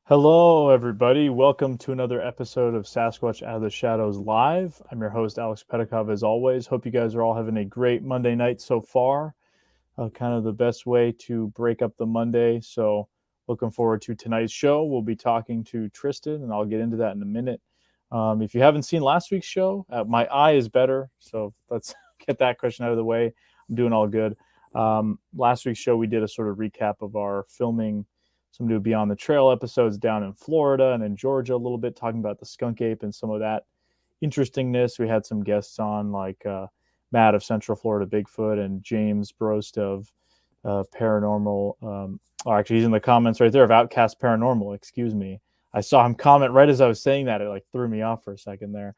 Hello, everybody. Welcome to another episode of Sasquatch Out of the Shadows Live. I'm your host, Alex Pedikov, as always. Hope you guys are all having a great Monday night so far. Kind of the best way to break up the Monday. So, looking forward to tonight's show. We'll be talking to Tristan, and I'll get into that in a minute. If you haven't seen last week's show, my eye is better. So, let's get that question out of the way. I'm doing all good. Last week's show, we did a sort of recap of our filming some new Beyond the Trail episodes down in Florida and in Georgia a little bit, talking about the skunk ape and some of that interestingness. We had some guests on like Matt of Central Florida Bigfoot and James Brost of Paranormal. Actually, he's in the comments right there of Outcast Paranormal. Excuse me. I saw him comment right as I was saying that. It like threw me off for a second there.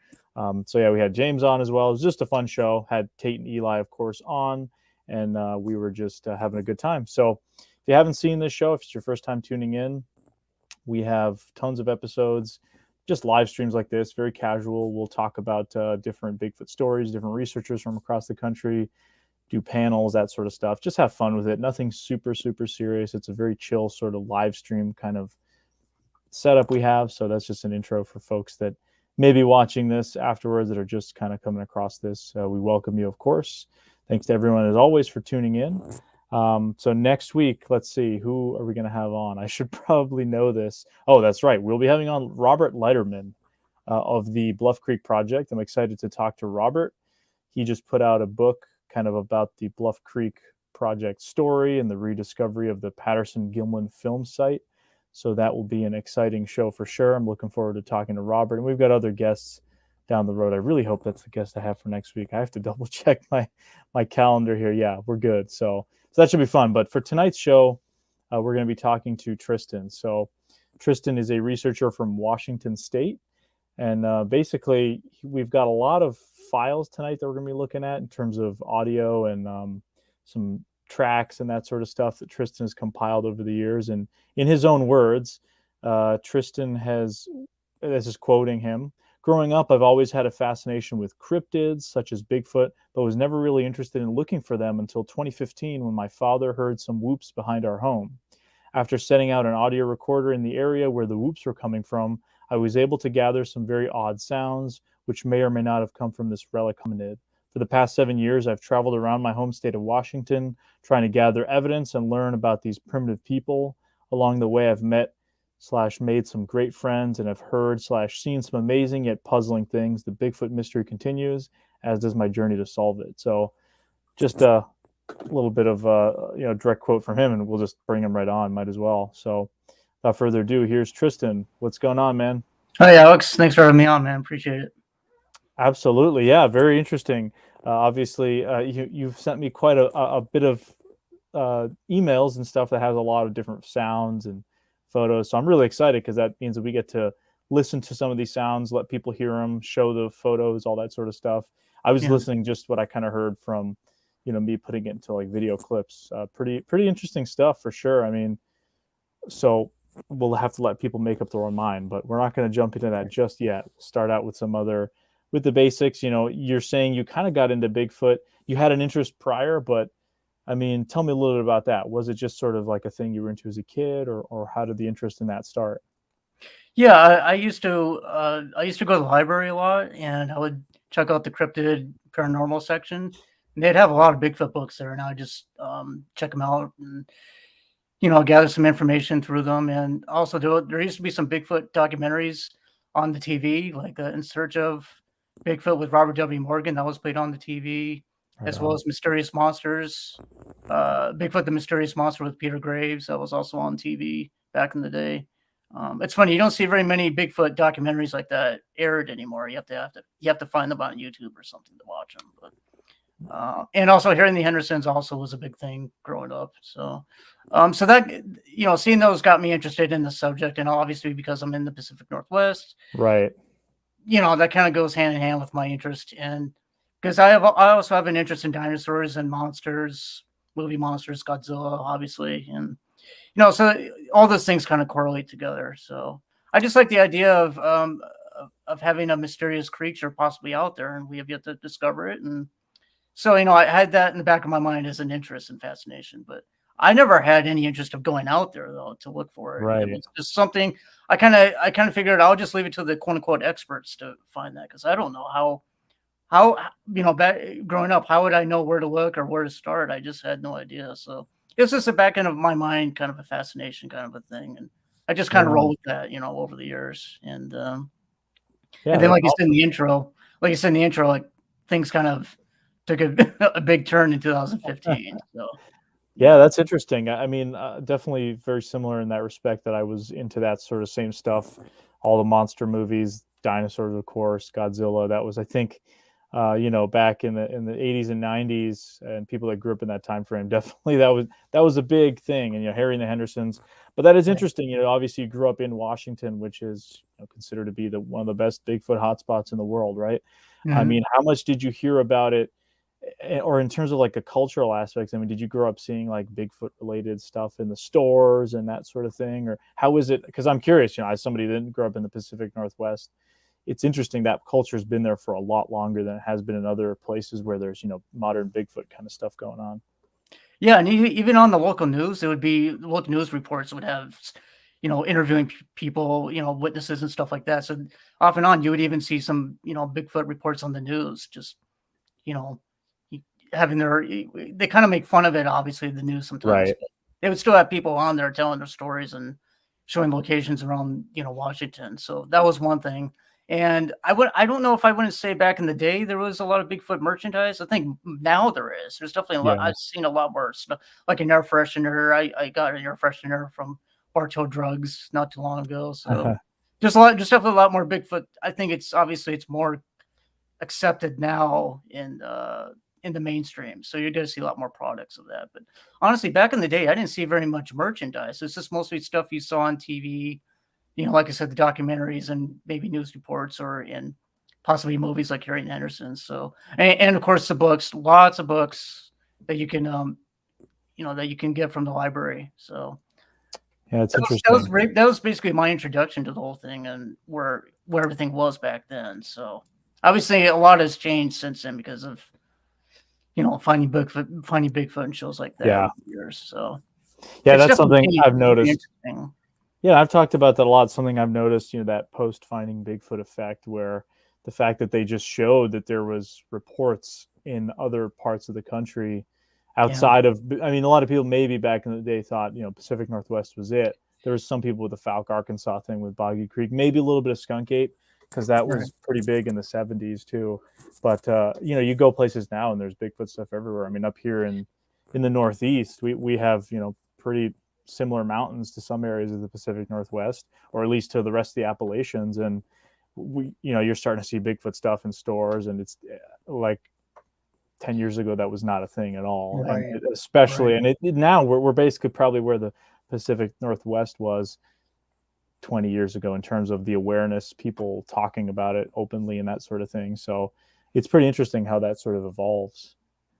So yeah, we had James on as well. It was just a fun show. Had Tate and Eli, of course, on, and we were just having a good time. So if you haven't seen this show, if it's your first time tuning in, we have tons of episodes, just live streams like this, very casual. We'll talk about different Bigfoot stories, different researchers from across the country, do panels, that sort of stuff. Just have fun with it. Nothing super, super serious. It's a very chill sort of live stream kind of setup we have. So that's just an intro for folks that may be watching this afterwards that are just kind of coming across this. We welcome you, of course. Thanks to everyone, as always, for tuning in. So next week, let's see, who are we going to have on? I should probably know this. Oh, that's right. We'll be having on Robert Leiterman of the Bluff Creek Project. I'm excited to talk to Robert. He just put out a book kind of about the Bluff Creek Project story and the rediscovery of the Patterson-Gimlin film site. So that will be an exciting show for sure. I'm looking forward to talking to Robert. And we've got other guests down the road. I really hope that's the guest I have for next week. I have to double check my calendar here. Yeah, we're good. So that should be fun. But for tonight's show, we're going to be talking to Tristan. So Tristan is a researcher from Washington State. And basically, we've got a lot of files tonight that we're going to be looking at in terms of audio and some tracks and that sort of stuff that Tristan has compiled over the years. And in his own words, Tristan has, this is quoting him, "Growing up, I've always had a fascination with cryptids, such as Bigfoot, but was never really interested in looking for them until 2015 when my father heard some whoops behind our home. After setting out an audio recorder in the area where the whoops were coming from, I was able to gather some very odd sounds, which may or may not have come from this relic hominid. For the past 7 years, I've traveled around my home state of Washington, trying to gather evidence and learn about these primitive people. Along the way, I've met/made some great friends and have heard/seen some amazing yet puzzling things. The Bigfoot mystery continues, as does my journey to solve it." So just a little bit of direct quote from him, and we'll just bring him right on, might as well. So without further ado, here's Tristan. What's going on, man? Hi, Alex. Thanks for having me on, man. Appreciate it. Absolutely. Yeah, very interesting. Obviously, you've sent me quite a bit of emails and stuff that has a lot of different sounds and photos. So I'm really excited because that means that we get to listen to some of these sounds, let people hear them, show the photos, all that sort of stuff. I was listening just what I kind of heard from, me putting it into like video clips. Pretty interesting stuff for sure. I mean, so we'll have to let people make up their own mind, but we're not going to jump into that just yet. We'll start out with the basics. You're saying you kind of got into Bigfoot. You had an interest prior, but I mean, tell me a little bit about that. Was it just sort of like a thing you were into as a kid, or how did the interest in that start? Yeah, I used to go to the library a lot, and I would check out the cryptid paranormal section. And they'd have a lot of Bigfoot books there, and I would just check them out and gather some information through them. And also, there used to be some Bigfoot documentaries on the TV, like In Search of Bigfoot with Robert W. Morgan, that was played on the TV, as well as Mysterious Monsters, Bigfoot the Mysterious Monster with Peter Graves, that was also on TV back in the day. It's funny, you don't see very many Bigfoot documentaries like that aired anymore. You have to find them on YouTube or something to watch them. But and also hearing the Hendersons also was a big thing growing up. So that seeing those got me interested in the subject, and obviously because I'm in the Pacific Northwest, right? That kind of goes hand in hand with my interest, and because I also have an interest in dinosaurs and monsters, movie monsters, Godzilla, obviously, and so all those things kind of correlate together. So I just like the idea of having a mysterious creature possibly out there, and we have yet to discover it. And so I had that in the back of my mind as an interest and fascination, but I never had any interest of going out there though to look for it. Right. It's just something I kind of figured I'll just leave it to the quote unquote experts to find that, because I don't know how back growing up, how would I know where to look or where to start? I just had no idea. So it's just the back end of my mind, kind of a fascination kind of a thing, and I just kind of Yeah. roll with that, over the years. Yeah. And then, like you said in the intro, like things kind of took a big turn in 2015. So Yeah, yeah, that's interesting. I mean, definitely very similar in that respect that I was into that sort of same stuff, all the monster movies, dinosaurs, of course, Godzilla. That was, I think, back in the 80s and 90s, and people that grew up in that time frame, definitely that was a big thing. And Harry and the Hendersons. But that is right. interesting. Obviously you grew up in Washington, which is considered to be one of the best Bigfoot hotspots in the world, right? I Mhm. mean, how much did you hear about it? Or in terms of like a cultural aspects, I mean, did you grow up seeing like Bigfoot related stuff in the stores and that sort of thing? Or how is it? Because I'm curious, as somebody that didn't grow up in the Pacific Northwest, it's interesting that culture's been there for a lot longer than it has been in other places where there's, modern Bigfoot kind of stuff going on. Yeah, and even on the local news, it would be local news reports would have, interviewing people, witnesses and stuff like that. So off and on, you would even see some, Bigfoot reports on the news, just, you know, y- having they kind of make fun of it, obviously, the news sometimes, Right. but they would still have people on there telling their stories and showing locations around, Washington. So that was one thing. And I don't know if I wouldn't say back in the day there was a lot of Bigfoot merchandise. I think now there is. There's definitely a lot. Yeah. I've seen a lot more stuff, like an air freshener. I got an air freshener from Bartow Drugs not too long ago. So just definitely a lot more Bigfoot. I think it's more accepted now in the mainstream. So you're gonna see a lot more products of that. But honestly, back in the day, I didn't see very much merchandise. It's just mostly stuff you saw on TV, like I said, the documentaries and maybe news reports or in possibly movies like Harry and Henderson. So, and of course the books, lots of books that you can, that you can get from the library. So Yeah, it's that was interesting. that was basically my introduction to the whole thing and where everything was back then. So obviously a lot has changed since then because of finding Bigfoot and shows like that Yeah. over the years. So Yeah, it's that's definitely something changed. I've It's very noticed. interesting. Yeah, I've talked about that a lot. Something I've noticed, that post finding Bigfoot effect, where the fact that they just showed that there was reports in other parts of the country Yeah. outside of, I mean, a lot of people maybe back in the day thought, Pacific Northwest was it. There was some people with the Fouke, Arkansas thing with Boggy Creek, maybe a little bit of Skunk Ape, because that Right. was pretty big in the 70s too. But, you go places now and there's Bigfoot stuff everywhere. I mean, up here in the Northeast, we have, pretty similar mountains to some areas of the Pacific Northwest, or at least to the rest of the Appalachians. And you're starting to see Bigfoot stuff in stores, and it's like 10 years ago, that was not a thing at all. And Right. especially, Right. and now we're basically probably where the Pacific Northwest was 20 years ago in terms of the awareness, people talking about it openly and that sort of thing. So it's pretty interesting how that sort of evolves.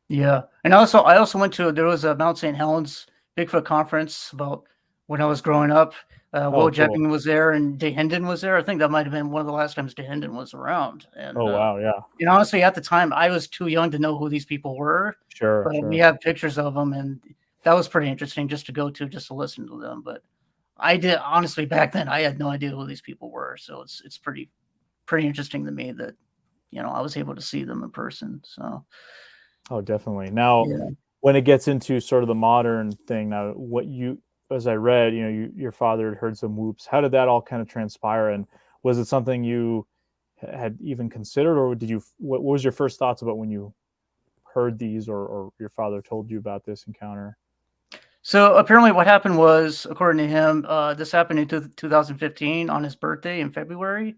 Yeah, and I also went to there was a Mount St. Helens Bigfoot conference about when I was growing up. Oh, Will cool. Jepping was there and DeHenden was there. I think that might have been one of the last times DeHenden was around. Oh, wow. Yeah, Honestly, at the time, I was too young to know who these people were, sure, but we sure. have pictures of them, and that was pretty interesting just to go to, just to listen to them. But I did honestly back then, I had no idea who these people were, so it's pretty interesting to me that I was able to see them in person. So Oh, definitely. Now, yeah. when it gets into sort of the modern thing, now as I read, your father had heard some whoops. How did that all kind of transpire? And was it something you had even considered, or what was your first thoughts about when you heard these, or your father told you about this encounter? So apparently, what happened was, according to him, this happened in 2015 on his birthday in February,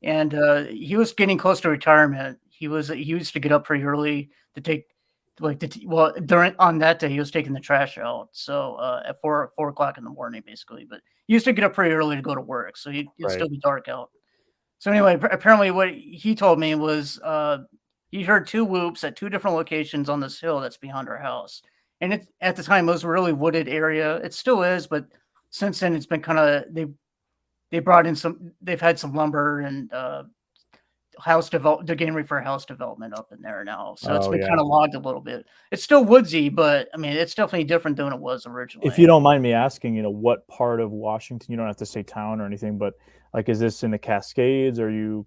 and he was getting close to retirement. He used to get up pretty early to take well during on that day he was taking the trash out. So at 4 o'clock in the morning, basically. But he used to get up pretty early to go to work, so it'd Right. still be dark out. So anyway, apparently, what he told me was he heard two whoops at two different locations on this hill that's behind our house. And at the time, it was a really wooded area. It still is, but since then, it's been kind of they've had some lumber and they're getting ready for house development up in there now. So it's Oh been yeah. kind of logged a little bit. It's still woodsy, but I mean, it's definitely different than it was originally. If you don't mind me asking, what part of Washington? You don't have to say town or anything, but like, is this in the Cascades? Or you?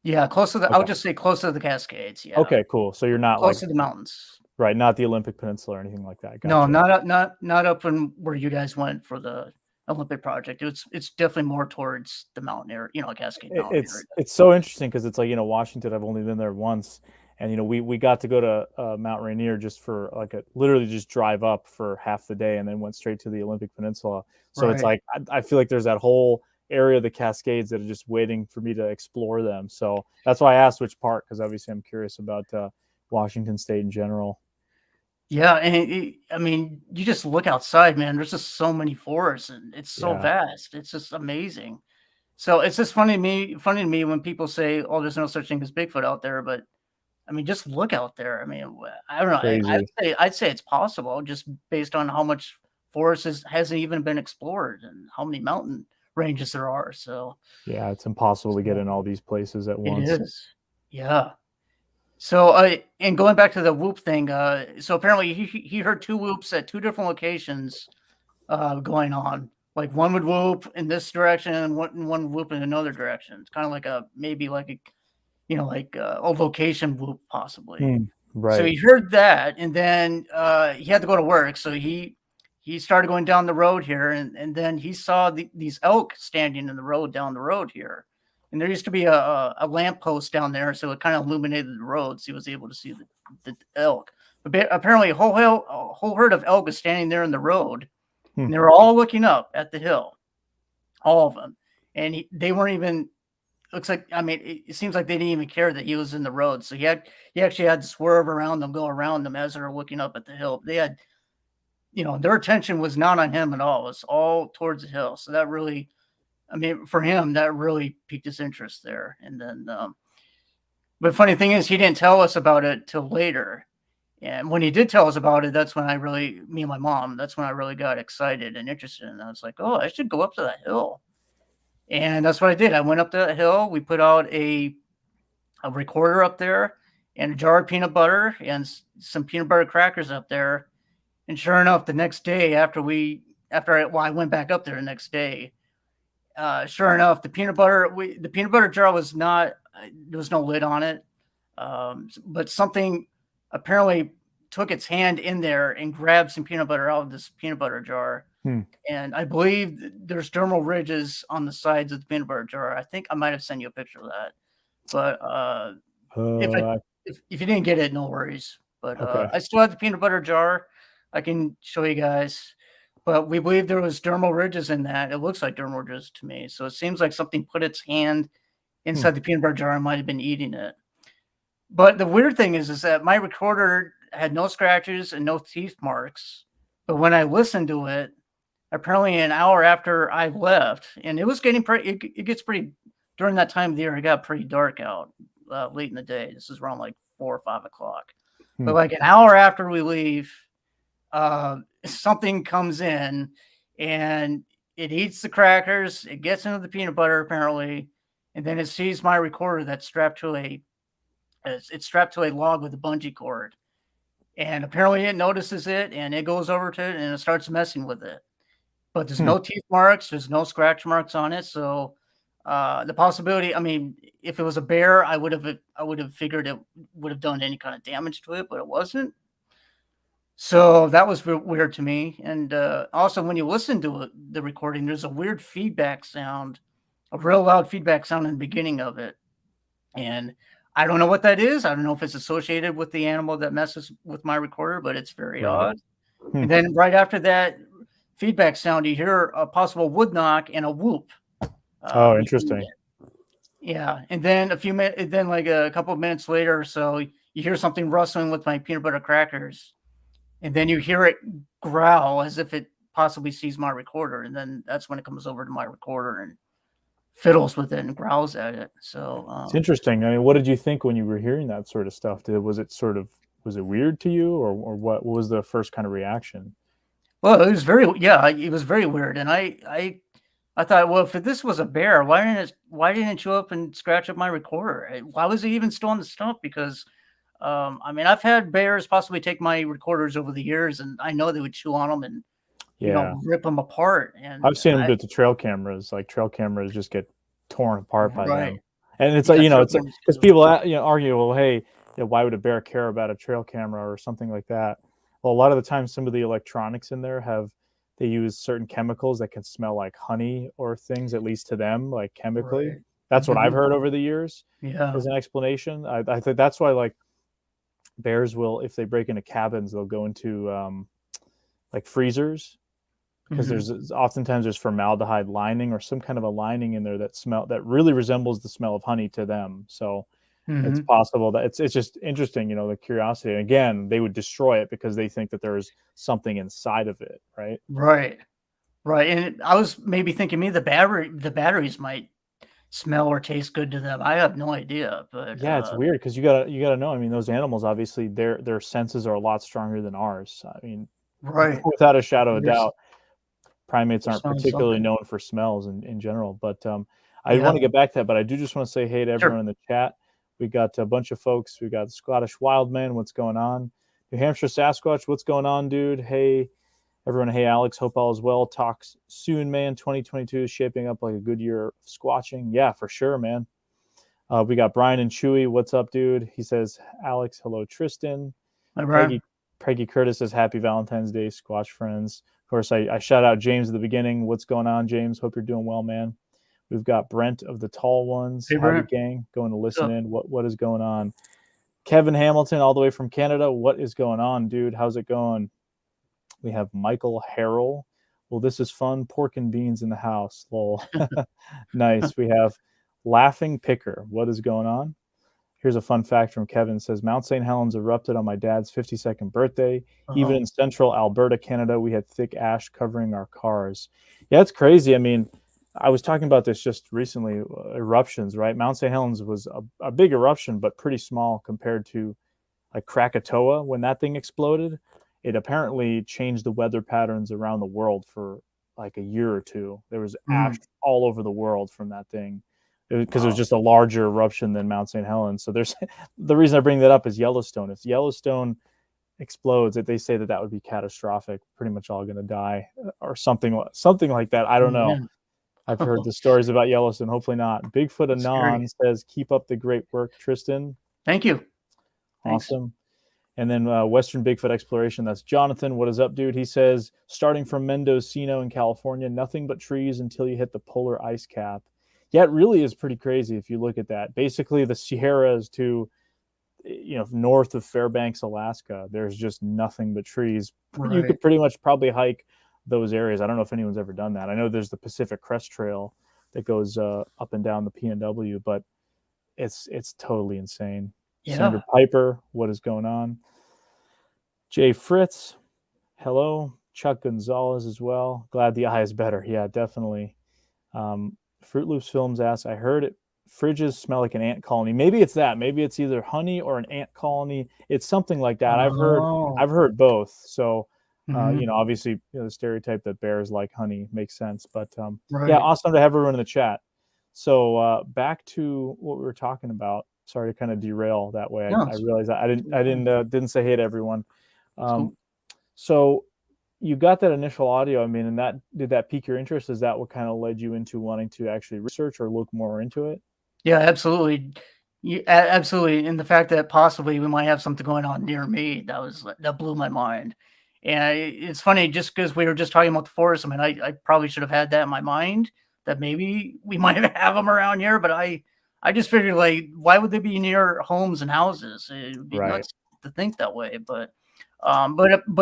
Yeah, close to the. I would Okay. just say close to the Cascades. Yeah. Okay, cool. So you're not Close like to the mountains. right, not the Olympic Peninsula or anything like that. No, Gotcha. not up in where you guys went for the Olympic project. It's definitely more towards the mountain area, Cascade Mountain area. It's so interesting because it's like Washington. I've only been there once, and we got to go to Mount Rainier just for like literally just drive up for half the day and then went straight to the Olympic Peninsula. So it's Right. like I feel like there's that whole area of the Cascades that are just waiting for me to explore them. So that's why I asked which part, because obviously I'm curious about Washington State in general. Yeah, and I mean, you just look outside, man. There's just so many forests, and it's so Yeah, vast. It's just amazing. So it's just funny to me when people say, "Oh, there's no such thing as Bigfoot out there." But I mean, just look out there. I mean, I don't know. crazy. I'd say it's possible just based on how much forest hasn't even been explored and how many mountain ranges there are. So Yeah, it's impossible to get in all these places at it once. is. Yeah. So, and going back to the whoop thing, so apparently he heard two whoops at two different locations going on. Like one would whoop in this direction and one whoop in another direction. It's kind of like maybe like a location whoop possibly. So Right. he heard that, and then he had to go to work. So he started going down the road here, and then he saw these elk standing in the road down the road here. And there used to be a lamp post down there, so it kind of illuminated the road, so he was able to see the elk. But apparently, a whole herd of elk is standing there in the road, Hmm. and they were all looking up at the hill, all of them. And they weren't even. Looks like, I mean, it seems like they didn't even care that he was in the road. So he actually had to swerve around them, go around them as they're looking up at the hill. They had, their attention was not on him at all. It was all towards the hill. So that really, I mean, for him, that really piqued his interest there. And then, but funny thing is, he didn't tell us about it till later. And when he did tell us about it, that's when me and my mom, that's when I really got excited and interested. And I was like, oh, I should go up to that hill. And that's what I did. I went up the hill. We put out a recorder up there and a jar of peanut butter and some peanut butter crackers up there. And sure enough, the next day I went back up there the next day. Sure enough, the peanut butter jar was not, there was no lid on it. But something apparently took its hand in there and grabbed some peanut butter out of this peanut butter jar. And I believe there's dermal ridges on the sides of the peanut butter jar. I think I might have sent you a picture of that. But if you didn't get it, no worries. But Okay. I still have the peanut butter jar. I can show you guys. But we believe there was dermal ridges in that. It looks like dermal ridges to me. So it seems like something put its hand inside the peanut butter jar and might have been eating it. But the weird thing is that my recorder had no scratches and no teeth marks. But when I listened to it, apparently an hour after I left, and it was getting it gets pretty, during that time of the year, it got pretty dark out late in the day. This is around like 4 or 5 o'clock. But like an hour after we leave, something comes in and it eats the crackers. It gets into the peanut butter apparently, and then it sees my recorder that's strapped to it's strapped to a log with a bungee cord. And apparently it notices it and it goes over to it and it starts messing with it. But there's no teeth marks, there's no scratch marks on it. So the possibility, I mean, if it was a bear, I would have figured it would have done any kind of damage to it, but it wasn't. So that was weird to me. And also, when you listen to the recording, there's a weird feedback sound, a real loud feedback sound in the beginning of it. And I don't know what that is. I don't know if it's associated with the animal that messes with my recorder, but it's very odd. And then right after that feedback sound, you hear a possible wood knock and a whoop. Oh, interesting. Yeah, and then like a couple of minutes later or so, you hear something rustling with my peanut butter crackers, and then you hear it growl as if it possibly sees my recorder, and then that's when it comes over to my recorder and fiddles with it and growls at it. So It's interesting. I mean, what did you think when you were hearing that sort of stuff? Was it weird to you, or what was the first kind of reaction? Well, it was very weird, and I I thought, well, if this was a bear, why didn't it show up and scratch up my recorder? Why was it even still on the stump? Because I mean, I've had bears possibly take my recorders over the years, and I know they would chew on them and Yeah, rip them apart. I've And seen them do it to trail cameras. Like trail cameras just get torn apart by right, them. And it's like, yeah, trail it's cameras because too. people argue, well, hey, why would a bear care about a trail camera or something like that? Well, a lot of the time, some of the electronics in there they use certain chemicals that can smell like honey or things, at least to them, like chemically. Right. That's what I've Mhm. heard over the years Yeah. as an explanation. I think that's why, like, bears will, if they break into cabins, they'll go into like freezers, because Mhm. there's formaldehyde lining or some kind of a lining in there that really resembles the smell of honey to them. So it's Mhm. possible that it's just interesting, the curiosity. And again, they would destroy it because they think that there's something inside of it, right? Right. Right. And I was maybe thinking maybe the batteries might smell or taste good to them. I have no idea, but Yeah, it's weird because you gotta know. I mean, those animals, obviously their senses are a lot stronger than ours. I mean, right. without a shadow of There's doubt. Primates there's aren't found particularly something. known for smells in general. But I want Yeah. to get back to that. But I do just want to say hey to everyone Sure. in the chat. We got a bunch of folks. We got Scottish Wildman. What's going on? New Hampshire Sasquatch. What's going on, dude? Hey, everyone. Hey, Alex. Hope all is well. Talks soon, man. 2022 is shaping up like a good year of squatching. Yeah, for sure, man. We got Brian and Chewy. What's up, dude? He says, Alex, hello, Tristan. Hi, Brian. Peggy Curtis says, happy Valentine's Day, Squatch friends. Of course, I shout out James at the beginning. What's going on, James? Hope you're doing well, man. We've got Brent of the Tall Ones. Hey, Howdy, Brian. gang. Going to What's listen up? in. What is going on? Kevin Hamilton, all the way from Canada. What is going on, dude? How's it going? We have Michael Harrell. Well, this is fun. Pork and beans in the house. Lol. Nice. We have Laughing Picker. What is going on? Here's a fun fact from Kevin. It says Mount St. Helens erupted on my dad's 52nd birthday. Even Oh, in central Alberta, Canada, we had thick ash covering our cars. Yeah, it's crazy. I mean, I was talking about this just recently. Eruptions, right? Mount St. Helens was a big eruption, but pretty small compared to like Krakatoa when that thing exploded. It apparently changed the weather patterns around the world for like a year or two. There was ash mm, all over the world from that thing because it was wow. just a larger eruption than Mount St. Helens. So there's the reason I bring that up is Yellowstone. If Yellowstone explodes, they say that would be catastrophic. Pretty much all going to die or something like that. I don't know. Man. I've heard the stories about Yellowstone. Hopefully not. Bigfoot That's scary. Anon says, "Keep up the great work, Tristan." Thank you. Thanks. Awesome. And then Western Bigfoot Exploration. That's Jonathan. What is up, dude? He says, starting from Mendocino in California, nothing but trees until you hit the polar ice cap. Yeah, it really is pretty crazy if you look at that. Basically, the Sierras to north of Fairbanks, Alaska, there's just nothing but trees. You Right. could pretty much probably hike those areas. I don't know if anyone's ever done that. I know there's the Pacific Crest Trail that goes up and down the PNW, but it's totally insane. Senator Yeah. Piper, what is going on? Jay Fritz, hello. Chuck Gonzalez as well. Glad the eye is better. Yeah, definitely. Fruit Loops Films asks, I heard fridges smell like an ant colony. Maybe it's that. Maybe it's either honey or an ant colony. It's something like that. Oh. I've heard both. So Mhm. obviously the stereotype that bears like honey makes sense. But yeah, Right. awesome to have everyone in the chat. So back to what we were talking about. Sorry to kind of derail that way. No, I realized I didn't say hey to everyone. it's cool. So you got that initial audio. I mean, and did that pique your interest? Is that what kind of led you into wanting to actually research or look more into it? Yeah, absolutely. Absolutely, and the fact that possibly we might have something going on near me, that blew my mind. And it's funny just because we were just talking about the forest. I mean, I probably should have had that in my mind that maybe we might have them around here, but I just figured like, why would they be near homes and houses? It would be Right. nuts to think that way. But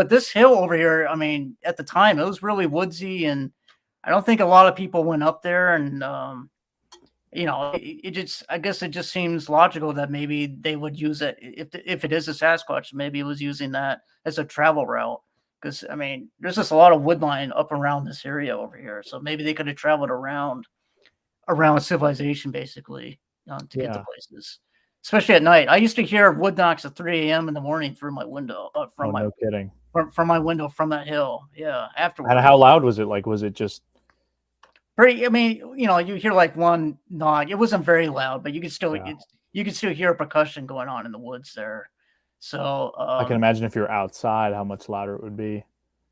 this hill over here, I mean, at the time it was really woodsy, and I don't think a lot of people went up there, and it just, I guess it just seems logical that maybe they would use it if it is a Sasquatch. Maybe it was using that as a travel route because I mean, there's just a lot of woodline up around this area over here, so maybe they could have traveled around civilization basically to get to Yeah. places, especially at night. I used to hear wood knocks at 3 a.m. in the morning through my window, Oh, no kidding. from my window from that hill. Yeah, And afterwards. how loud was it? Like, was it just Pretty. I mean, you hear like one nod. It wasn't very loud, but Yeah. you could still hear percussion going on in the woods there. So I can imagine if you're outside, how much louder it would be.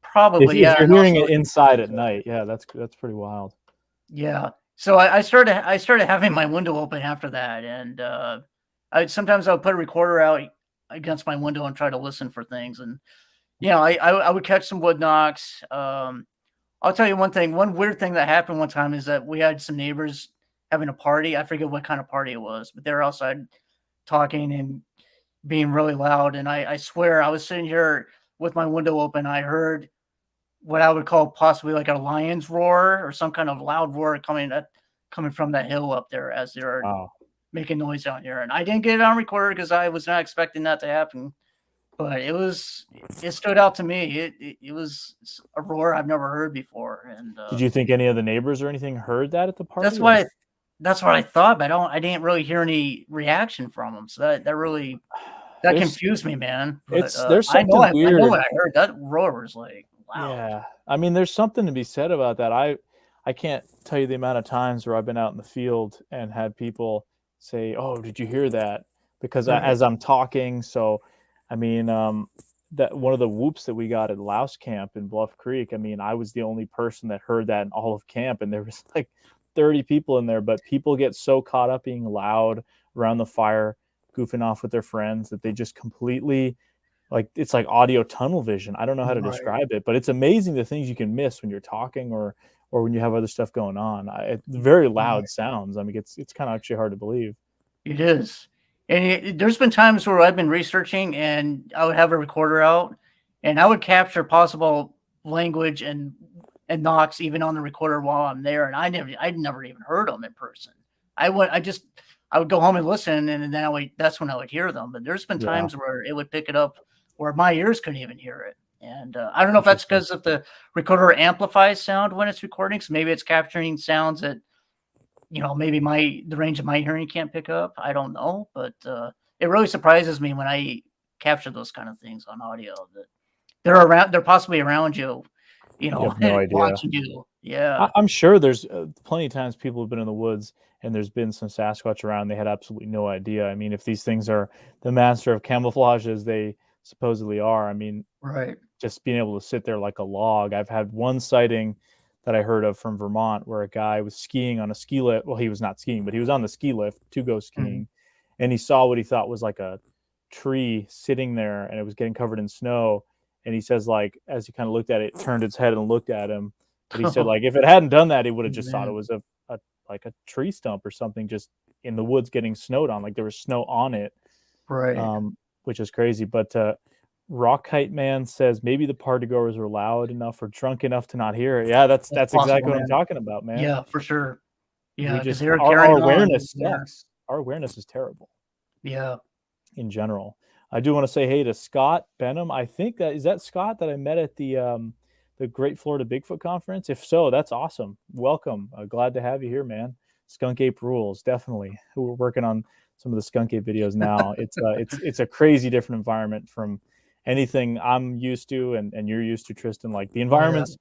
probably, If yeah, you're and hearing also it inside at night, yeah, that's pretty wild. yeah. So I started having my window open after that, and sometimes I would put a recorder out against my window and try to listen for things, and I would catch some wood knocks. I'll tell you one thing. One weird thing that happened one time is that we had some neighbors having a party. I forget what kind of party it was, but they were outside talking and being really loud. And I swear I was sitting here with my window open. I heard what I would call possibly like a lion's roar or some kind of loud roar coming from that hill up there as they're Wow. making noise out here. And I didn't get it on recorder because I was not expecting that to happen. But it stood out to me. It was a roar I've never heard before. And Did you think any of the neighbors or anything heard that at the that's party? what that's what I thought, but I didn't really hear any reaction from them. So that really There's confused me, man. But there's I know something I know weird. what I heard. That roar was like loud. Yeah. I mean, there's something to be said about that. I can't tell you the amount of times where I've been out in the field and had people say, "Oh, did you hear that?" Because Right. as I'm talking, so I mean, that one of the whoops that we got at Louse Camp in Bluff Creek. I mean, I was the only person that heard that in all of camp, and there was like 30 people in there. But people get so caught up being loud around the fire, goofing off with their friends, that they just completely like it's like audio tunnel vision. I don't know how to Right. describe it, but it's amazing the things you can miss when you're talking or when you have other stuff going on. It's very Right. loud sounds. I mean, it's kind of actually hard to believe. It is. And there's been times where I've been researching and I would have a recorder out and I would capture possible language and knocks even on the recorder while I'm there. And I'd never even heard them in person. I would go home and listen and then that's when I would hear them. But there's been Yeah, times where it would pick it up where my ears couldn't even hear it. And I don't know if that's interesting. because of the recorder amplifies sound when it's recording. So maybe it's capturing sounds that maybe the range of my hearing can't pick up. I don't know, but it really surprises me when I capture those kind of things on audio that they're possibly around you, You have no idea. watching you. Yeah, I'm sure there's plenty of times people have been in the woods and there's been some Sasquatch around. They had absolutely no idea. I mean, if these things are the master of camouflage as they supposedly are, I mean, right. just being able to sit there like a log. I've had one sighting that I heard of from Vermont where a guy was skiing on a ski lift. Well, he was not skiing, but he was on the ski lift to go Mhm. skiing. And he saw what he thought was like a tree sitting there and it was getting covered in snow. And he says, like, as he kind of looked at it, turned its head and looked at him. But he said, Oh like, if it hadn't done that, he would have just thought it man, was a like a tree stump or something just in the woods getting snowed on. Like there was snow on it, right. which is crazy. But Rock Kite Man says maybe the party goers were loud enough or drunk enough to not hear it. Yeah, That's that's possible, exactly what I'm man. talking about, man. Yeah, for sure. Yeah, We because just they were our carrying on. awareness Yeah, sucks. Our awareness is terrible yeah. in general. I do want to say hey to Scott Benham. I think that is that Scott that I met at the Great Florida Bigfoot Conference. If so, that's awesome. Welcome. Glad to have you here, man. Skunk Ape rules, definitely. We're working on some of the Skunk Ape videos now. It's a crazy different environment from anything I'm used to and you're used to, Tristan. Like the Oh yeah, environments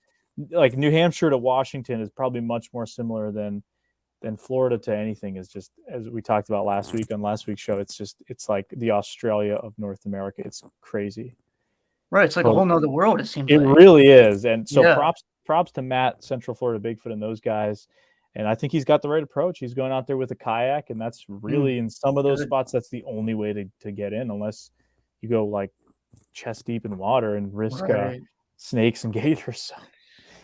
like New Hampshire to Washington is probably much more similar than Florida to anything. Is just as we talked about last week on last week's show. It's like the Australia of North America. It's crazy. right. It's like a So whole nother world. It seems it like. really is. And so Yeah. props to Matt, Central Florida Bigfoot, and those guys. And I think he's got the right approach. He's going out there with a kayak, and that's Mm, really in some of those good. spots. That's the only way to get in, unless you go like chest deep in water and risk Right. snakes and gators.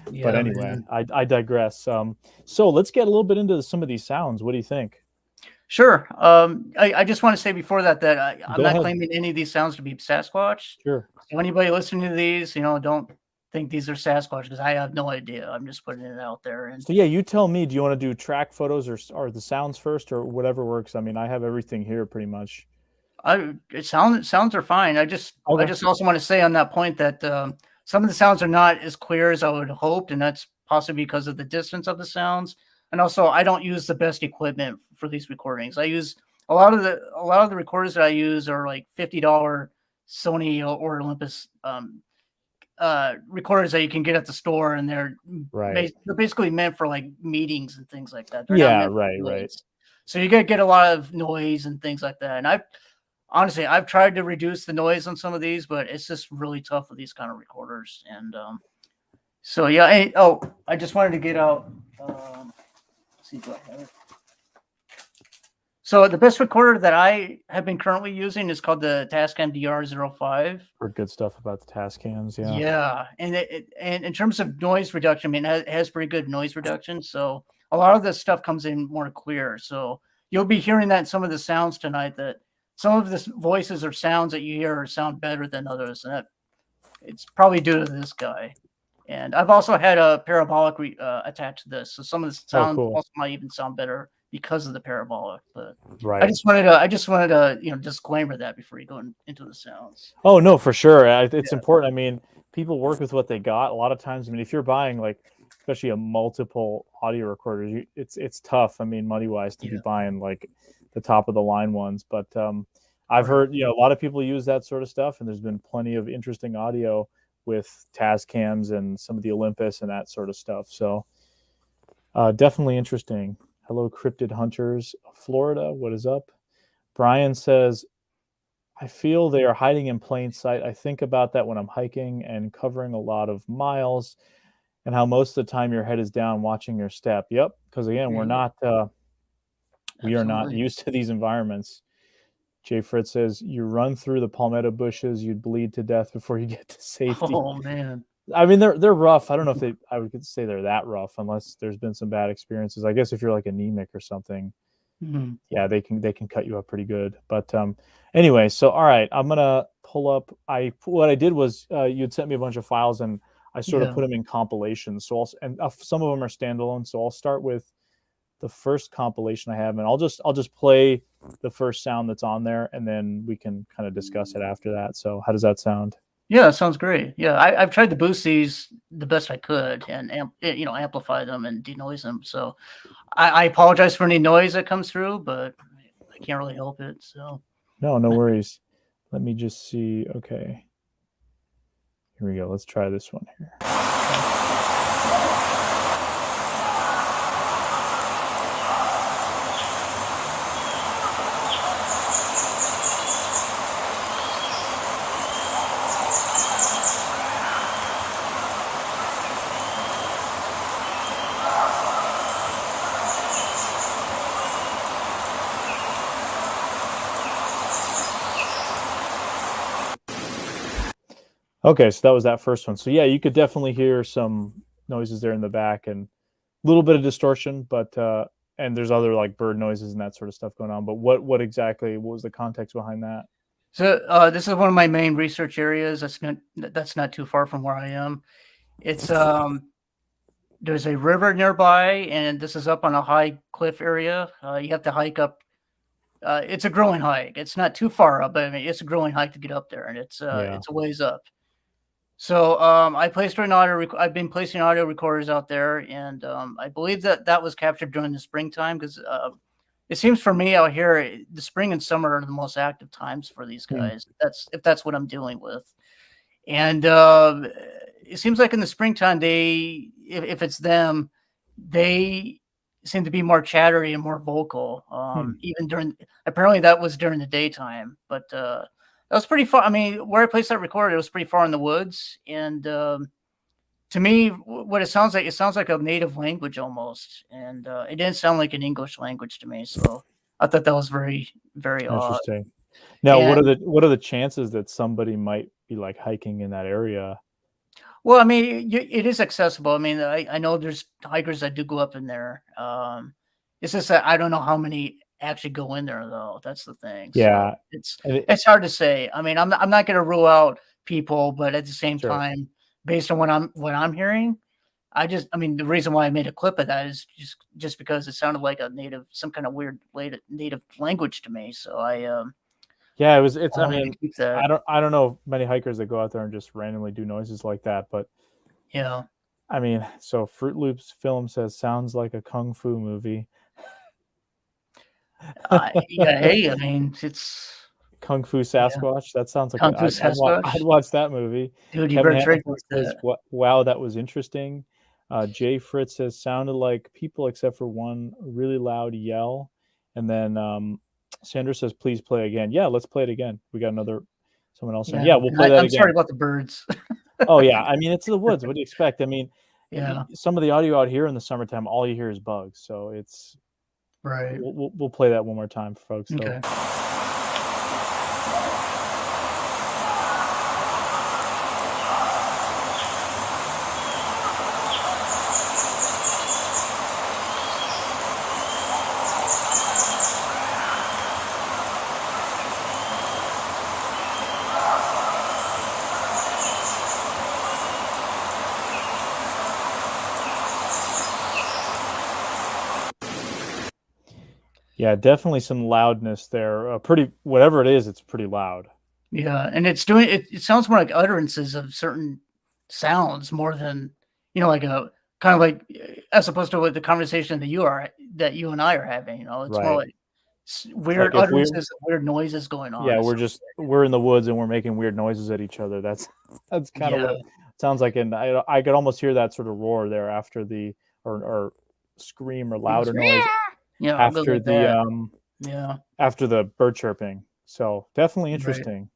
But Yeah, anyway, man. I digress. So let's get a little bit into some of these sounds. What do you think? Sure. I just want to say before that I'm Go not ahead. claiming any of these sounds to be Sasquatch. Sure. So anybody listening to these, don't think these are Sasquatch because I have no idea. I'm just putting it out there. And So yeah, you tell me. Do you want to do track photos or the sounds first or whatever works? I mean, I have everything here pretty much. sounds are fine. I Okay. just also want to say on that point that some of the sounds are not as clear as I would have hoped, and that's possibly because of the distance of the sounds. And also, I don't use the best equipment for these recordings. I use a lot of the recorders that I use are like $50 Sony or Olympus recorders that you can get at the store, and they're Right. they're basically meant for like meetings and things like that. They're not Yeah, meant for right. woods. So you get a lot of noise and things like that. And I've tried to reduce the noise on some of these, but it's just really tough with these kind of recorders. And so yeah. I just wanted to get out. Let's see, do I have it? So the best recorder that I have been currently using is called the Tascam DR05. Heard good stuff about the Tascams. Yeah. Yeah, and in terms of noise reduction, I mean, it has pretty good noise reduction. So a lot of this stuff comes in more clear. So you'll be hearing that in some of the sounds tonight, that some of the voices or sounds that you hear sound better than others, and it's probably due to this guy. And I've also had a parabolic attached to this, so some of the sounds also might even sound better because of the parabolic. But right. I just wanted to disclaimer that before you go into the sounds. Oh no, for sure. It's important. I mean, people work with what they got. A lot of times, I mean, if you're buying like, especially a multiple audio recorder, it's tough. I mean, money wise, to be buying like the top of the line ones. But I've heard a lot of people use that sort of stuff, and there's been plenty of interesting audio with Tascams and some of the Olympus and that sort of stuff. So definitely interesting. Hello, Cryptid Hunters, Florida. What is up? Brian says, I feel they are hiding in plain sight. I think about that when I'm hiking and covering a lot of miles, and how most of the time your head is down watching your step. Yep, because again, we're not we are not used to these environments. Jay Fritz says, you run through the palmetto bushes, you'd bleed to death before you get to safety. Oh man. I mean, they're rough. I don't know if I would say they're that rough, unless there's been some bad experiences. I guess if you're like anemic or something, yeah, they can cut you up pretty good. But anyway, so all right, I'm gonna pull up. What I did was you'd sent me a bunch of files, and I sort of put them in compilations. So some of them are standalone. So I'll start with the first compilation I have, and I'll just play the first sound that's on there, and then we can kind of discuss it after that. So how does that sound? Yeah, sounds great. Yeah, I've tried to boost these the best I could and amplify them and denoise them. So I apologize for any noise that comes through, but I can't really help it. So no worries. Let me just see. Okay, here we go. Let's try this one here. Okay, so that was that first one. So yeah, you could definitely hear some noises there in the back and a little bit of distortion, but and there's other like bird noises and that sort of stuff going on. But what was the context behind that? So this is one of my main research areas. That's not too far from where I am. It's there's a river nearby, and this is up on a high cliff area. You have to hike up. It's a growing hike. It's not too far up, but I mean it's a growing hike to get up there, and it's a ways up. So I've been placing audio recorders out there, and I believe that was captured during the springtime, because it seems for me out here, the spring and summer are the most active times for these guys. That's what I'm dealing with. And it seems like in the springtime, if it's them, they seem to be more chattery and more vocal. Apparently that was during the daytime, but that was pretty far. I mean, where I placed that recorder, it was pretty far in the woods. And to me, what it sounds like a native language almost. And it didn't sound like an English language to me. So I thought that was very, very interesting. Now, what are the chances that somebody might be like hiking in that area? Well, I mean, it is accessible. I mean, I know there's hikers that do go up in there. It's just that I don't know how many actually go in there, though. That's the thing. Yeah, so it's hard to say. I mean, I'm not going to rule out people, but at the same time, based on what I'm hearing, I mean, the reason why I made a clip of that is just because it sounded like some kind of weird native language to me. So yeah, it's. I mean, I don't know many hikers that go out there and just randomly do noises like that, but yeah. I mean, so Fruit Loops film says sounds like a kung fu movie. Yeah, hey, I mean, it's Kung Fu Yeah. Sasquatch. That sounds like Kung Fu Sasquatch. I'd watch that movie. Dude, you Kevin better trade Hamilton those. says, "Wow, that was interesting." Jay Fritz says, "Sounded like people except for one really loud yell." And then Sandra says, "Please play again." Yeah, let's play it again. We got someone else saying, "Yeah, we'll play that I'm again." sorry about the birds. Oh yeah, I mean it's the woods. What do you expect? I mean, Yeah. some of the audio out here in the summertime, all you hear is bugs. So it's Right. we'll play that one more time for folks. Okay. Yeah, definitely some loudness there. Pretty whatever it is, it's pretty loud. Yeah, and it's doing it. It sounds more like utterances of certain sounds more than like a kind of like as opposed to what the conversation that you and I are having. It's more Right. like weird Like if we're utterances, of weird noises going on. yeah, we're in the woods and we're making weird noises at each other. That's kind of what it sounds like. And I could almost hear that sort of roar there after the or scream or louder noise Yeah, after the yeah. after the bird chirping. So definitely Right. interesting.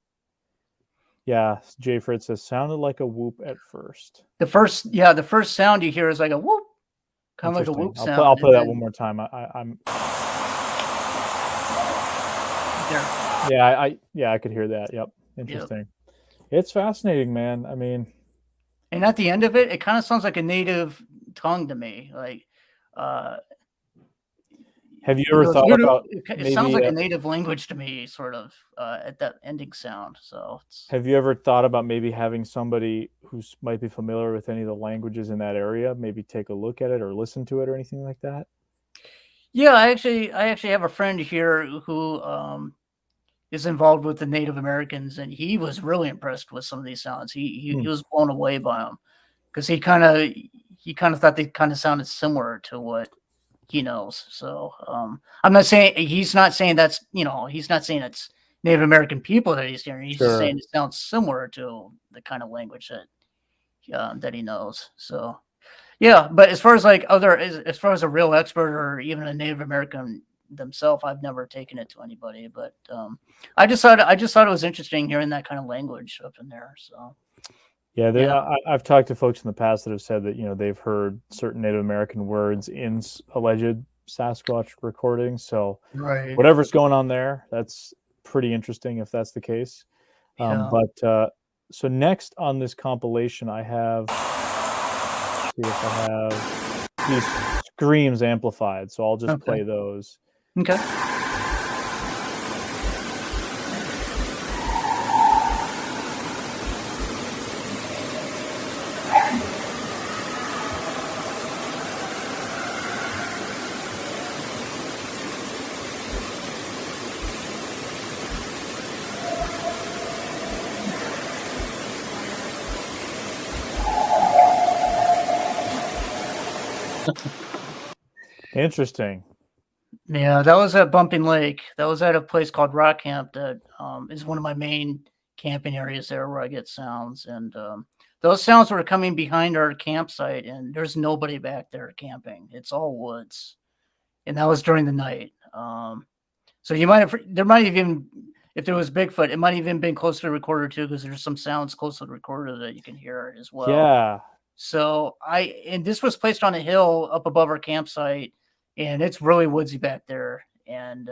Yeah, Jay Fritz says sounded like a whoop at first. The first sound you hear is like a whoop, kind of like a whoop sound. I'll play that one more time. I'm there. Yeah, I could hear that. Yep. Interesting. It's fascinating, man. I mean, and at the end of it, it kind of sounds like a native tongue to me. Like, have you ever thought about it sounds like a native language to me, sort of, at that ending sound. So have you ever thought about maybe having somebody who might be familiar with any of the languages in that area, maybe take a look at it or listen to it or anything like that? Yeah, I actually have a friend here who is involved with the Native Americans, and he was really impressed with some of these sounds. He was blown away by them because he kind of thought they kind of sounded similar to what he knows. So I'm not saying he's not saying it's Native American people that he's hearing. He's just saying it sounds similar to the kind of language that he knows. So yeah, but as far as as far as a real expert or even a Native American themselves, I've never taken it to anybody. But I just thought it was interesting hearing that kind of language up in there. So. Yeah, I've talked to folks in the past that have said that they've heard certain Native American words in alleged Sasquatch recordings. So whatever's going on there, that's pretty interesting if that's the case. But so next on this compilation, I have these screams amplified. So I'll just play those. Okay. Interesting. Yeah, that was at Bumping Lake. That was at a place called Rock Camp that is one of my main camping areas there where I get sounds. And those sounds were coming behind our campsite, and there's nobody back there camping. It's all woods. And that was during the night. So there might have even, if there was Bigfoot, it might have even been close to the recorder too, because there's some sounds close to the recorder that you can hear as well. Yeah. So and this was placed on a hill up above our campsite, and it's really woodsy back there. And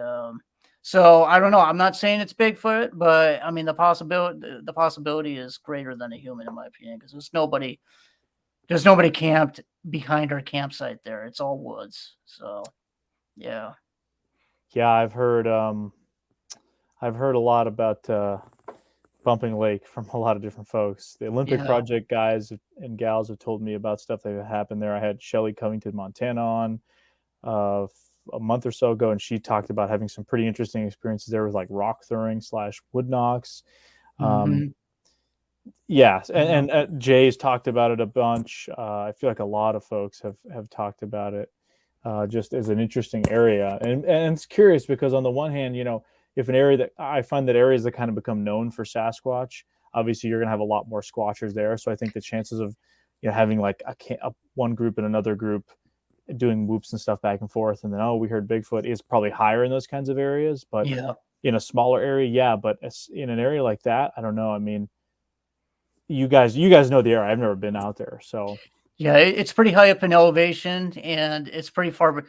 so I don't know. I'm not saying it's Bigfoot, but I mean the possibility is greater than a human in my opinion, because there's nobody camped behind our campsite there. It's all woods. So yeah. Yeah, I've heard a lot about Bumping Lake from a lot of different folks. The Olympic Project guys and gals have told me about stuff that happened there. I had Shelly Covington, Montana on a month or so ago, and she talked about having some pretty interesting experiences there with like rock throwing / wood knocks. Yeah, and Jay's talked about it a bunch. I feel like a lot of folks have talked about it just as an interesting area, and it's curious because on the one hand, if an area that I find that areas that kind of become known for Sasquatch, obviously you're going to have a lot more squatchers there. So I think the chances of having like a one group and another group doing whoops and stuff back and forth, and then we heard Bigfoot is probably higher in those kinds of areas. But Yeah. in a smaller area, yeah. But in an area like that, I don't know. I mean, you guys know the area. I've never been out there, so yeah, it's pretty high up in elevation, and it's pretty far.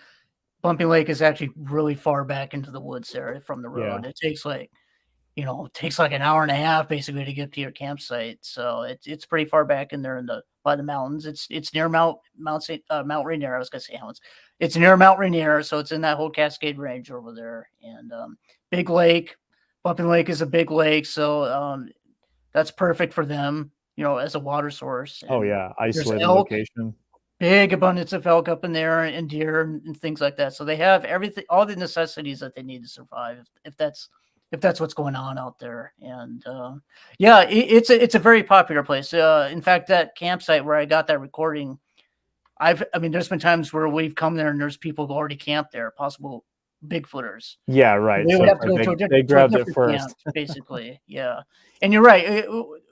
Bumping Lake is actually really far back into the woods there from the road. Yeah. It takes like an hour and a half basically to get to your campsite. So it's pretty far back in there by the mountains. It's near Mount Rainier. I was gonna say mountains. It's near Mount Rainier, so it's in that whole Cascade Range over there. And big lake, Bumping Lake is a big lake, so that's perfect for them, as a water source. Oh And yeah, there's isolated elk, location. big abundance of elk up in there, and deer and things like that. So they have everything, all the necessities that they need to survive. If that's what's going on out there. And yeah, it's a very popular place. In fact, that campsite where I got that recording, I mean, there's been times where we've come there and there's people who already camped there, possible Bigfooters. Yeah, right. They So would have to go to a they grabbed it different first. camp, basically. Yeah, and you're right.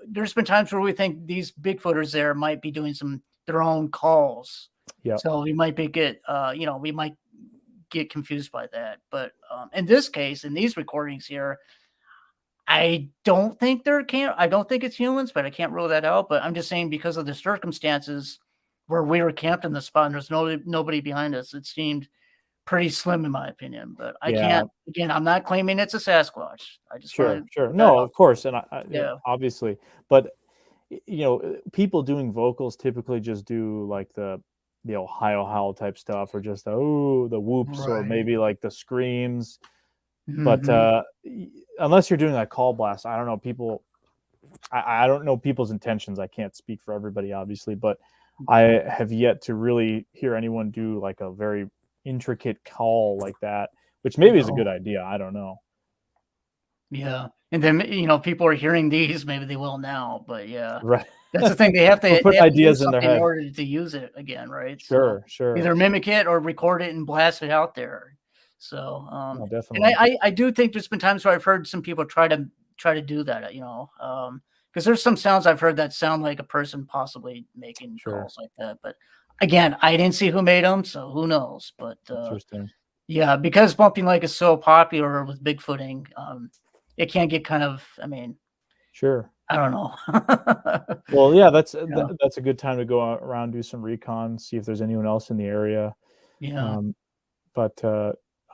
There's been times where we think these Bigfooters there might be doing their own calls. Yeah. So we might we might get confused by that. But in this case, in these recordings here, I don't think it's humans, but I can't rule that out. But I'm just saying, because of the circumstances where we were camped in the spot and there's nobody behind us, it seemed pretty slim in my opinion. But I can't, again, I'm not claiming it's a Sasquatch. I just sure. No, of course. And obviously, but people doing vocals typically just do like the Ohio howl type stuff, or just the whoops, right, or maybe like the screams. Mm-hmm. But unless you're doing that call blast, I don't know people. I don't know people's intentions. I can't speak for everybody, obviously, but I have yet to really hear anyone do like a very intricate call like that, which maybe is a good idea. I don't know. Yeah, and then people are hearing these. Maybe they will now, but yeah, right. That's the thing. They have to put ideas in their head in order to use it again, right? Sure. Either mimic it or record it and blast it out there. So, definitely. And I do think there's been times where I've heard some people try to do that, because there's some sounds I've heard that sound like a person possibly making calls like that. But again, I didn't see who made them, so who knows? But interesting. Yeah, because Bumping Lake is so popular with Bigfooting, it can get kind of, sure. I don't know. Well, yeah, that's a good time to go around, do some recon, see if there's anyone else in the area. Yeah. But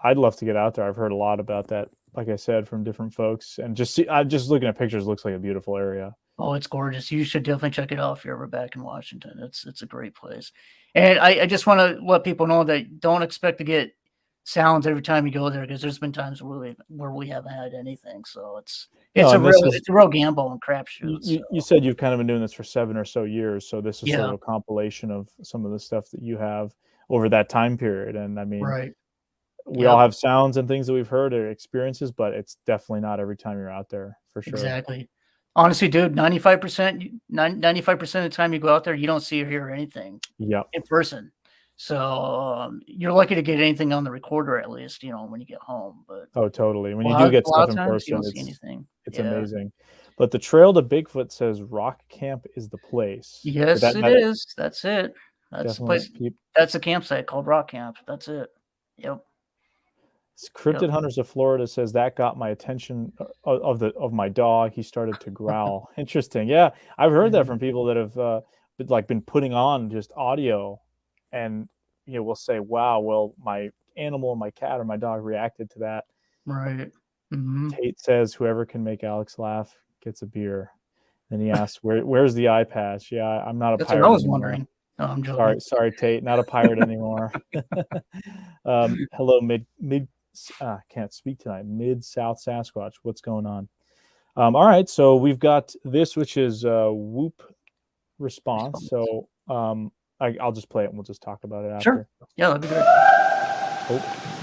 I'd love to get out there. I've heard a lot about that, like I said, from different folks, and just looking at pictures, looks like a beautiful area. Oh, it's gorgeous. You should definitely check it out if you're ever back in Washington. It's a great place. And I just want to let people know that don't expect to get sounds every time you go there, because there's been times where we haven't had anything. So it's a real gamble and crapshoot. You said you've kind of been doing this for 7 or so years, so this is sort of a compilation of some of the stuff that you have over that time period. And I mean, right. We all have sounds and things that we've heard or experiences, but it's definitely not every time you're out there, for sure. Exactly. Honestly, dude, 95% of the time you go out there, you don't see or hear anything in person. So you're lucky to get anything on the recorder, at least, when you get home. But totally. When you do get stuff in person, it's amazing. But the trail to Bigfoot says Rock Camp is the place. Yes, it is. That's it. That's the place. That's a campsite called Rock Camp. That's it. Yep. Cryptid Hunters of Florida says that got my attention of my dog. He started to growl. Interesting. Yeah, I've heard that from people that have been putting on just audio, and will say, "Wow, well, my animal, my cat, or my dog reacted to that." Right. Mm-hmm. Tate says, "Whoever can make Alex laugh gets a beer." Then he asks, "Where's the eye patch?" Yeah, I'm not a pirate. That's what I was wondering. No, I'm joking. Sorry, Tate, not a pirate anymore. Hello, can't speak tonight. Mid-South Sasquatch. What's going on? All right, so we've got this, which is whoop response. So I'll just play it and we'll just talk about it after. Sure. Yeah, that'd be good. Oh.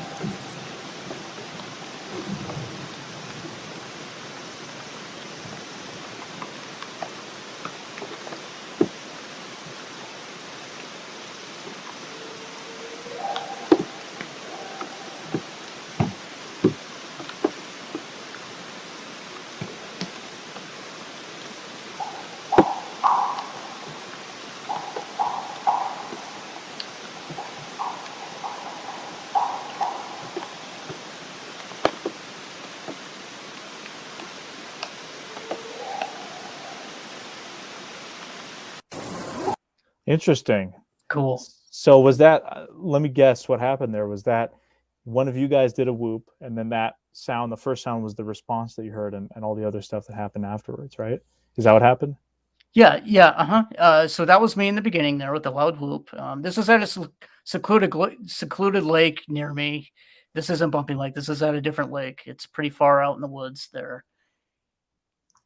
Interesting. Cool. So was that? Let me guess. What happened there was that one of you guys did a whoop, and then that sound, the first sound, was the response that you heard, and all the other stuff that happened afterwards, right? Is that what happened? Yeah, so that was me in the beginning there with the loud whoop. This is at a secluded lake near me. This isn't Bumping Lake. This is at a different lake. It's pretty far out in the woods there.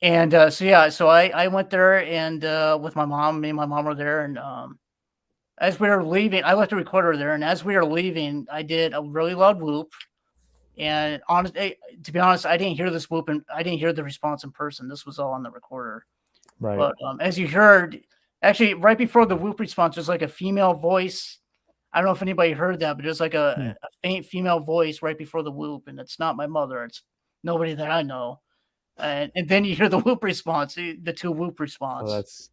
And so I went there and with my mom. Me and my mom were there, and as we were leaving, I left the recorder there, and as we were leaving, I did a really loud whoop. And to be honest, I didn't hear this whoop, and I didn't hear the response in person. This was all on the recorder. Right. But as you heard, actually, right before the whoop response, there's like a female voice. I don't know if anybody heard that, but there's like a faint female voice right before the whoop, and it's not my mother. It's nobody that I know. And then you hear the whoop response, the two whoop response.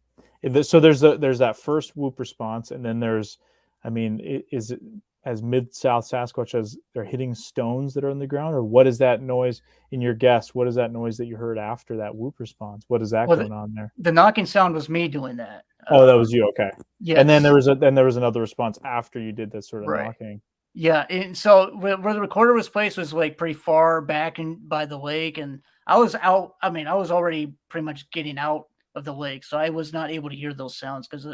So there's that first whoop response, and then there's, I mean, is it as Mid-South Sasquatch as they're hitting stones that are on the ground, or what is that noise in your guess? What is that noise that you heard after that whoop response? What is that going on there? The knocking sound was me doing that. Oh, that was you. Okay. Yeah. And then there was another response after you did this sort of knocking. Yeah, and so where the recorder was placed was like pretty far back by the lake, and I was out. I mean, I was already pretty much getting out of the lake, so I was not able to hear those sounds because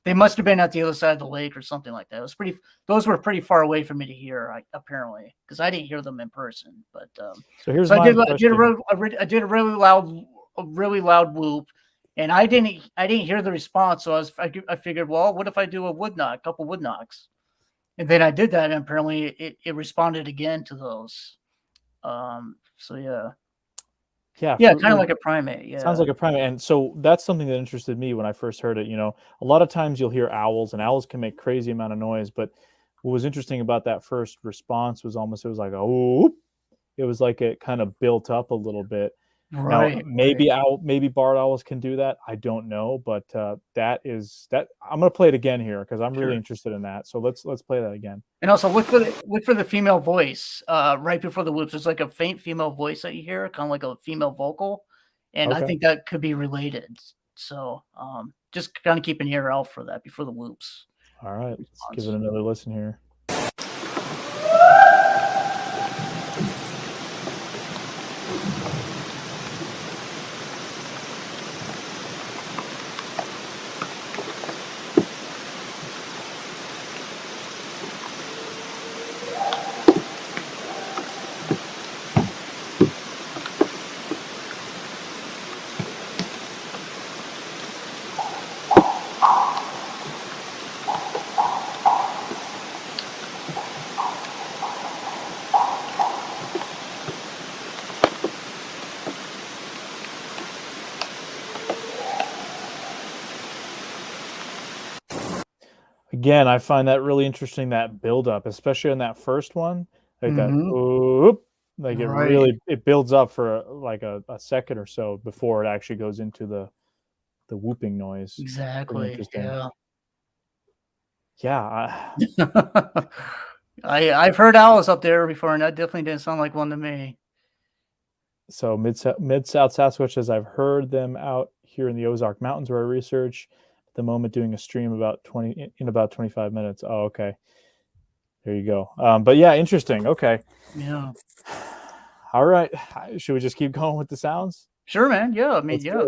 they must have been at the other side of the lake or something like that. Those were pretty far away for me to hear, apparently, because I didn't hear them in person. But so here's my question. I did a really loud whoop, and I didn't hear the response. So I figured, well, what if I do a couple wood knocks? And then I did that, and apparently it responded again to those. So yeah. Yeah, kind of like a primate. Yeah, sounds like a primate. And so that's something that interested me when I first heard it. You know, a lot of times you'll hear owls, and owls can make crazy amount of noise. But what was interesting about that first response was it was like a whoop. It was like it kind of built up a little bit. Right. Now, maybe barred owls can do that. I don't know, but that. I'm going to play it again here because I'm really interested in that. So let's play that again. And also look for the female voice right before the whoops. There's like a faint female voice that you hear, kind of like a female vocal, and I think that could be related. So just kind of keep an ear out for that before the whoops. All right, let's give it another listen here. Again, I find that really interesting, that build up, especially on that first one, like that whoop, like it really builds up for like a second or so before it actually goes into the whooping noise. Exactly. Yeah. I've heard owls up there before, and that definitely didn't sound like one to me. So Mid-South Sasquatch, as I've heard them out here in the Ozark Mountains where I research at the moment, doing a stream in about 25 minutes. Oh, okay. There you go. But yeah, interesting. Okay. Yeah. All right. Should we just keep going with the sounds? Sure, man. Yeah. I mean, yeah.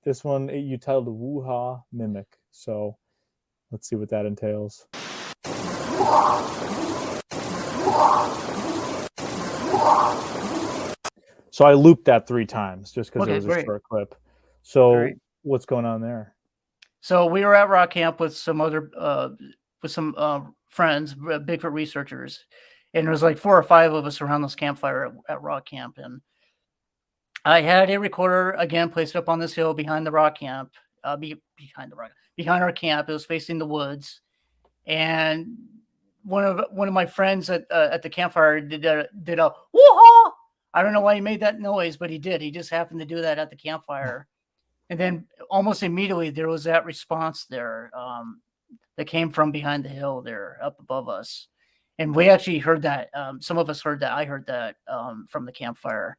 This one you titled Woo-Ha Mimic. So let's see what that entails. So I looped that 3 times just because it was a short clip. So what's going on there? So we were at rock camp with some other friends, Bigfoot researchers, and there was like 4 or 5 of us around this campfire at rock camp. And I had a recorder again placed up on this hill behind the rock camp, behind our camp. It was facing the woods, and one of my friends at the campfire did a woo-ha. I don't know why he made that noise, but he did. He just happened to do that at the campfire. And then almost immediately there was that response there that came from behind the hill there up above us. And we actually heard that. Some of us heard that. I heard that from the campfire.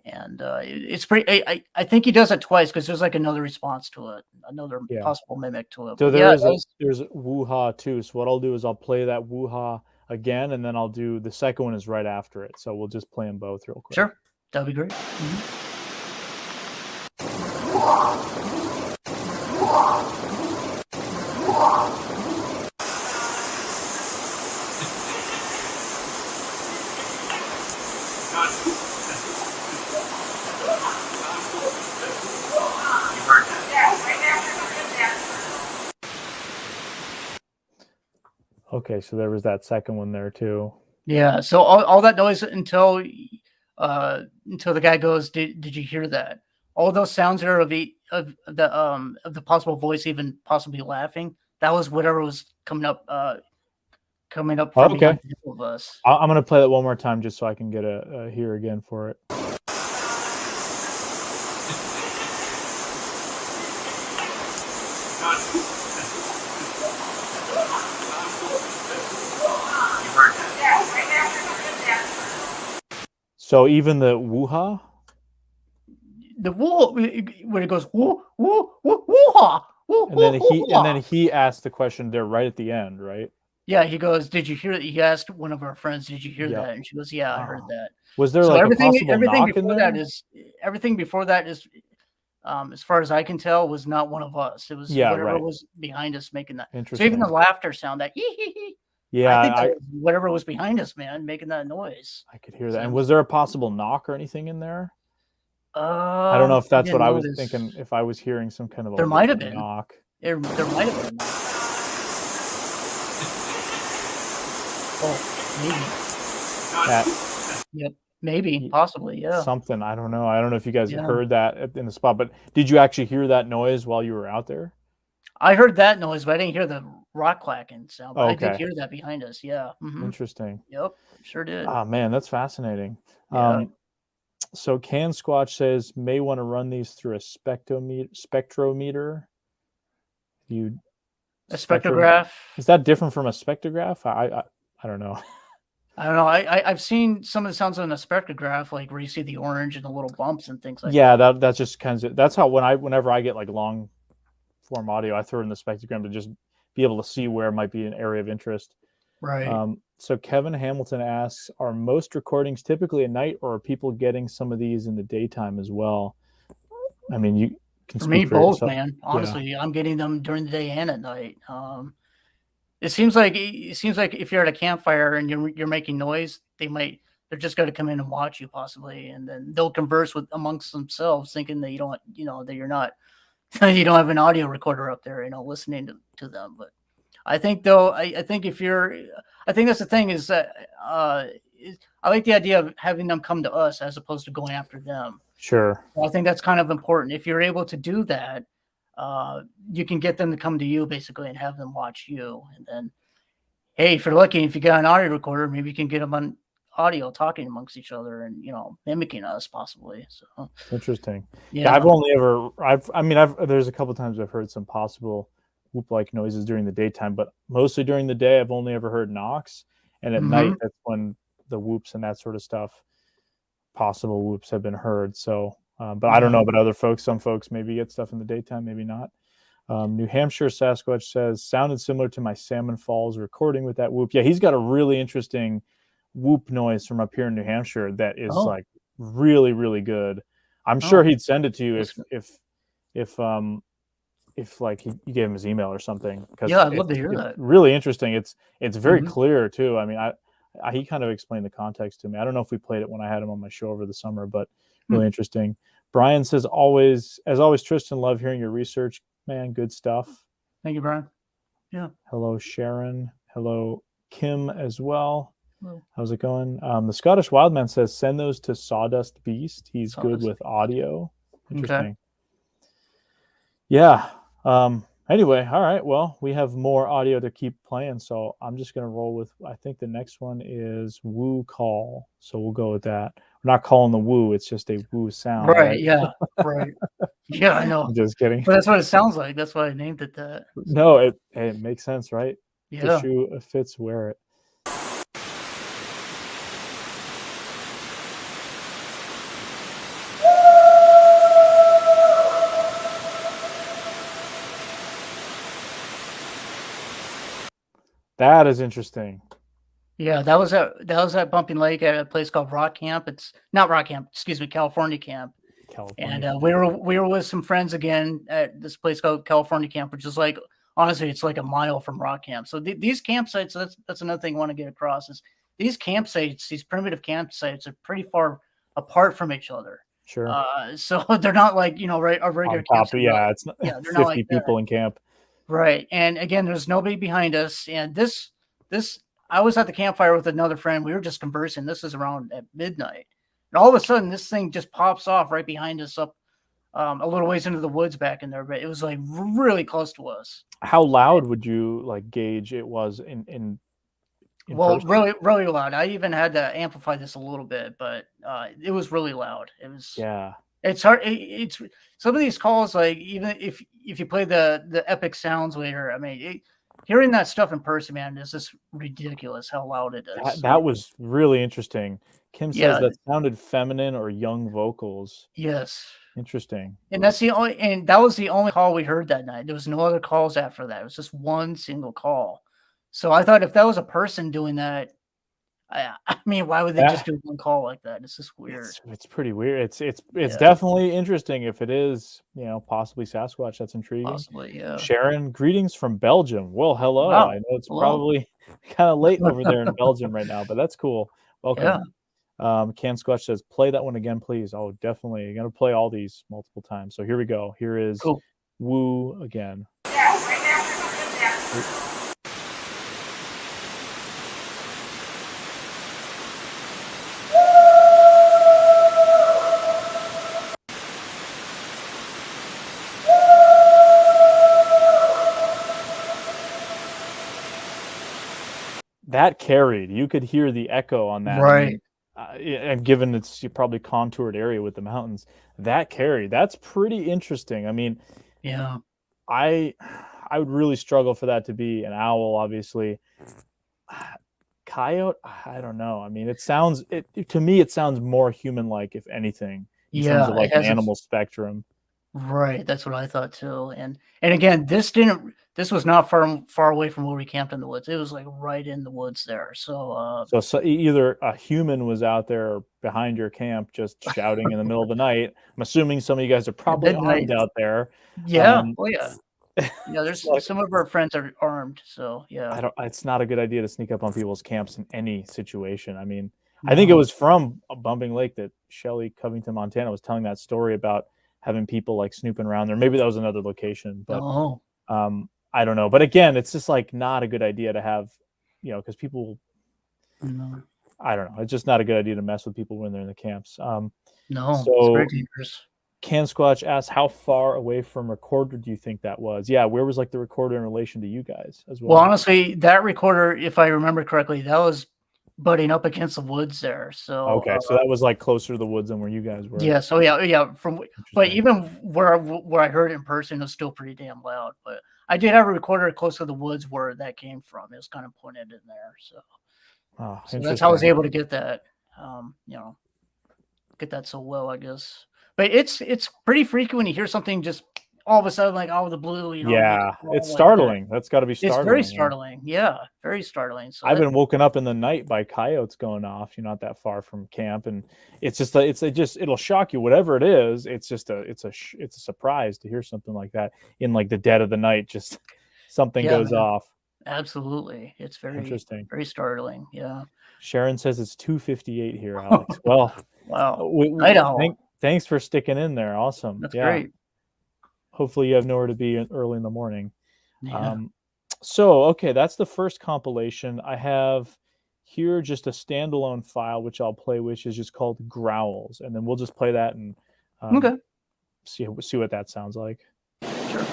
And it's pretty. I think he does it twice because there's like another response to it, another Yeah. possible mimic to it. So But yeah, there's woo-ha too. So what I'll do is I'll play that woo-ha again, and then I'll do the second one is right after it. So we'll just play them both real quick. sure, that'd be great. Mhm. Okay, so there was that second one there too. Yeah. So all that noise until the guy goes, "Did you hear that?" All those sounds there of the possible voice, even possibly laughing. That was whatever was coming up from Okay. behind the two of us. I'm gonna play that one more time just so I can get a hear again for it. So even the woo-ha? The woo when it goes woo woo woo woo-ha, woo, And then woo-ha. he asked the question there right at the end, right? Yeah, he goes, "Did you hear that?" He asked one of our friends, "Did you hear Yeah. that?" And she goes, "Yeah, I heard that." Was there So like a everything possible knock in before there? everything before that is as far as I can tell, was not one of us. It was Yeah, whatever right. was behind us making that. So Interesting. even the laughter sound, that hee hee hee, Yeah, I think that was whatever was behind us, man, making that noise. I could hear that. And was there a possible knock or anything in there? I I don't know if that's what didn't I was notice. thinking. If I was hearing some kind of There might have been. knock. There might have been. Oh, maybe. Yep. Maybe, possibly, yeah. Something. I don't know. I don't know if you guys Yeah. heard that in the spot, but did you actually hear that noise while you were out there? I heard that noise, but I didn't hear the rock clacking sound. But I did Okay. hear that behind us. Yeah. Mhm. Interesting. Yep. Sure did. Ah, man, that's fascinating. Yeah. So Can Squatch says may want to run these through a spectrometer. A spectrograph. Is that different from a spectrograph? I don't know. I don't know. I've seen some of the sounds on a spectrograph, like where you see the orange and the little bumps and things like Yeah, that. that's just kind of that's how whenever I get like long form audio, I throw in the spectrogram to just be able to see where might be an area of interest. Right. So Kevin Hamilton asks, are most recordings typically at night, or are people getting some of these in the daytime as well? I mean, you can For me, speak for both, yourself. man. Honestly, I'm getting them during the day and at night. It seems like if you're at a campfire and you're making noise, they're just going to come in and watch you possibly, and then they'll converse amongst themselves, thinking that that you're not you don't have an audio recorder up there, listening to them. But I think though, I think that's the thing is that I like the idea of having them come to us as opposed to going after them. Sure. So I think that's kind of important. If you're able to do that, you can get them to come to you basically and have them watch you. And then, hey, if you're lucky, if you got an audio recorder, maybe you can get them on audio talking amongst each other and mimicking us possibly. So Interesting. yeah, there's a couple times I've heard some possible whoop-like noises during the daytime, but mostly during the day I've only ever heard knocks, and at night that's when the whoops and that sort of stuff, possible whoops, have been heard. So but I don't know about other folks. Some folks maybe get stuff in the daytime, maybe not. New Hampshire Sasquatch says sounded similar to my Salmon Falls recording with that whoop. Yeah, he's got a really interesting whoop noise from up here in New Hampshire that is like really, really good. I'm sure he'd send it to you if like you gave him his email or something. Yeah, I'd love to hear that. Really interesting. It's very clear too. I mean, he kind of explained the context to me. I don't know if we played it when I had him on my show over the summer, but really interesting. Brian says, as always, Tristan, love hearing your research, man. Good stuff. Thank you, Brian. Yeah. Hello, Sharon. Hello, Kim as well. Hello. How's it going? The Scottish Wildman says, send those to Sawdust Beast. He's good with audio. Interesting. Okay. Yeah. Anyway, all right. Well, we have more audio to keep playing, so I'm just going to roll with, I think the next one is Woo Call. So we'll go with that. We're not calling the woo. It's just a woo sound. Right. Yeah. Right. Yeah, I know. I'm just kidding. But that's what it sounds like. That's why I named it that. No, it makes sense, right? Yeah. The shoe fits, wear it. That is interesting. Yeah, that was at Bumping Lake at a place called Rock Camp. It's not Rock Camp, excuse me, California Camp. California. And we were with some friends again at this place called California Camp, which is like, honestly, it's like a mile from Rock Camp. So these campsites, that's another thing I want to get across, is these campsites, these primitive campsites, are pretty far apart from each other. Sure. So they're not like, right, a regular On top campsite. of, yeah, it's not Yeah, they're not 50 like that. people in camp. Right. And again, there's nobody behind us. And this, I was at the campfire with another friend. We were just conversing. This is around at midnight. And all of a sudden, this thing just pops off right behind us up a little ways into the woods back in there. But it was like really close to us. How loud would you like gauge it was in Well, person? really, really loud. I even had to amplify this a little bit, but it was really loud. It was. Yeah. It's hard. It's some of these calls, like even if you play the epic sounds later, I mean, hearing that stuff in person, man, is just ridiculous how loud it is. That was really interesting. Kim says Yeah. that sounded feminine or young vocals. Yes. Interesting. And that was the only call we heard that night. There was no other calls after that. It was just one single call. So I thought if that was a person doing that, I mean, why would they just do one call like that? It's just weird. It's pretty weird. It's definitely interesting if it is, possibly Sasquatch. That's intriguing. Possibly, yeah. Sharon, greetings from Belgium. Well, hello. Wow. I know it's probably kind of late over there in Belgium right now, but that's cool. Welcome. Yeah. Can Squatch says, play that one again, please. Oh, definitely. You're going to play all these multiple times. So here we go. Here is Woo again. That carried. You could hear the echo on that. Right. And given it's probably contoured area with the mountains, that carried. That's pretty interesting. I mean, yeah, I would really struggle for that to be an owl, obviously. Coyote, I don't know. I mean, to me, it sounds more human-like, if anything, in terms of like an animal spectrum. Right, that's what I thought too. And again, this was not far away from where we camped in the woods. It was like right in the woods there. So either a human was out there behind your camp just shouting in the middle of the night. I'm assuming some of you guys are probably armed out there. Yeah. Yeah. Yeah, there's some of our friends are armed, so yeah. It's not a good idea to sneak up on people's camps in any situation. I mean, I think it was from Bumping Lake that Shelley Covington, Montana, was telling that story about having people like snooping around there. Maybe that was another location, but I don't know. But again, it's just like not a good idea to have, because people, I don't know. It's just not a good idea to mess with people when they're in the camps. No, it's very dangerous. Can Squatch asks, how far away from recorder do you think that was? Yeah, where was like the recorder in relation to you guys as well? Well, honestly, that recorder, if I remember correctly, that was butting up against the woods there. So okay, so that was like closer to the woods than where you guys were. Yeah. So yeah. But even where I heard it in person, it was still pretty damn loud. But I did have a recorder close to the woods where that came from. It was kind of pointed in there. So that's how I was able to get that. Get that so well, I guess. But it's pretty freaky when you hear something just all of a sudden, like out of the blue. Yeah, it's startling. That's got to be startling. It's very startling. Yeah, very startling. So I've been woken up in the night by coyotes going off. You're not that far from camp, and it's just it'll shock you. Whatever it is, it's a surprise to hear something like that in like the dead of the night. Just something goes off. Absolutely, it's very interesting, very startling. Yeah. Sharon says it's 2:58 here, Alex. Well, wow. Thanks for sticking in there. Awesome. That's great. Hopefully you have nowhere to be early in the morning. Yeah. Okay, that's the first compilation. I have here just a standalone file, which I'll play, which is just called Growls. And then we'll just play that and see what that sounds like. Sure.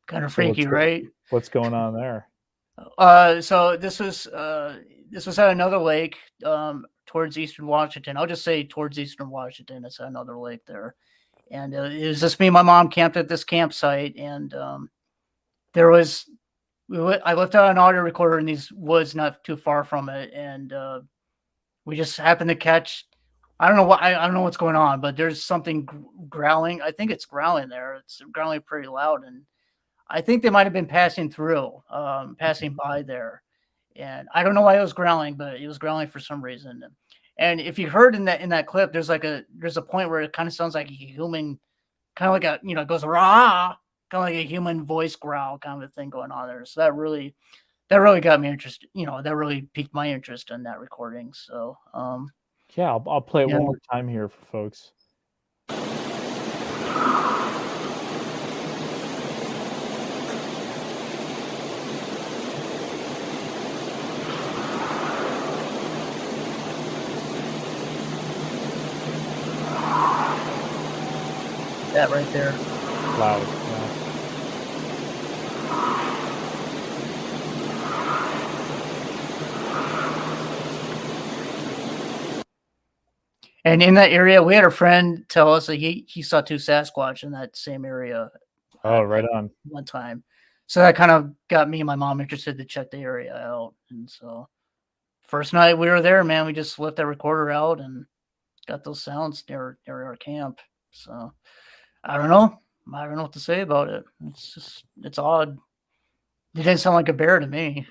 Kind of freaky, right? What's going on there? So this was this was at another lake towards eastern Washington. I'll just say towards eastern Washington. It's another lake there, and it was just me and my mom camped at this campsite, and there was I left out an audio recorder in these woods not too far from it, and we just happened to catch. I don't know what I don't know what's going on, but there's something growling. I think it's growling there. It's growling pretty loud, and I think they might have been passing through, passing by there. And I don't know why it was growling, but it was growling for some reason. And if you heard in that clip, there's a point where it kind of sounds like a human, kind of like it goes rah, kind of like a human voice growl kind of a thing going on there. So that really got me interested. That really piqued my interest in that recording. So yeah, I'll play it one more time here for folks. That right there. Loud. Yeah. And in that area, we had a friend tell us that he saw 2 Sasquatch in that same area. Oh, right on. One time. So that kind of got me and my mom interested to check the area out. And so first night we were there, man, we just left that recorder out and got those sounds near our camp. So I don't know what to say about it. It's odd. It didn't sound like a bear to me.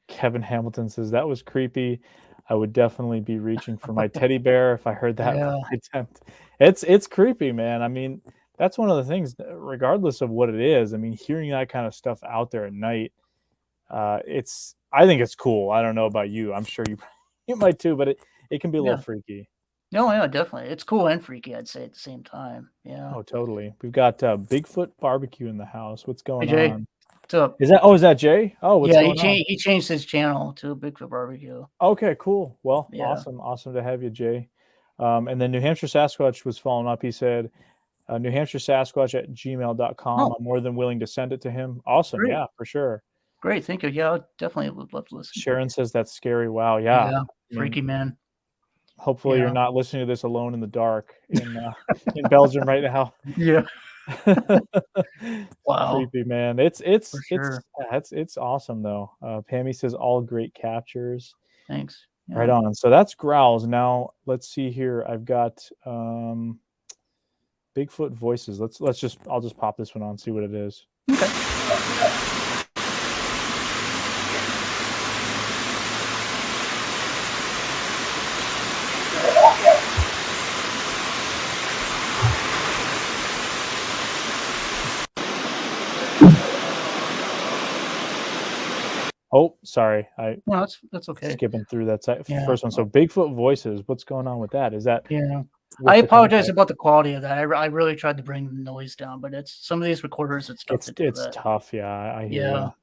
Kevin Hamilton says that was creepy. I would definitely be reaching for my teddy bear if I heard that attempt. It's creepy, man. I mean, that's one of the things, regardless of what it is. I mean, hearing that kind of stuff out there at night, I think it's cool. I don't know about you. I'm sure you might too, but it can be a little freaky. No, yeah, definitely. It's cool and freaky, I'd say, at the same time. Yeah. Oh, totally. We've got Bigfoot Barbecue in the house. What's going on? What's up? Is that Jay? Oh, what's going on? He changed his channel to Bigfoot Barbecue. Okay, cool. Well, awesome to have you, Jay. And then New Hampshire Sasquatch was following up. He said, New Hampshire Sasquatch at gmail.com. I'm more than willing to send it to him. Awesome. Great. Yeah, for sure. Great. Thank you. Yeah, I definitely would love to listen. Sharon says that's scary. Wow. Yeah. Freaky, man. Hopefully you're not listening to this alone in the dark in Belgium right now. Yeah. Wow. Creepy, man. It's awesome though. Pammy says all great captures. Thanks. Yeah. Right on. So that's growls. Now let's see here. I've got Bigfoot voices. I'll just pop this one on, see what it is. Okay. Oh, sorry. No, that's okay. Skipping through that first one. So Bigfoot voices. What's going on with that? Is that? Yeah. I apologize about the quality of that. I really tried to bring the noise down, but it's some of these recorders. It's tough. It's tough. Yeah, I hear. Yeah. You.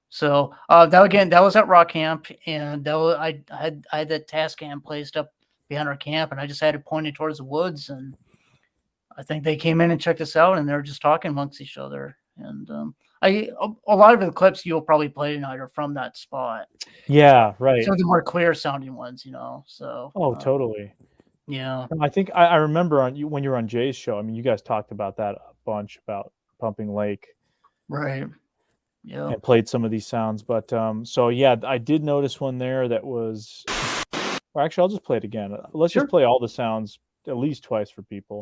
So that was at Rock Camp, and I had that task cam placed up behind our camp, and I just had it pointed towards the woods, and I think they came in and checked us out, and they were just talking amongst each other, and a lot of the clips you'll probably play tonight are from that spot. Yeah, right. Some of the more clear sounding ones, So. Oh, totally. Yeah. I think I remember when you were on Jay's show. I mean, you guys talked about that a bunch about Pumping Lake. Right. Yeah. And played some of these sounds, but so yeah, I did notice one there that was. Or actually, I'll just play it again. Let's just play all the sounds at least twice for people.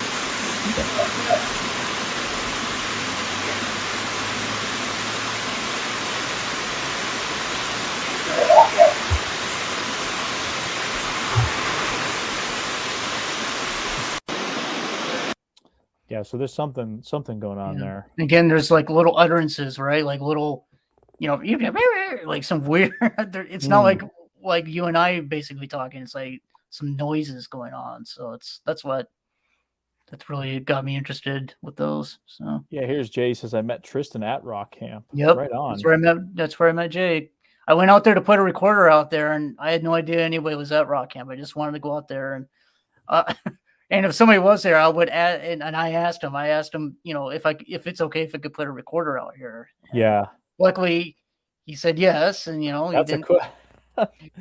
Yeah, so there's something going on there. Again, there's like little utterances, right? Like little, like some weird. It's not like you and I basically talking. It's like some noises going on. So that's really got me interested with those. So yeah, here's Jay says I met Tristan at Rock Camp. Yep, right on. That's where I met Jay. I went out there to put a recorder out there, and I had no idea anybody was at Rock Camp. I just wanted to go out there and. And if somebody was there, I would add, and I asked him, if it's okay if I could put a recorder out here. Yeah. Luckily, he said yes, and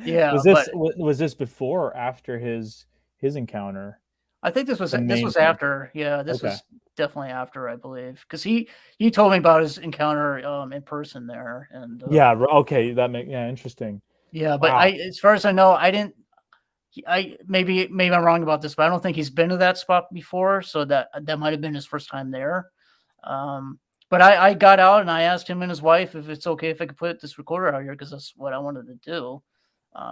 Yeah, but Was this before or after his encounter? I think this was The main thing. after. Yeah, this Okay. was definitely after, I believe, because he told me about his encounter in person there, and Yeah. Okay. Interesting. yeah, but Wow. as far as I know, I didn't. Maybe I'm wrong about this, but I don't think he's been to that spot before, so that might have been his first time there. But I got out and I asked him and his wife if it's okay if I could put this recorder out here because that's what I wanted to do.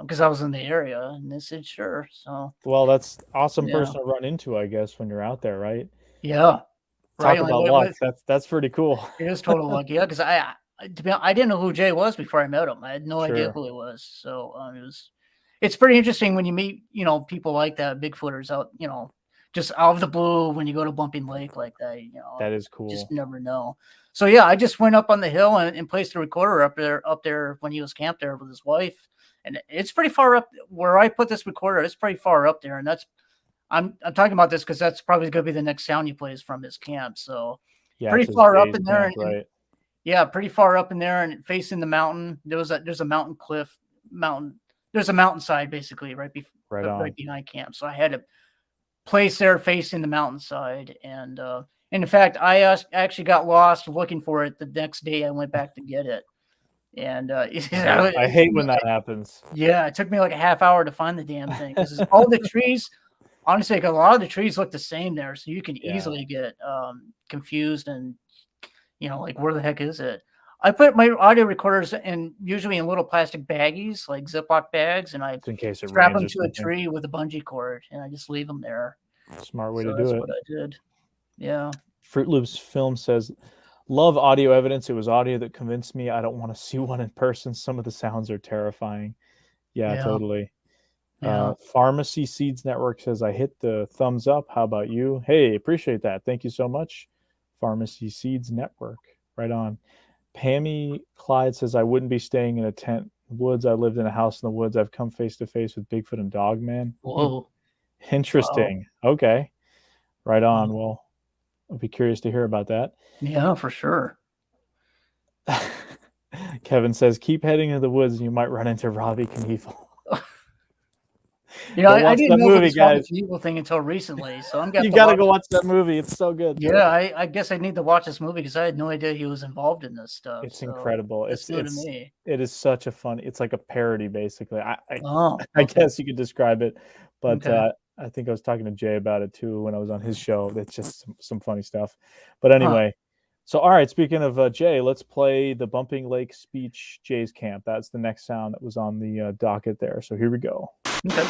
Because I was in the area, and they said sure. So Well, that's awesome yeah, person to run into, I guess, when you're out there, right? yeah, Talk right. Like about luck. That's pretty cool. it is total luck. Yeah, because to be honest, I didn't know who Jay was before I met him. I had no idea Sure. who he was. So it's pretty interesting when you meet people like that, Bigfooters out, just out of the blue when you go to Bumping Lake like that. That is Just cool. never know. So yeah, I just went up on the hill and placed the recorder up there when he was camped there with his wife, and it's pretty far up where I put this recorder. It's pretty far up there, and I'm talking about this because that's probably going to be the next sound you play is from his camp. So Yeah, pretty it's his far up Jay's in there, camp, right? yeah, pretty far up in there and facing the mountain. There's a mountain cliff, mountain. There's a mountainside basically Right on. right behind camp. So I had to place there facing the mountainside, and in fact, I actually got lost looking for it the next day. I went back to get it, and I hate when that happens. yeah, it took me like a half hour to find the damn thing because all the trees. Honestly, like a lot of the trees look the same there, so you can Yeah. easily get confused and like where the heck is it? I put my audio recorders usually in little plastic baggies, like Ziploc bags, and I Just in case it strap rains them or to a something. tree with a bungee cord, and I just leave them there. Smart way So to that's do it. what I did. Yeah. Fruit Loops Film says, love audio evidence. It was audio that convinced me I don't want to see one in person. Some of the sounds are terrifying. Yeah. Totally. Yeah. Pharmacy Seeds Network says, I hit the thumbs up. How about you? Hey, appreciate that. Thank you so much. Pharmacy Seeds Network. Right on. Pammy Clyde says, I wouldn't be staying in a tent in the woods. I lived in a house in the woods. I've come face to face with Bigfoot and Dogman. Whoa. Interesting. Wow. Okay. Right on. Well, I'll be curious to hear about that. Yeah, for sure. Kevin says, keep heading into the woods and you might run into Robbie Knievel. I didn't know movie, this guys. Knievel thing until recently, so I'm you gotta go watch that movie. It's so good. Yeah, I guess I need to watch this movie because I had no idea he was involved in this stuff. It's incredible. It's new to me. It is such a fun. It's like a parody, basically. I okay. guess you could describe it, but okay. I think I was talking to Jay about it too when I was on his show. It's just some funny stuff. But anyway, so all right. Speaking of Jay, let's play the Bumping Lake speech. Jay's camp. That's the next sound that was on the docket there. So here we go. Okay.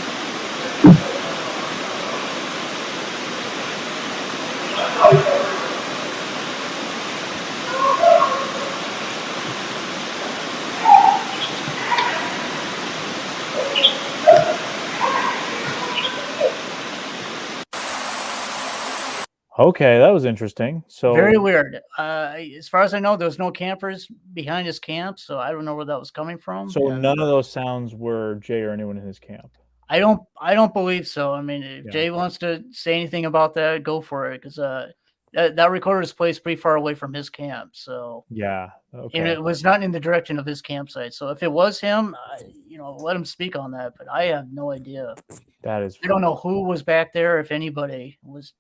Okay, that was interesting. So very weird. As far as I know, there's no campers behind his camp, so I don't know where that was coming from. So none of those sounds were Jay or anyone in his camp. I don't believe so. I mean, if Jay wants to say anything about that, go for it, because that recorder is placed pretty far away from his camp. So yeah, okay. And it was not in the direction of his campsite. So if it was him, let him speak on that. But I have no idea. That is. I don't know who was back there. If anybody was,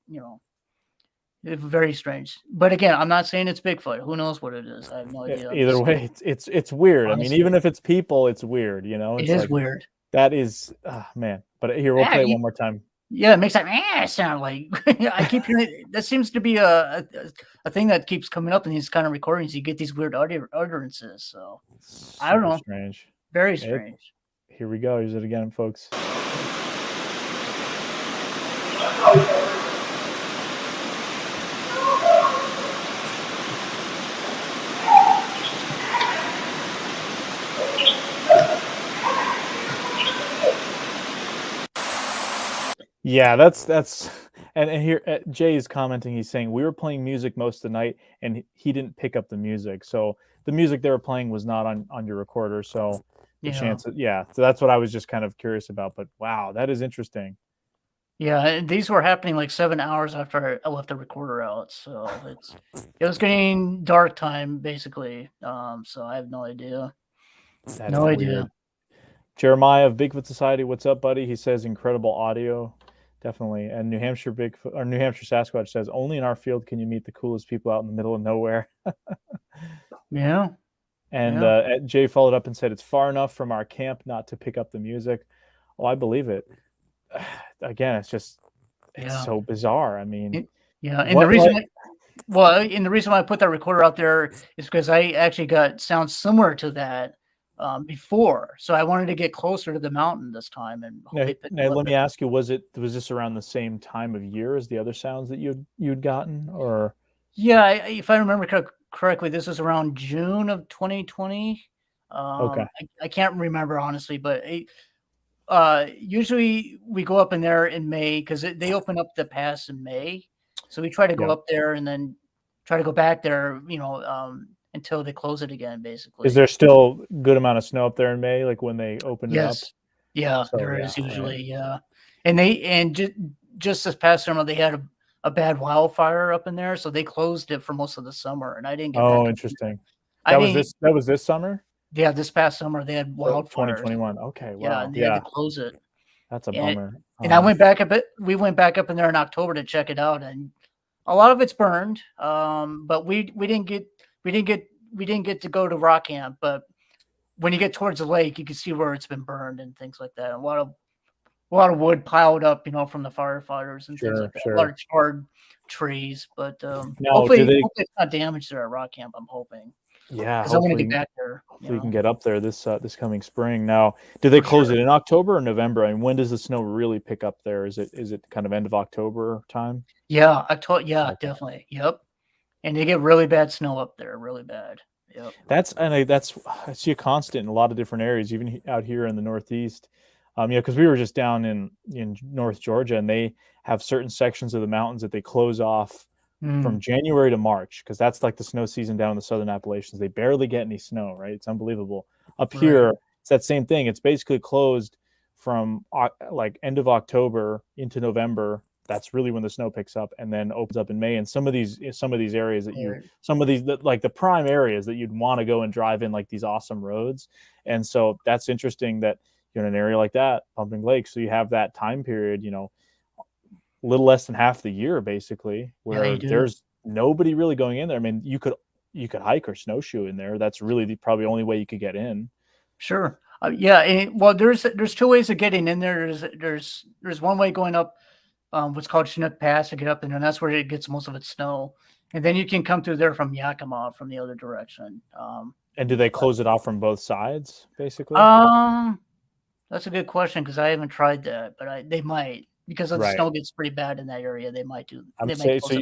it's very strange. But again, I'm not saying it's Bigfoot. Who knows what it is? I have no idea. Either way, it's weird. Honestly. I mean, even if it's people, it's weird. It's it is weird. That is, man. But here, we'll play it one more time. Yeah, it makes that sound like. I keep hearing that seems to be a thing that keeps coming up in these kind of recordings. You get these weird utterances. So I don't know. Strange. Very strange. Here we go. Here's it again, folks. Yeah, that's and here Jay is commenting. He's saying we were playing music most of the night, and he didn't pick up the music. So the music they were playing was not on your recorder. So the chance, so that's what I was just kind of curious about. But wow, that is interesting. Yeah, these were happening like 7 hours after I left the recorder out. So it was getting dark time basically. So I have no idea. No idea. Jeremiah of Bigfoot Society, what's up, buddy? He says incredible audio, definitely. And New Hampshire Bigfoot or New Hampshire Sasquatch says only in our field can you meet the coolest people out in the middle of nowhere. Yeah. And Jay followed up and said it's far enough from our camp not to pick up the music. Oh, I believe it. Again, it's so bizarre. I mean, and the reason the reason why I put that recorder out there is because I actually got sounds similar to that before, so I wanted to get closer to the mountain this time. And now let me ask you: was this around the same time of year as the other sounds that you'd gotten, or? Yeah, if I remember correctly, this was around June of 2020. Okay. I can't remember honestly, but usually we go up in there in May because they open up the pass in May. So we try to go up there and then try to go back there, until they close it again, basically. Is there still a good amount of snow up there in May, like when they open it up? Yeah, so, there is usually, And just this past summer, they had a bad wildfire up in there, so they closed it for most of the summer, and I didn't get interesting. That was this summer? Yeah, this past summer they had wildfires. 2021. Okay, wow. Yeah, and they had to close it. That's a bummer. And I went back we went back up in there in October to check it out, and a lot of it's burned. But we didn't get to go to rock camp. But when you get towards the lake, you can see where it's been burned and things like that. A lot of wood piled up, from the firefighters and things like that. A lot of charred trees, but hopefully it's not damaged there at rock camp. I'm hoping. Yeah, I want to get back there. We can get up there this coming spring. Now, do they close it in October or November? I mean, when does the snow really pick up there? Is it kind of end of October time? Yeah, definitely. Yep. And they get really bad snow up there, really bad. Yep. I see a constant in a lot of different areas, even out here in the Northeast. Because we were just down in North Georgia, and they have certain sections of the mountains that they close off from January to March, because that's like the snow season down in the Southern Appalachians. They barely get any snow, right? It's unbelievable. Up here, it's that same thing. It's basically closed from like end of October into November. That's really when the snow picks up, and then opens up in May. And some of these areas like the prime areas that you'd want to go and drive in, like these awesome roads. And so that's interesting that you're in an area like that, Pumping Lake. So you have that time period, a little less than half the year, basically, where there's nobody really going in there. I mean, you could hike or snowshoe in there. That's really the probably only way you could get in. Sure. There's two ways of getting in there. There's one way going up what's called Chinook Pass to get up in, and that's where it gets most of its snow. And then you can come through there from Yakima from the other direction. And do they close it off from both sides, basically? That's a good question, because I haven't tried that, but they might. Because the snow gets pretty bad in that area, they might do.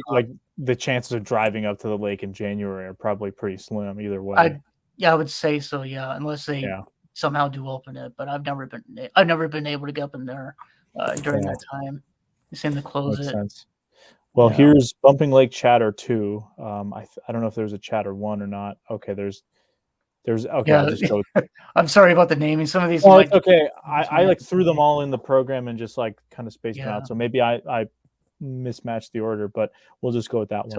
Like the chances of driving up to the lake in January are probably pretty slim either way. I would say so. Yeah, unless they somehow do open it, but I've never been able to get up in there during that time. They seem to close it. Sense. Well, here's Bumping Lake Chatter 2. I don't know if there's a Chatter 1 or not. Okay, there's okay. Yeah. I'll just go. I'm sorry about the naming. Some of these. Oh, it's okay. I like threw them all in the program and just like kind of spaced them out. So maybe I mismatched the order, but we'll just go with that one.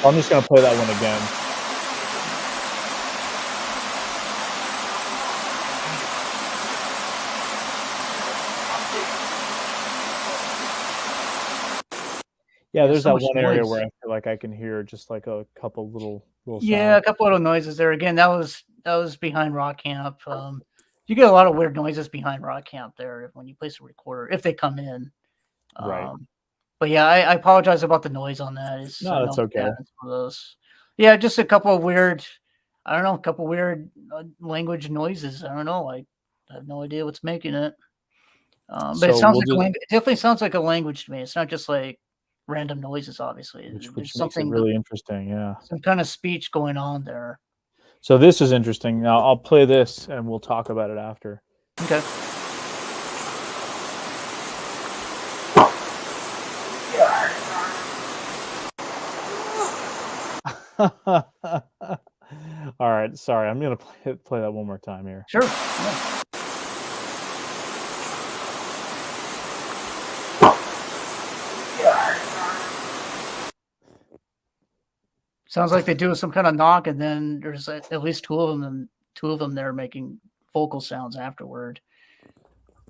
I'm just gonna play that one again. Yeah, there's that one area where I feel like I can hear just like a couple little sounds. A couple little noises there. Again, that was behind rock camp. You get a lot of weird noises behind rock camp there when you place a recorder, if they come in. Right. But yeah, I apologize about the noise on that. That's okay. Yeah, just a couple of weird, language noises. I don't know. I have no idea what's making it. But it sounds it definitely sounds like a language to me. It's not just like random noises, obviously. Which makes something really interesting, yeah. Some kind of speech going on there. So this is interesting. Now I'll play this and we'll talk about it after. Okay. All right, sorry. I'm gonna play that one more time here. Sure. Yeah. Sounds like they do some kind of knock, and then there's at least two of them there making vocal sounds afterward.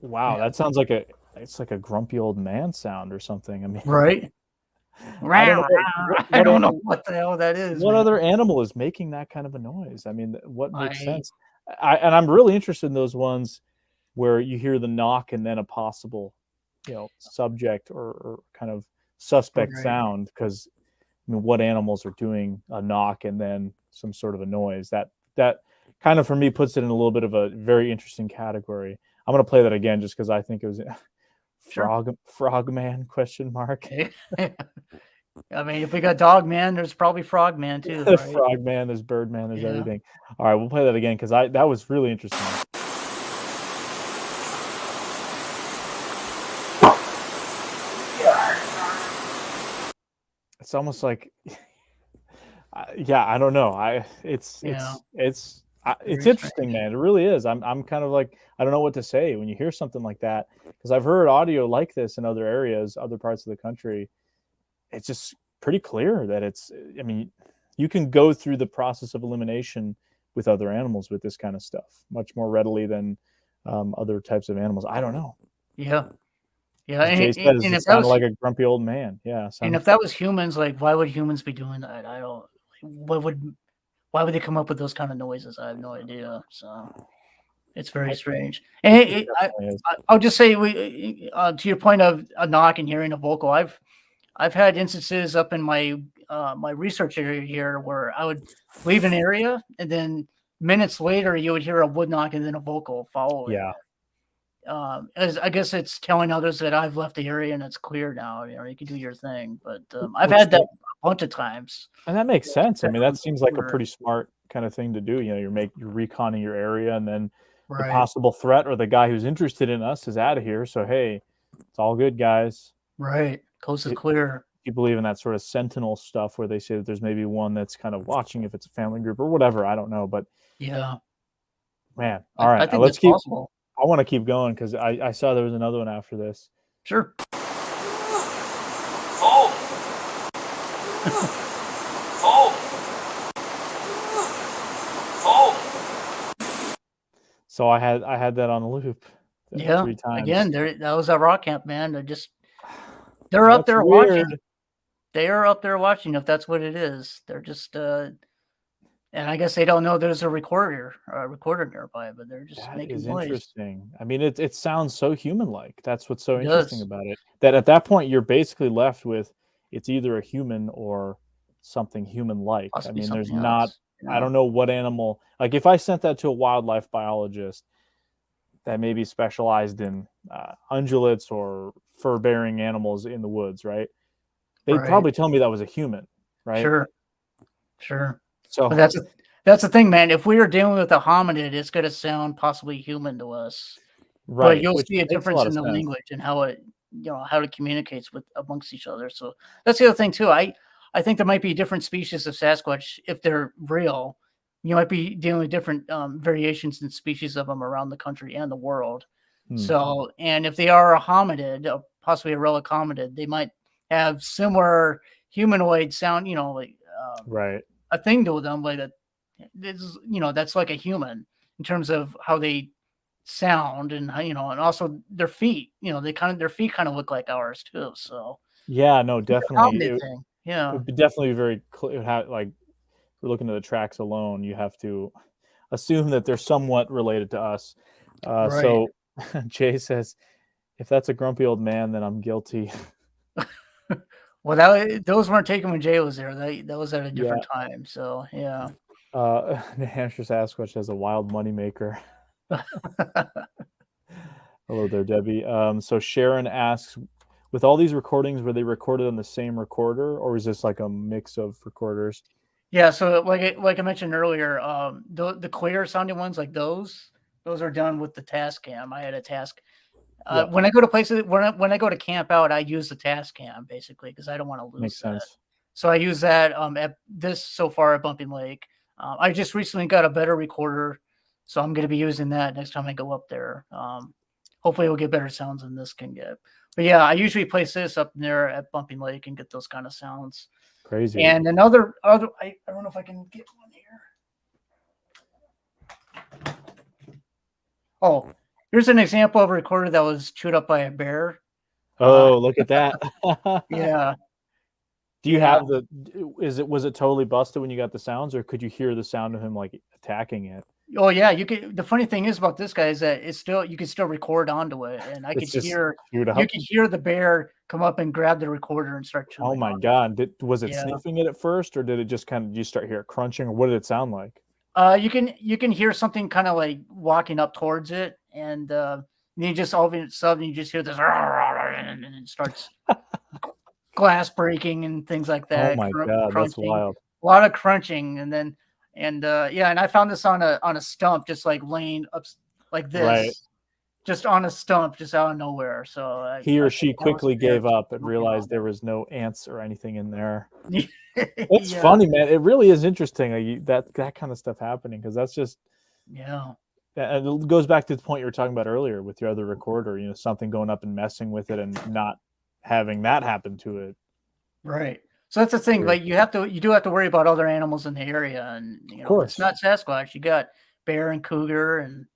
Wow, Yeah. that sounds like it's like a grumpy old man sound or something. I mean, Right? I don't know I don't know what the hell that is, what man. other animal is making that kind of a noise. I mean, what makes I sense? And I'm really interested in those ones where you hear the knock and then a possible, subject or kind of suspect Right. sound, because I mean, what animals are doing a knock and then some sort of a noise? That kind of, for me, puts it in a little bit of a very interesting category. I'm gonna play that again just because I think it was Sure. frogman question mark. Okay. I mean, if we got dog man, there's probably frog man too, There's right? frogman, there's birdman, there's Yeah. everything. All right, we'll play that again because that was really interesting. It's almost like, yeah, I don't know. It's interesting, man. It really is. I'm kind of like, I don't know what to say when you hear something like that, because I've heard audio like this in other areas, other parts of the country. It's just pretty clear that I mean, you can go through the process of elimination with other animals with this kind of stuff much more readily than other types of animals. I don't know. Yeah. Yeah. As Jay says, And it if that sounded was like a grumpy old man. Yeah. and if that was humans, like why would humans be doing that? I don't why would they come up with those kind of noises? I have no idea. So it's very strange. And I'll just say to your point of a knock and hearing a vocal, I've had instances up in my my research area here where I would leave an area and then minutes later you would hear a wood knock and then a vocal following. Yeah. As I guess it's telling others that I've left the area and it's clear now. You can do your thing. But I've had that a bunch of times. And that makes sense. I mean, that seems like a pretty smart kind of thing to do. You're reconning your area, and then the possible threat or the guy who's interested in us is out of here. So hey, it's all good, guys. Right. Coast is clear. You believe in that sort of sentinel stuff where they say that there's maybe one that's kind of watching if it's a family group or whatever. I don't know, but yeah, man. All right, I think let's keep. Possible. I want to keep going because I saw there was another one after this. Sure. So I had that on loop. Yeah. 3 times. Again, that was a rock camp, man. They're up there watching. They are up there watching. If that's what it is, they're just. And I guess they don't know there's a recorder nearby, but they're just making noise. Interesting. I mean, it sounds so human-like. That's what's so interesting about it. That at that point you're basically left with it's either a human or something human-like. I mean, there's not. I don't know what animal. Like if I sent that to a wildlife biologist that maybe specialized in ungulates or fur-bearing animals in the woods, right? They'd probably tell me that was a human, right? Sure. So but that's the thing, man. If we were dealing with a hominid, it's going to sound possibly human to us, right? But you'll see a difference in the language and how it, how it communicates with amongst each other. So that's the other thing too. I think there might be different species of Sasquatch if they're real. You might be dealing with different variations and species of them around the country and the world. So, and if they are a hominid, possibly a relic hominid, they might have similar humanoid sound. right. A thing to them like that is, that's like a human in terms of how they sound and how, and also their feet, their feet kind of look like ours too. So yeah, no, definitely. It would be definitely very clear. Like we're looking at the tracks alone, you have to assume that they're somewhat related to us. So Jay says, if that's a grumpy old man, then I'm guilty. Well, those weren't taken when Jay was there. That was at a different time. So yeah. New Hampshire Sasquatch has a wild moneymaker. Hello there, Debbie. So Sharon asks, with all these recordings, were they recorded on the same recorder, or is this like a mix of recorders? Yeah. So like I mentioned earlier, the clear sounding ones like those are done with the Tascam. I had a Task. When I go to places, when I go to camp out, I use the Tascam basically because I don't want to lose. Makes sense. So I use that at this so far at Bumping Lake. I just recently got a better recorder, so I'm going to be using that next time I go up there. Hopefully, we'll get better sounds than this can get. But yeah, I usually place this up there at Bumping Lake and get those kind of sounds. Crazy. And another I don't know if I can get one here. Oh, here's an example of a recorder that was chewed up by a bear. Oh, look at that. Yeah. Do you have was it totally busted when you got the sounds, or could you hear the sound of him like attacking it? Oh yeah, you could. The funny thing is about this guy is that you could still record onto it, and I could hear you could hear the bear come up and grab the recorder and start chewing. Oh my god! Was it sniffing it at first, or did it just kind of you start hear it crunching, or what did it sound like? You can hear something kind of like walking up towards it, and then you just all of a sudden you just hear this, and it starts glass breaking and things like that. Oh my god, that's wild! A lot of crunching, and then. And and I found this on a stump, just like laying up like this, right. just on a stump, just out of nowhere. So he or she quickly gave up and realized there was no ants or anything in there. It's funny, man. It really is interesting that kind of stuff happening, because that's just and it goes back to the point you were talking about earlier with your other recorder. You know, something going up and messing with it and not having that happen to it. Right. So that's the thing. Like you do have to worry about other animals in the area, and you know, it's not Sasquatch. You got bear and cougar, and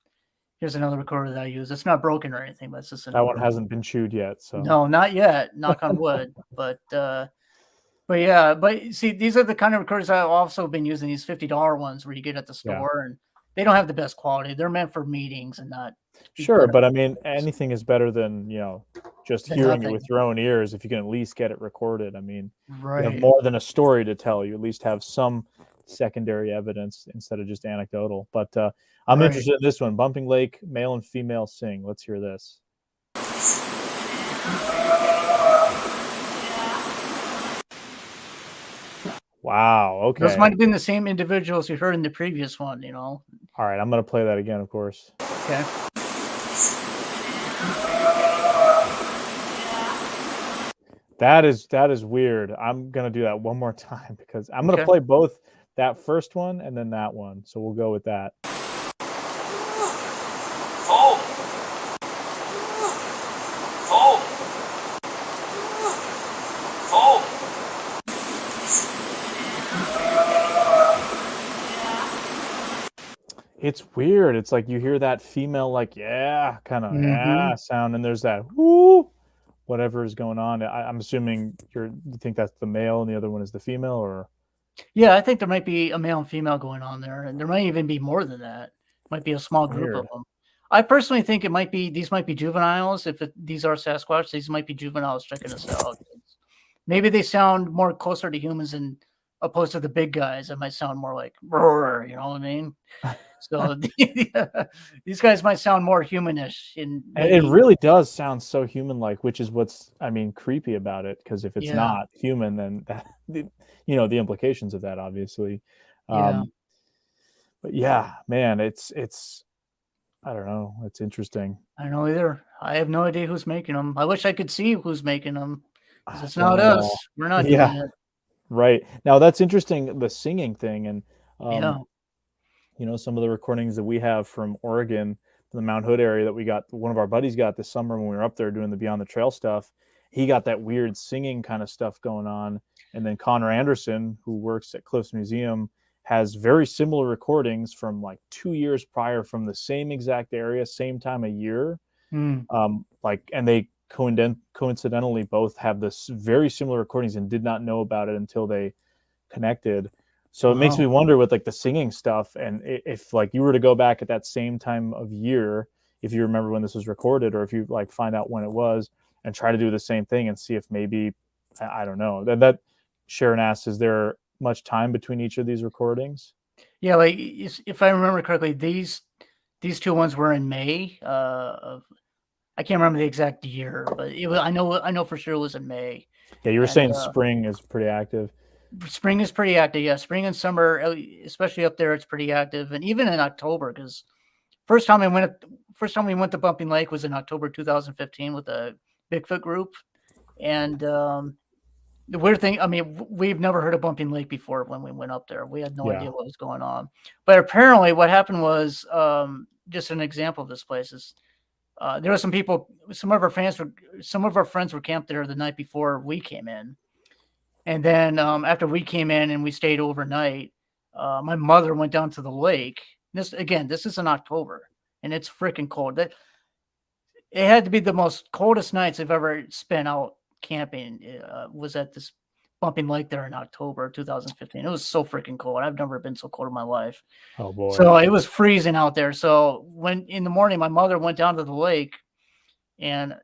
here's another recorder that I use. It's not broken or anything, but it's just that one hasn't been chewed yet. So no, not yet. Knock on wood. But yeah, but see, these are the kind of recorders I've also been using. These $50 ones where you get at the store, and they don't have the best quality. They're meant for meetings and not. Sure, but I mean, anything is better than just hearing it with your own ears. If you can at least get it recorded, I mean, you have more than a story to tell. You at least have some secondary evidence instead of just anecdotal. But I'm interested in this one: Bumping Lake, male and female sing. Let's hear this. Wow. Okay. Those might have been the same individuals you heard in the previous one. All right, I'm going to play that again, of course. Okay. That is weird. I'm going to do that one more time, because I'm going to play both that first one and then that one. So we'll go with that. It's weird. It's like you hear that female, like, kind of sound, and there's that whoo, whatever is going on. I'm assuming you think that's the male and the other one is the female, or? Yeah, I think there might be a male and female going on there, and there might even be more than that. Might be a small group of them. I personally think these might be juveniles. If these are Sasquatch, these might be juveniles checking us out. Maybe they sound more closer to humans than opposed to the big guys. It might sound more like roar. You know what I mean? So these guys might sound more humanish. It really does sound so human-like, which is what's, creepy about it. Because if it's not human, then the implications of that, obviously. But yeah, man, it's I don't know. It's interesting. I don't know either. I have no idea who's making them. I wish I could see who's making them. It's not us. We're not doing it. Right. Now that's interesting, the singing thing, and some of the recordings that we have from Oregon, from the Mount Hood area that we got, one of our buddies got this summer when we were up there doing the Beyond the Trail stuff. He got that weird singing kind of stuff going on. And then Connor Anderson, who works at Cliffs Museum, has very similar recordings from like 2 years prior from the same exact area, same time of year. And they coincidentally both have this very similar recordings and did not know about it until they connected. So it makes me wonder with like the singing stuff, and if like you were to go back at that same time of year, if you remember when this was recorded, or if you like find out when it was and try to do the same thing and see if maybe, I don't know. That Sharon asks, is there much time between each of these recordings? Yeah, like if I remember correctly, these two ones were in May of, I can't remember the exact year, but it was, I know for sure it was in May. Yeah, you were saying spring is pretty active. Spring is pretty active. Yeah, spring and summer, especially up there, it's pretty active, and even in October. Because first time we went to Bumping Lake was in October 2015 with the Bigfoot group, and the weird thing, we've never heard of Bumping Lake before when we went up there. We had no idea what was going on, but apparently what happened was just an example of this place is. There were some of our friends were camped there the night before we came in, And then after we came in and we stayed overnight, my mother went down to the lake. This is in October, and it's freaking cold. That it had to be the most coldest nights I've ever spent out camping. Was at this bumping lake there in October 2015. It was so freaking cold. I've never been so cold in my life. Oh boy. So it was freezing out there. So when in the morning, my mother went down to the lake, and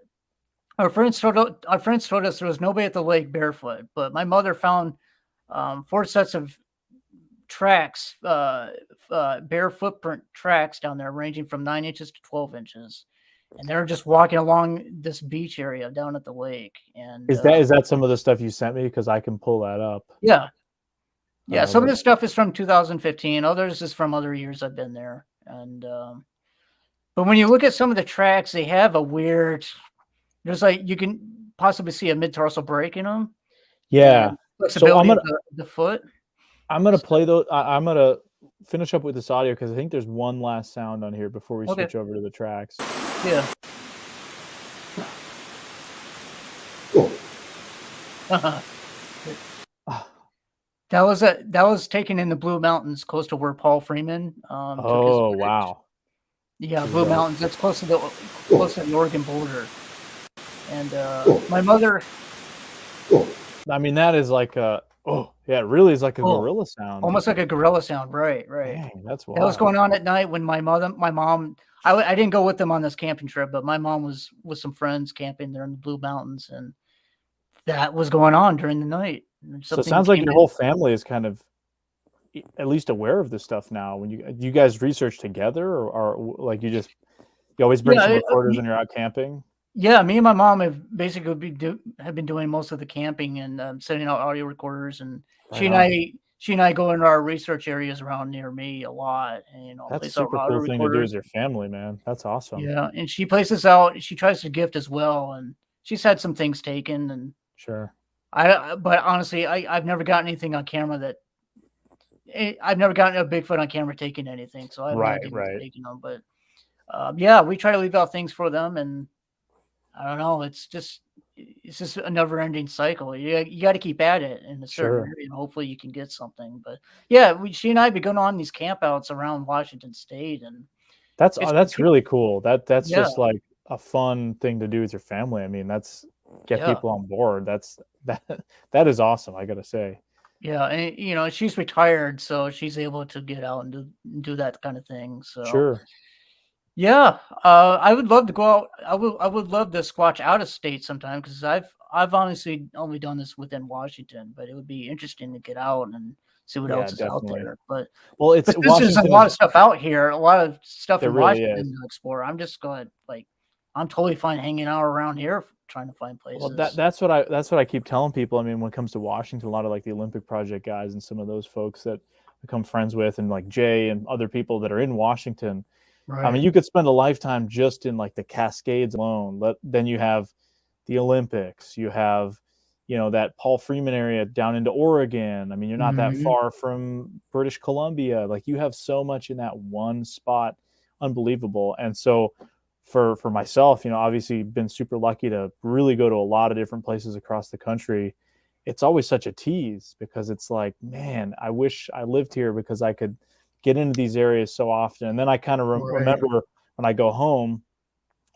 our friends told us there was nobody at the lake barefoot, but my mother found 4 sets of tracks, bare footprint tracks down there, ranging from 9 inches to 12 inches. And they're just walking along this beach area down at the lake. And is that some of the stuff you sent me? Because I can pull that up. Yeah. Yeah. Some of the stuff is from 2015. Others is from other years I've been there. And but when you look at some of the tracks, they have a weird. There's like you can possibly see a mid-tarsal break in them. Yeah. So I'm gonna the foot. I'm gonna play those. I'm gonna finish up with this audio because I think there's one last sound on here before we switch over to the tracks. Yeah. That was taken in the Blue Mountains, close to where Paul Freeman. Oh wow! Yeah, Blue Mountains. That's close to the Oregon border. And my mother. I mean, that is like a. Oh yeah, it really is like a gorilla sound. Almost like a gorilla sound, right? Dang, that's wild. That was going on at night when my mom. I didn't go with them on this camping trip, but my mom was with some friends camping there in the Blue Mountains, and that was going on during the night. So it sounds like your whole family is kind of at least aware of this stuff now. When you guys research together, or like you always bring some recorders when you're out camping? Yeah, me and my mom have basically been doing most of the camping and sending out audio recorders, and she and I go into our research areas around near me a lot. And that's a super cool thing to do with your family, man. That's awesome. Yeah, and she places out. She tries to gift as well, and she's had some things taken. And sure, but honestly, I've never gotten anything on camera I've never gotten a Bigfoot on camera taking anything. So I've taken them, but yeah, we try to leave out things for them, and I don't know. It's just a never-ending cycle. You got to keep at it in a certain area, and hopefully you can get something. But yeah, she and I have been going on these campouts around Washington State, and that's really cool. That's just like a fun thing to do with your family. I mean, that's get people on board. That is awesome. I gotta say. Yeah, and she's retired, so she's able to get out and do that kind of thing. So sure. Yeah, I would love to go out. I would love to squatch out of state sometime, because I've honestly only done this within Washington, but it would be interesting to get out and see what else is out there. But there's a lot of stuff out here, a lot of stuff in Washington to explore. I'm just going I'm totally fine hanging out around here trying to find places. Well, that's what I keep telling people. I mean, when it comes to Washington, a lot of like the Olympic Project guys and some of those folks that I become friends with, and like Jay and other people that are in Washington. Right. I mean, you could spend a lifetime just in like the Cascades alone. Then you have the Olympics. You have, that Paul Freeman area down into Oregon. I mean, you're not that far from British Columbia. Like, you have so much in that one spot. Unbelievable. And so for myself, obviously been super lucky to really go to a lot of different places across the country. It's always such a tease, because it's like, man, I wish I lived here because I could get into these areas so often. And then I kind of remember when I go home,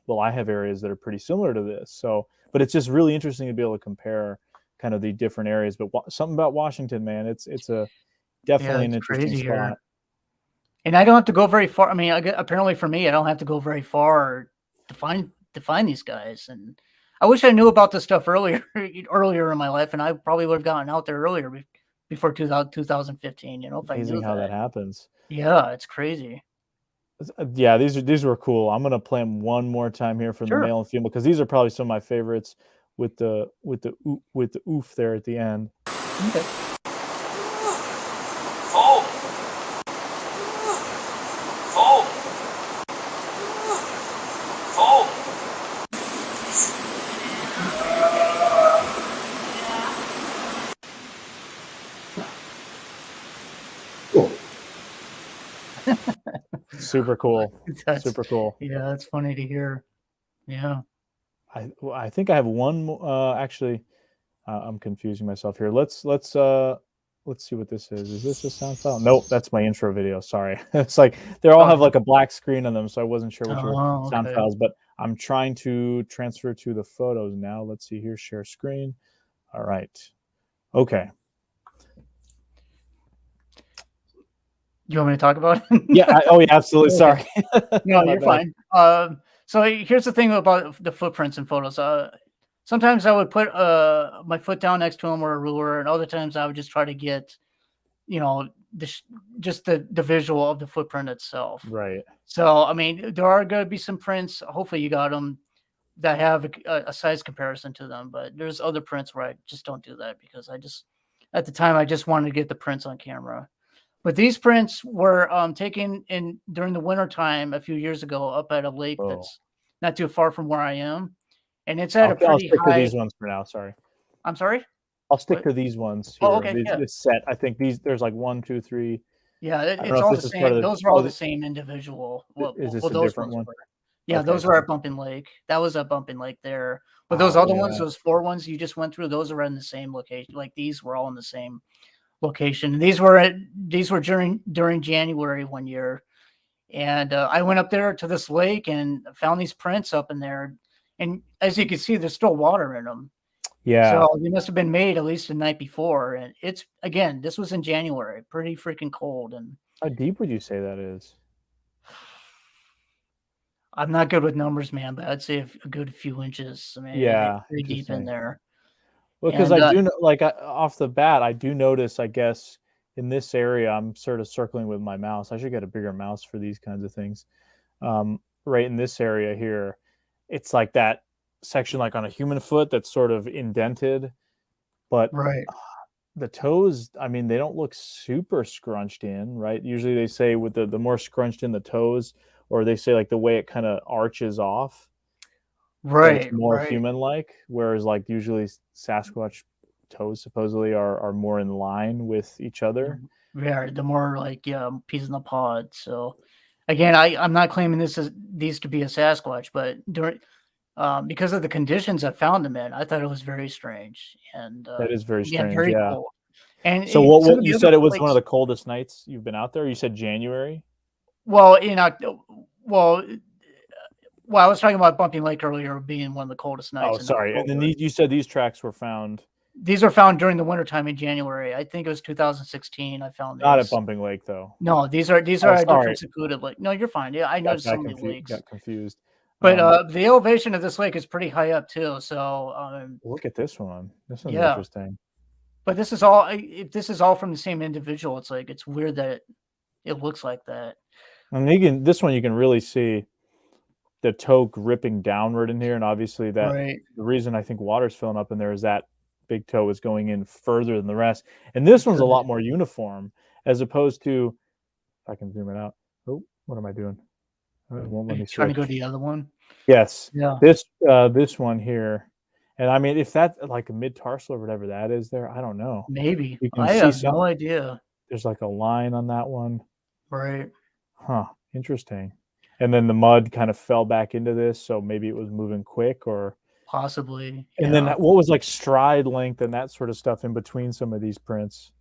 well, I have areas that are pretty similar to this. So, but it's just really interesting to be able to compare kind of the different areas. But something about Washington, man, it's definitely an interesting spot. Here. And I don't have to go very far. I mean, apparently for me, I don't have to go very far to find these guys. And I wish I knew about this stuff earlier in my life, and I probably would have gotten out there earlier before 2015. If amazing I knew how that happens. Yeah, it's crazy. Yeah, these were cool. I'm gonna play them one more time here for the male and female, because these are probably some of my favorites with the oof there at the end. Okay. Super cool. Super cool. Yeah, that's funny to hear. Yeah. I think I have one actually. I'm confusing myself here. Let's see what this is. Is this a sound file? Nope, that's my intro video. Sorry. It's like they all have like a black screen on them, so I wasn't sure which were sound Okay. files, but I'm trying to transfer to the photos now. Let's see here, share screen. All right. Okay. You want me to talk about it? Yeah. Yeah, absolutely. Sorry. No, you're fine. So here's the thing about the footprints in photos. Sometimes I would put my foot down next to them or a ruler, and other times I would just try to get, just the visual of the footprint itself. Right. So, I mean, there are going to be some prints. Hopefully, you got them that have a size comparison to them. But there's other prints where I just don't do that because at the time, I just wanted to get the prints on camera. But these prints were taken in during the winter time a few years ago up at a lake that's not too far from where I am. And it's at a I'll pretty stick to high. these ones for now. Sorry. I'm sorry? I'll stick to these ones here. Oh, okay. Yeah. This set. I think there's like 1, 2, 3. Yeah, it's all the same. Those are all the same individual. Is this a those different one? Yeah, Okay. those are at Bumping Lake. That was at Bumping Lake there. But those other ones, those 4 ones you just went through, those are in the same location. Like these were all in the same location. These were during January one year, and I went up there to this lake and found these prints up in there. And as you can see, there's still water in them. Yeah. So they must have been made at least the night before. And it's, again, this was in January, pretty freaking cold. And how deep would you say that is? I'm not good with numbers, man, but I'd say a good few inches. I mean, yeah, pretty deep in there. Well, because I do know, like off the bat, I do notice, I guess, in this area, I'm sort of circling with my mouse. I should get a bigger mouse for these kinds of things. Right in this area here, it's like that section like on a human foot that's sort of indented, but right. The toes, I mean, they don't look super scrunched in, right? Usually they say with the more scrunched in the toes, or they say like the way it kind of arches off, right? It's more right. human-like, whereas like usually Sasquatch toes supposedly are more in line with each other. Yeah, the more like peas in the pod. So again, I'm not claiming these to be a Sasquatch, but during because of the conditions I found them in, I thought it was very strange. And that is very strange. very yeah. cold. And so what you said it was one of the coldest nights you've been out there? You said January? Well, I was talking about Bumping Lake earlier being one of the coldest nights. Oh, sorry. And then you said these tracks were found. These are found during the wintertime in January. I think it was 2016. I found these. Not at Bumping Lake, though. No, these are a different secluded lake. No, you're fine. Yeah, I noticed so many lakes. Got confused. But the elevation of this lake is pretty high up too. So look at this one. This one's interesting. But this is all. If this is all from the same individual, it's like it's weird that it looks like that. And this one you can really see the toe gripping downward in here, and obviously that the reason I think water's filling up in there is that big toe is going in further than the rest. And this one's a lot more uniform as opposed to, if I can zoom it out. Oh, what am I doing? It won't let me switch. Trying to go to the other one. Yes. Yeah. This one here. And I mean, if that's like a mid-tarsal or whatever that is there, I don't know. Maybe. I have no idea. There's like a line on that one. Right. Huh. Interesting. And then the mud kind of fell back into this, so maybe it was moving quick or possibly. And then what was like stride length and that sort of stuff in between some of these prints?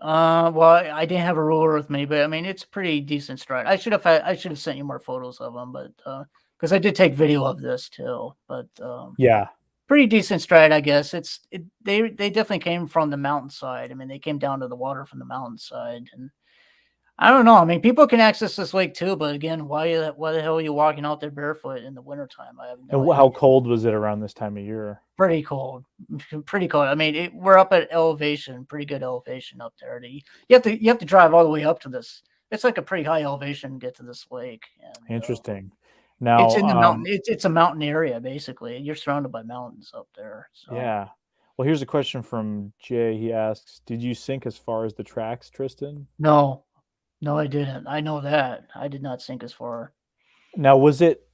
Well, I didn't have a ruler with me, but I mean it's pretty decent stride. I should have sent you more photos of them, but because I did take video of this too. But yeah, pretty decent stride, I guess. They definitely came from the mountainside. I mean, they came down to the water from the mountainside, and I don't know. I mean, people can access this lake too, but again, why the hell are you walking out there barefoot in the wintertime? I have no idea. How cold was it around this time of year? Pretty cold. Pretty cold. I mean, we're up at elevation, pretty good elevation up there. You have to drive all the way up to this. It's like a pretty high elevation to get to this lake. And, interesting. Now it's in the mountain. It's a mountain area basically. You're surrounded by mountains up there. So. Yeah. Well, here's a question from Jay. He asks, "Did you sink as far as the tracks, Tristan?" No, I didn't. I know that. I did not sink as far. Now, was it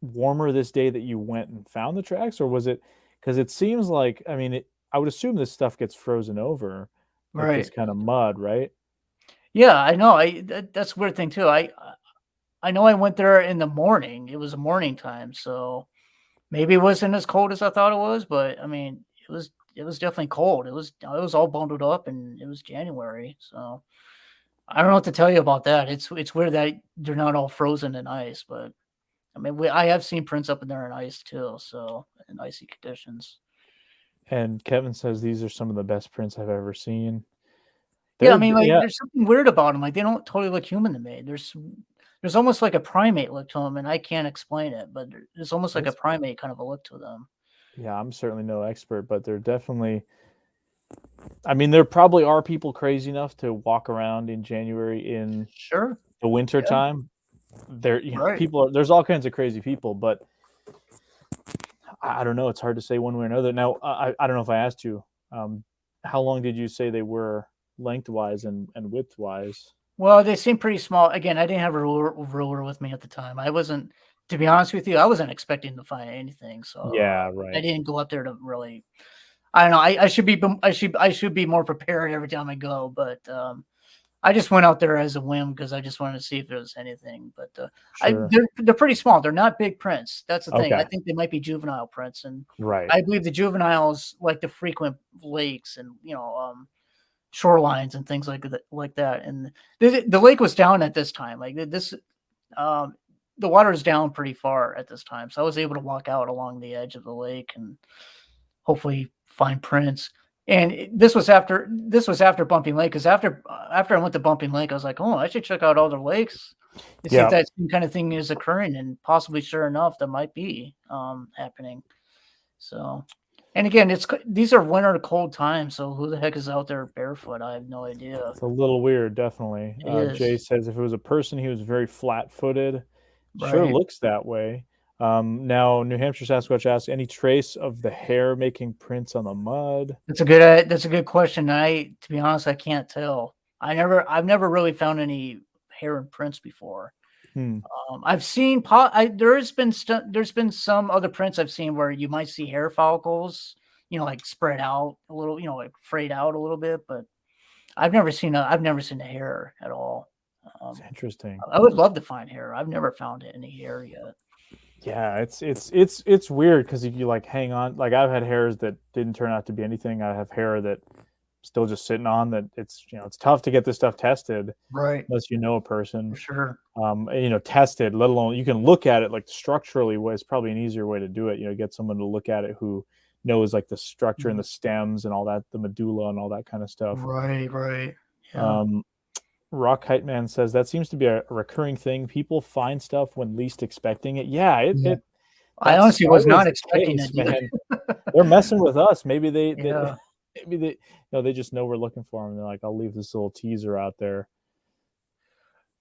warmer this day that you went and found the tracks, or was it because it seems like, I mean, I would assume this stuff gets frozen over, like this kind of mud, right? Yeah, I know. That's a weird thing too. I know I went there in the morning. It was a morning time, so maybe it wasn't as cold as I thought it was. But I mean, it was definitely cold. I was all bundled up, and it was January, so I don't know what to tell you about that. It's weird that they're not all frozen in ice, but I mean, I have seen prints up in there in ice too, so in icy conditions. And Kevin says these are some of the best prints I've ever seen. Yeah, I mean, like, there's something weird about them. Like, they don't totally look human to me. There's almost like a primate look to them, and I can't explain it, but there's almost like a primate kind of a look to them. Yeah, I'm certainly no expert, but they're definitely. I mean, there probably are people crazy enough to walk around in January in the winter time. There, people. There's all kinds of crazy people, but I don't know. It's hard to say one way or another. Now, I don't know if I asked you. How long did you say they were lengthwise and widthwise? Well, they seem pretty small. Again, I didn't have a ruler with me at the time. I wasn't, to be honest with you, I wasn't expecting to find anything. So yeah, right. I didn't go up there to really. I don't know. I should be more prepared every time I go, but I just went out there as a whim because I just wanted to see if there was anything. But they're pretty small. They're not big prints. That's the thing. I think they might be juvenile prints, and I believe the juveniles like to frequent lakes and shorelines and things like that. And the lake was down at this time. Like this, the water is down pretty far at this time, so I was able to walk out along the edge of the lake and hopefully find prints. And this was after Bumping Lake, because after I went to Bumping Lake, I was like, oh, I should check out other lakes and see if that same kind of thing is occurring, and possibly, sure enough, that might be happening. So, and again, these are winter cold times, so who the heck is out there barefoot? I have no idea. It's a little weird, definitely. Jay says if it was a person, he was very flat-footed. Sure looks that way. Now, New Hampshire Sasquatch asks, any trace of the hair making prints on the mud? That's a good question. To be honest, I can't tell. I've never really found any hair imprints before. I've seen there's been some other prints I've seen where you might see hair follicles, like spread out a little, like frayed out a little bit, but I've never seen the hair at all. It's interesting. I would love to find hair. I've never found any hair yet. Yeah, it's weird because if you like hang on, like I've had hairs that didn't turn out to be anything. I have hair that still just sitting on that. It's it's tough to get this stuff tested, right? Unless you know a person, for sure. Tested. Let alone you can look at it like structurally. It's probably an easier way to do it. Get someone to look at it who knows like the structure and the stems and all that, the medulla and all that kind of stuff. Right. Yeah. Rock Kite Man says that seems to be a recurring thing. People find stuff when least expecting it. Yeah, I honestly was not expecting it, man. They're messing with us. Maybe they they just know we're looking for them. They're like, I'll leave this little teaser out there.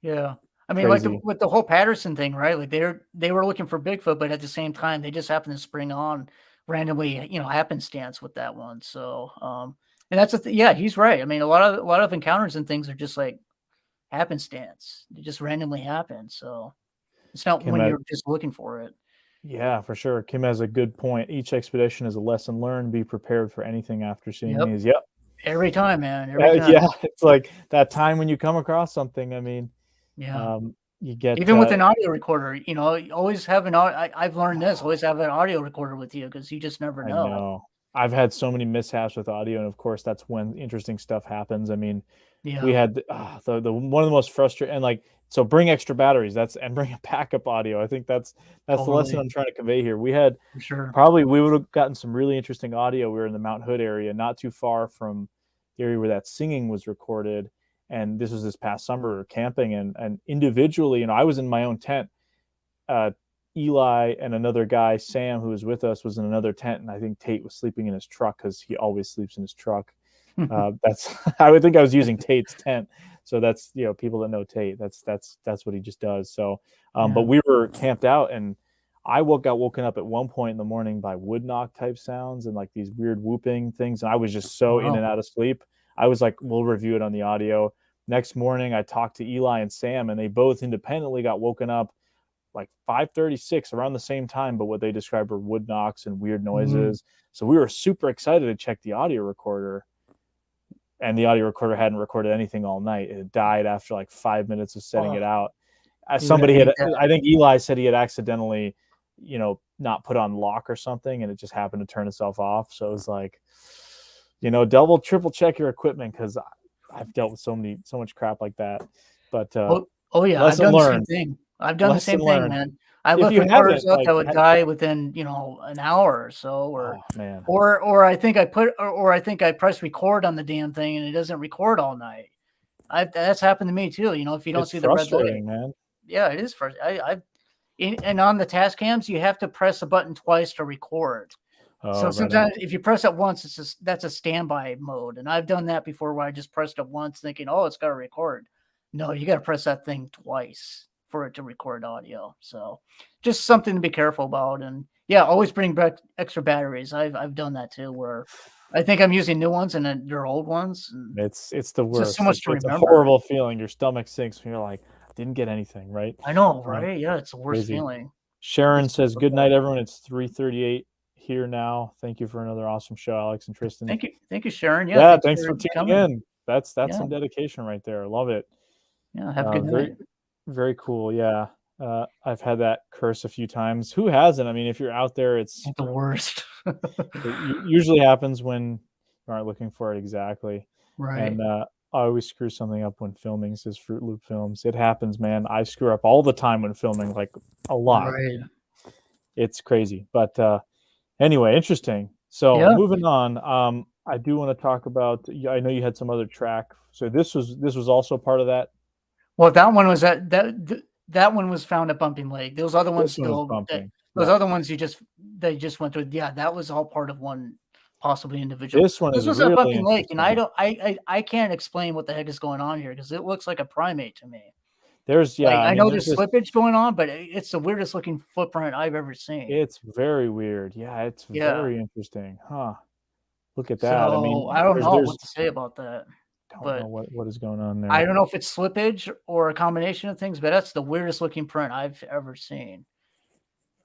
Yeah, I mean, crazy. With the whole Patterson thing, right? Like they were looking for Bigfoot, but at the same time, they just happened to spring on randomly, happenstance with that one. So, and that's yeah, he's right. I mean, a lot of encounters and things are just like happenstance. They just randomly happen. So it's not when you're just looking for it. Yeah, for sure. Kim has a good point. Each expedition is a lesson learned. Be prepared for anything after seeing these. Yep. Every time, man. Every time. Yeah, it's like that time when you come across something. I mean, you get even with an audio recorder. Always have I've learned this. Always have an audio recorder with you because you just never know. I know. I've had so many mishaps with audio, and of course, that's when interesting stuff happens. I mean, we had the one of the most frustrating, and like, so bring extra batteries. And bring a backup audio. I think that's the lesson I'm trying to convey here. We had probably we would have gotten some really interesting audio. We were in the Mount Hood area, not too far from the area where that singing was recorded. And this was this past summer, we were camping, and individually, I was in my own tent. Eli and another guy, Sam, who was with us, was in another tent, and I think Tate was sleeping in his truck because he always sleeps in his truck. I would think I was using Tate's tent, so that's people that know Tate. That's what he just does. So, but we were camped out, and I got woken up at one point in the morning by wood knock type sounds and like these weird whooping things, and I was just so in and out of sleep. I was like, we'll review it on the audio. Next morning, I talked to Eli and Sam, and they both independently got woken up like 5:36 around the same time, but what they described were wood knocks and weird noises. So we were super excited to check the audio recorder, and the audio recorder hadn't recorded anything all night. It died after like 5 minutes of setting it out. I think Eli said he had accidentally, not put on lock or something, and it just happened to turn itself off. So it was like, double, triple check your equipment, because I've dealt with so much crap like that. But oh yeah, I've lesson done the same learned. thing. I've done the Lesson same thing, learned. man. I If left you recorders haven't, up like, that would die within, an hour or so, oh man, or I think I think I press record on the damn thing and it doesn't record all night. That's happened to me too. If you don't it's see the red light, frustrating, man. yeah, it is frustrating. And on the task cams, you have to press a button twice to record. So Oh, sometimes if you press it once, that's a standby mode. And I've done that before where I just pressed it once thinking, oh, it's got to record. No, you got to press that thing twice for it to record audio. So just something to be careful about. And yeah, always bring back extra batteries. I've done that too, where I think I'm using new ones and then they're old ones. And it's the worst. just so much to It's a remember. horrible feeling. Your stomach sinks when you're like, I didn't get anything, right? I know, right? Yeah, it's the worst crazy. feeling. Sharon says, good night, everyone. It's 3:38 here now. Thank you for another awesome show, Alex and Tristan. Thank you, Sharon. Yeah, thanks for tuning in. That's some dedication right there. I love it. Yeah, have a good night. Very cool. Yeah. I've had that curse a few times. Who hasn't? I mean, if you're out there, it's the worst. It usually happens when you aren't looking for it exactly. Right. And I always screw something up when filming, says Fruit Loop Films. It happens, man. I screw up all the time when filming, like a lot. Right. It's crazy. But anyway, interesting. So moving on, I do want to talk about, I know you had some other track. So this was also part of that. Well, that one was that one was found at Bumping Lake. Those other ones other ones they just went through. Yeah, that was all part of one possibly individual. This was really at Bumping Lake, and I can't explain what the heck is going on here because it looks like a primate to me. I know there's slippage going on, but it's the weirdest looking footprint I've ever seen. It's very weird. Yeah, it's very interesting. Huh. Look at that. So, I mean, I don't know what to say about that. Don't know what is going on there. I don't know if it's slippage or a combination of things, but that's the weirdest looking print I've ever seen.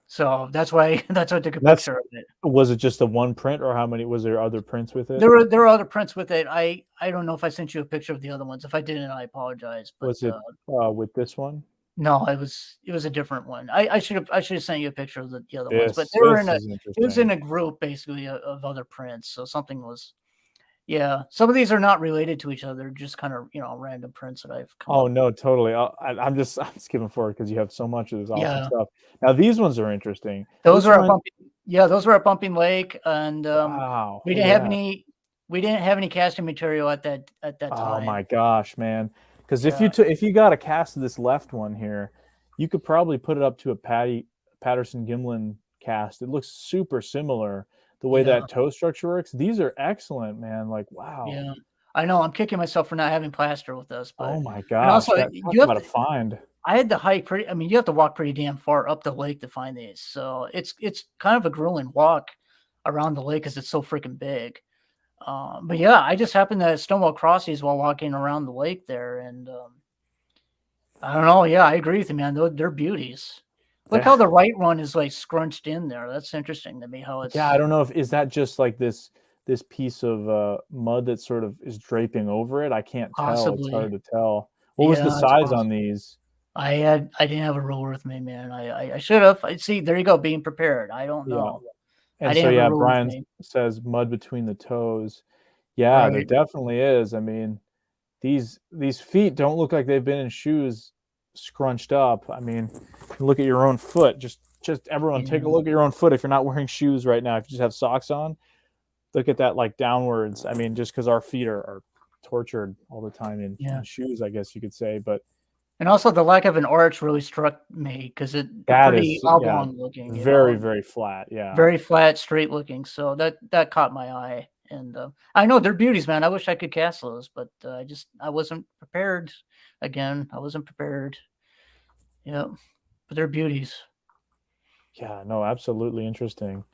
So that's why I took a picture of it. Was it just the one print, or how many? Was there other prints with it? There were other prints with it. I don't know if I sent you a picture of the other ones. If I didn't, I apologize. But, was it with this one? No, it was a different one. I should have sent you a picture of the other ones, but they were it was in a group basically of other prints. So something was. Yeah, some of these are not related to each other, just kind of random prints that I've come up no, totally. I'm skipping forward because you have so much of this awesome stuff. Now these ones are interesting. Those were at Bumping Lake, and we didn't have any casting material at that time. Oh my gosh, man! Because if you got a cast of this left one here, you could probably put it up to a Patterson Gimlin cast. It looks super similar. The way that toe structure works, these are excellent, man. Like, wow. Yeah, I know. I'm kicking myself for not having plaster with us. But, oh my gosh, also, you have to find. I had to hike you have to walk pretty damn far up the lake to find these. So it's kind of a grueling walk around the lake because it's so freaking big. But yeah, I just happened to stumble across these while walking around the lake there, and I don't know. Yeah, I agree with you, man. They're beauties. Look how the right one is like scrunched in there. That's interesting to me. How it's I don't know is that just like this piece of mud that sort of is draping over it. I can't tell. It's hard to tell. What was the size on these? I didn't have a ruler with me, man. I should have. I see. There you go. Being prepared. I don't know. And so Brian says mud between the toes. Yeah, there definitely is. I mean, these feet don't look like they've been in shoes scrunched up. I mean, look at your own foot. Just everyone take a look at your own foot. If you're not wearing shoes right now, if you just have socks on, look at that like downwards. I mean, just because our feet are tortured all the time in shoes, I guess you could say. But and also the lack of an arch really struck me because it's pretty oblong looking. Very flat. Yeah, very flat, straight looking. So that caught my eye. And I know they're beauties, man. I wish I could cast those, but I wasn't prepared. Again, I wasn't prepared. Yeah, but they're beauties. Yeah, no, absolutely interesting.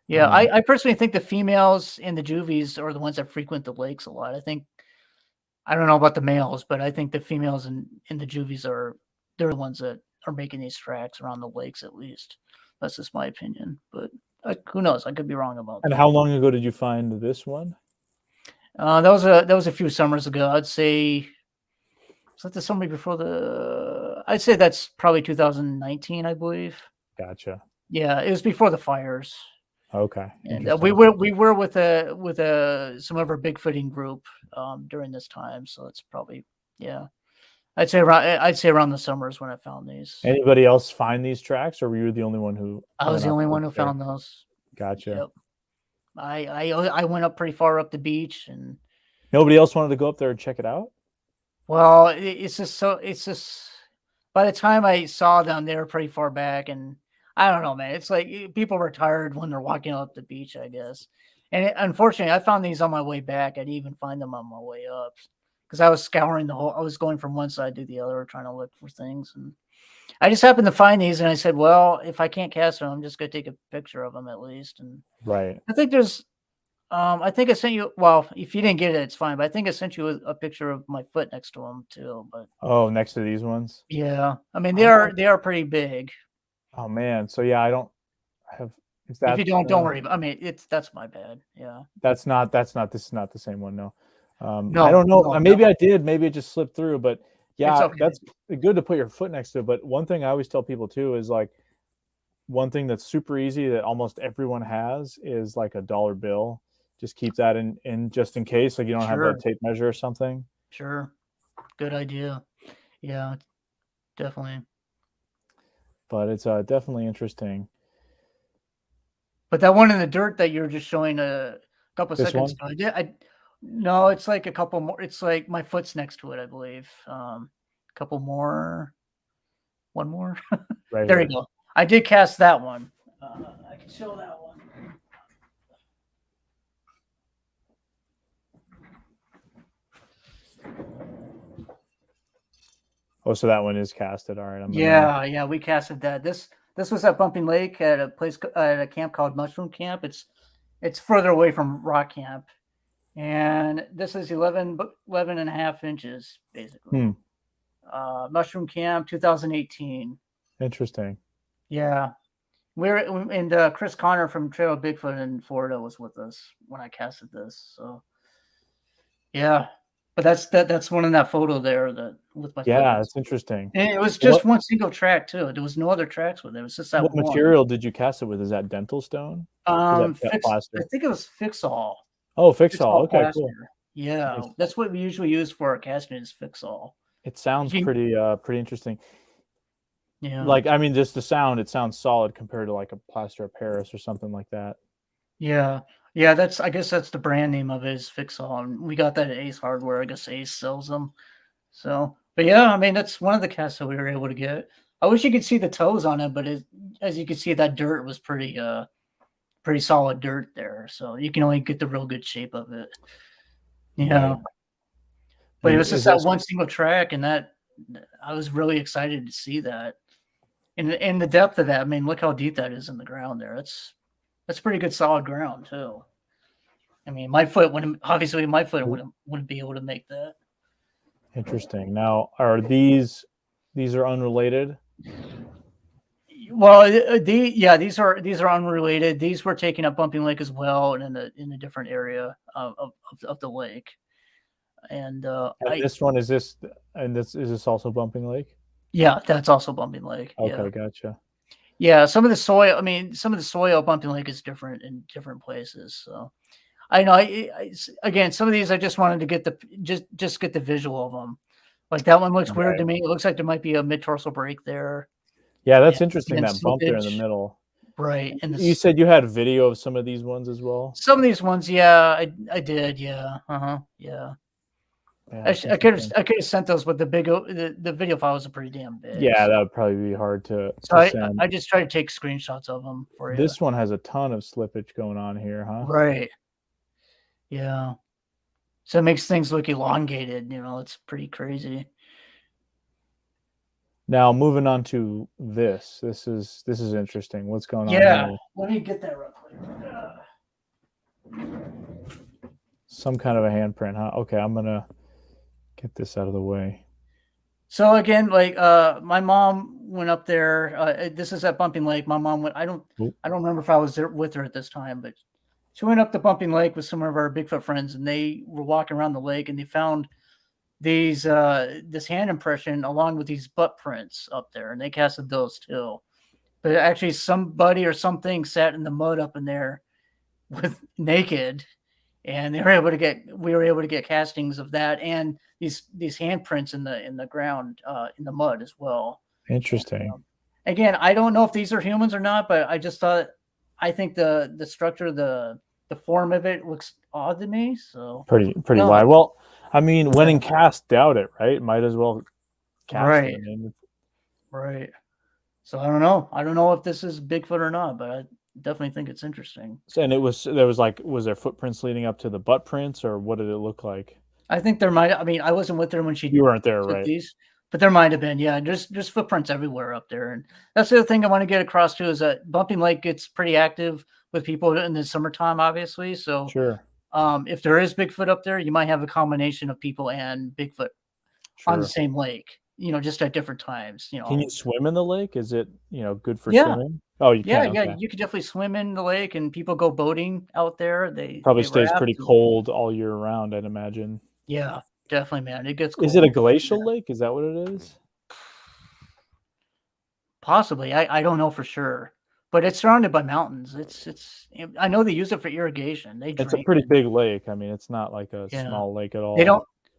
Yeah, I personally think the females in the juvies are the ones that frequent the lakes a lot. I don't know about the males, but I think the females in the juvies they're the ones that are making these tracks around the lakes at least. That's just my opinion, but who knows? I could be wrong about that. And how long ago did you find this one? That was a few summers ago. I'd say. Was that the summer before I'd say that's probably 2019, I believe. Gotcha. Yeah, it was before the fires. Okay. And Interesting. we were with some of our Bigfooting group during this time, so it's probably I'd say around the summers when I found these. Anybody else find these tracks, or were you the only one who I was went the up only to one look who there? found those. Gotcha. Yep. I went up pretty far up the beach, and Nobody else wanted to go up there and check it out? well, it's just by the time I saw them, they were pretty far back, and I don't know, man. It's like people were tired when they're walking up the beach, I guess. And unfortunately, I found these on my way back. I didn't even find them on my way up because I was scouring the whole. I was going from one side to the other, trying to look for things, and I just happened to find these. And I said, "Well, if I can't cast them, I'm just gonna take a picture of them at least." And Right. I think there's I think I sent you. Well, if you didn't get it, it's fine. But I think I sent you a picture of my foot next to them too. But Oh, next to these ones? yeah, I mean Oh. they are pretty big. Oh man. So yeah, I don't have. Is that? If you don't worry. I mean, that's my bad. Yeah. That's not. This is not the same one. No. I No, don't know. no, Maybe no. I did. Maybe it just slipped through. But yeah, okay. that's good to put your foot next to it. But one thing I always tell people too is like one thing that's super easy that almost everyone has is like a dollar bill. Just keep that in just in case, like you don't have a tape measure or something. Sure. Good idea. Yeah, definitely. But it's definitely interesting. But that one in the dirt that you were just showing a couple This seconds ago, no, it's like a couple more. It's like my foot's next to it, I believe. Couple more, one more. Right there here. you go. I did cast that one. I can show that one. Oh, so that one is casted. All right. Yeah, we casted that. This was at Bumping Lake at a place at a camp called Mushroom Camp. It's further away from Rock Camp, and this is 11 and a half inches basically. Mushroom Camp 2018. Interesting. Yeah, and Chris Connor from Trail Bigfoot in Florida was with us when I casted this. So yeah. But that's one in that photo there that with my yeah, it's interesting. And it was just one single track too. There was no other tracks with it. It was just that what one. material did you cast it with? Is that dental stone? I think it was Fixall. Oh, Fixall. Okay, plaster. cool. Yeah, Nice. that's what we usually use for our casting is Fixall. It sounds pretty interesting. Yeah. Like I mean, just the sound. It sounds solid compared to like a plaster of Paris or something like that. Yeah. I guess that's the brand name of it is Fixall, and we got that at Ace Hardware. I guess Ace sells them. So, but yeah, I mean that's one of the casts that we were able to get. I wish you could see the toes on it, but as you can see, that dirt was pretty solid dirt there. So you can only get the real good shape of it. Yeah. Right. But it was just that one single track, and that I was really excited to see that. And the depth of that, I mean, look how deep that is in the ground there. That's pretty good solid ground too. I mean, my foot wouldn't be able to make that. Interesting. Now, are these are unrelated? Well, these are unrelated. These were taken at Bumping Lake as well, and in a different area of the lake. And this one is this also Bumping Lake? Yeah, that's also Bumping Lake. Okay, gotcha. Yeah, some of the soil at Bumping Lake is different in different places. So I know. Again, some of these I just wanted to get just get the visual of them. Like that one looks weird to me. It looks like there might be a mid-tarsal break there. Yeah, that's interesting. That bump there in the middle. Right. And you said you had video of some of these ones as well. Some of these ones, yeah, I did. Yeah. Yeah. I could have sent those, but the video files are pretty damn big. Yeah, that would probably be hard to. So I just try to take screenshots of them for you. This one has a ton of slippage going on here, huh? Right. Yeah. So it makes things look elongated. It's pretty crazy. Now moving on to this. This is interesting. What's going on? Yeah. Let me get that real quick. Some kind of a handprint, huh? Okay, I'm gonna get this out of the way. So again, like my mom went up there. This is at Bumping Lake. My mom went. I don't remember if I was there with her at this time, but she went up to Bumping Lake with some of our Bigfoot friends, and they were walking around the lake, and they found this hand impression along with these butt prints up there, and they casted those too. but actually somebody or something sat in the mud up in there with naked, and we were able to get castings of that and these handprints in the ground, in the mud as well. Interesting. Again, I don't know if these are humans or not, but I think the structure, the form of it looks odd to me. So Pretty no. wide. Well, I mean, when in cast, doubt it, right? Might as well cast Right. it. I mean, Right. So I don't know. I don't know if this is Bigfoot or not, but I definitely think it's interesting. and was there footprints leading up to the butt prints, or what did it look like? I think there might. I mean, I wasn't with her when she You weren't there, took right? these, but there might have been. Yeah, there's footprints everywhere up there, and that's the other thing I want to get across too is that Bumping Lake gets pretty active with people in the summertime, obviously. So, Sure. If there is Bigfoot up there, you might have a combination of people and Bigfoot on the same lake. Just at different times. Can you swim in the lake? Is it good for Yeah. swimming? Oh, you Yeah, can. yeah, Okay. you could definitely swim in the lake, and people go boating out there. Probably They stays raft. pretty cold all year round, I'd imagine. Yeah, definitely, man. It gets cold. Is it a glacial lake? Is that what it is? Possibly. I don't know for sure, but it's surrounded by mountains. I know they use it for irrigation. They It's a drain. pretty big lake. I mean, it's not like a Yeah. small lake at all.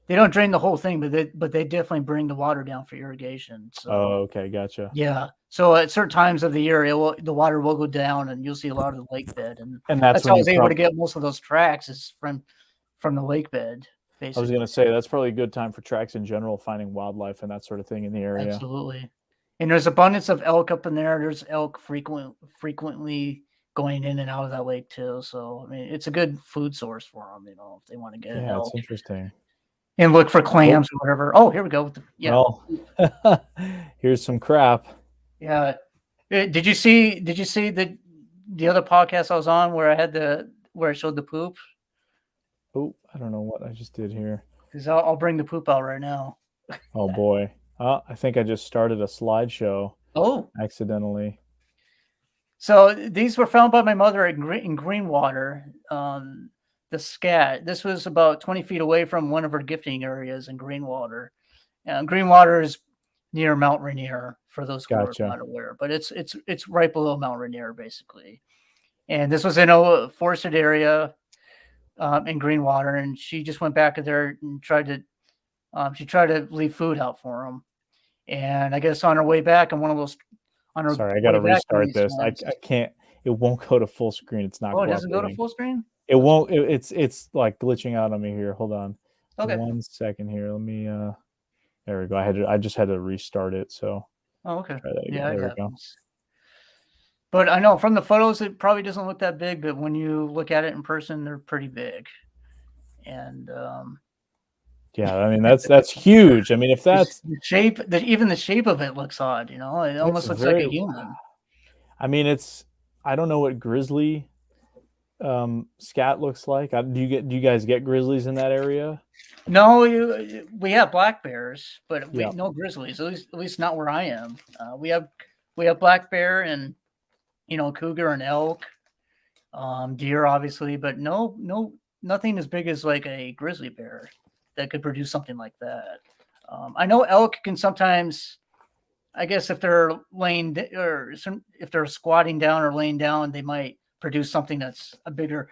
They don't drain the whole thing, but they definitely bring the water down for irrigation. So Oh, okay, gotcha. yeah. So at certain times of the year, the water will go down, and you'll see a lot of the lake bed, and that's how I when was able to get most of those tracks is from the lake bed. I was Basically. going to say that's probably a good time for tracks in general, finding wildlife and that sort of thing in the area. Absolutely. And there's abundance of elk up in there. There's elk frequently going in and out of that lake too. So I mean, it's a good food source for them, if they want to get elk. It's interesting. And look for clams or whatever. Oh, here we go. Yeah. Well, here's some crap. Yeah. Did you see the other podcast I was on where I showed the poop? Oh, I don't know what I just did here. Because I'll bring the poop out right now. Oh boy. I think I just started a slideshow. Oh. Accidentally. So these were found by my mother in Greenwater. The scat. This was about 20 feet away from one of her gifting areas in Greenwater. Greenwater is near Mount Rainier, for those who are not aware, but it's right below Mount Rainier, basically. And this was in a forested area in Greenwater, and she just went back there and tried to leave food out for them. And I guess on her way back, on one of those, sorry, I got to restart this. I can't. It won't go to full screen. It's not. Oh, it doesn't go to full screen. It won't. It's like glitching out on me here. Hold on. Okay. 1 second here. Let me. There we go. I just had to restart it. So. Oh, okay. Try that again. Yeah, there we go. But I know from the photos it probably doesn't look that big, but when you look at it in person, they're pretty big. And yeah, I mean that's huge. I mean, if that's the shape, even the shape of it looks odd. It almost looks like a human. I mean, I don't know what grizzly scat looks like. Do you guys get grizzlies in that area? No, we have black bears, but no grizzlies. At least not where I am. We have black bear and cougar and elk, deer obviously, but nothing as big as like a grizzly bear that could produce something like that. I know elk can sometimes, I guess, if they're if they're squatting down or laying down, they might produce something that's a bigger.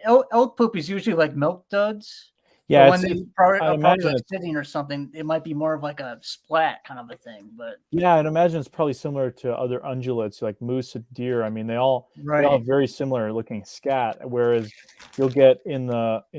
Elk poop is usually like milk duds. Yeah, when they probably like sitting or something, it might be more of like a splat kind of a thing. But yeah, I'd imagine it's probably similar to other ungulates like moose and deer. I mean, they all have very similar looking scat. Whereas you'll get in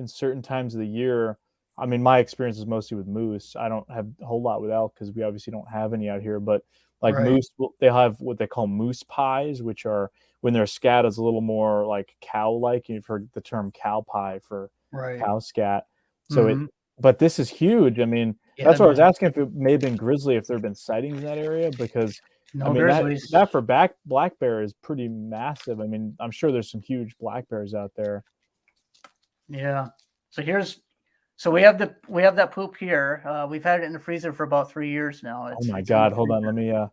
certain times of the year. I mean, my experience is mostly with moose. I don't have a whole lot with elk because we obviously don't have any out here. But like moose, they have what they call moose pies, which are when their scat is a little more like cow-like. You've heard the term cow pie for cow scat. So but this is huge. I mean, that's why I was asking if it may have been grizzly, if there have been sightings in that area, because I mean that for black bear is pretty massive. I mean, I'm sure there's some huge black bears out there. Yeah. So we have that poop here. We've had it in the freezer for about 3 years now. Oh my God! Hold on, let me. I'll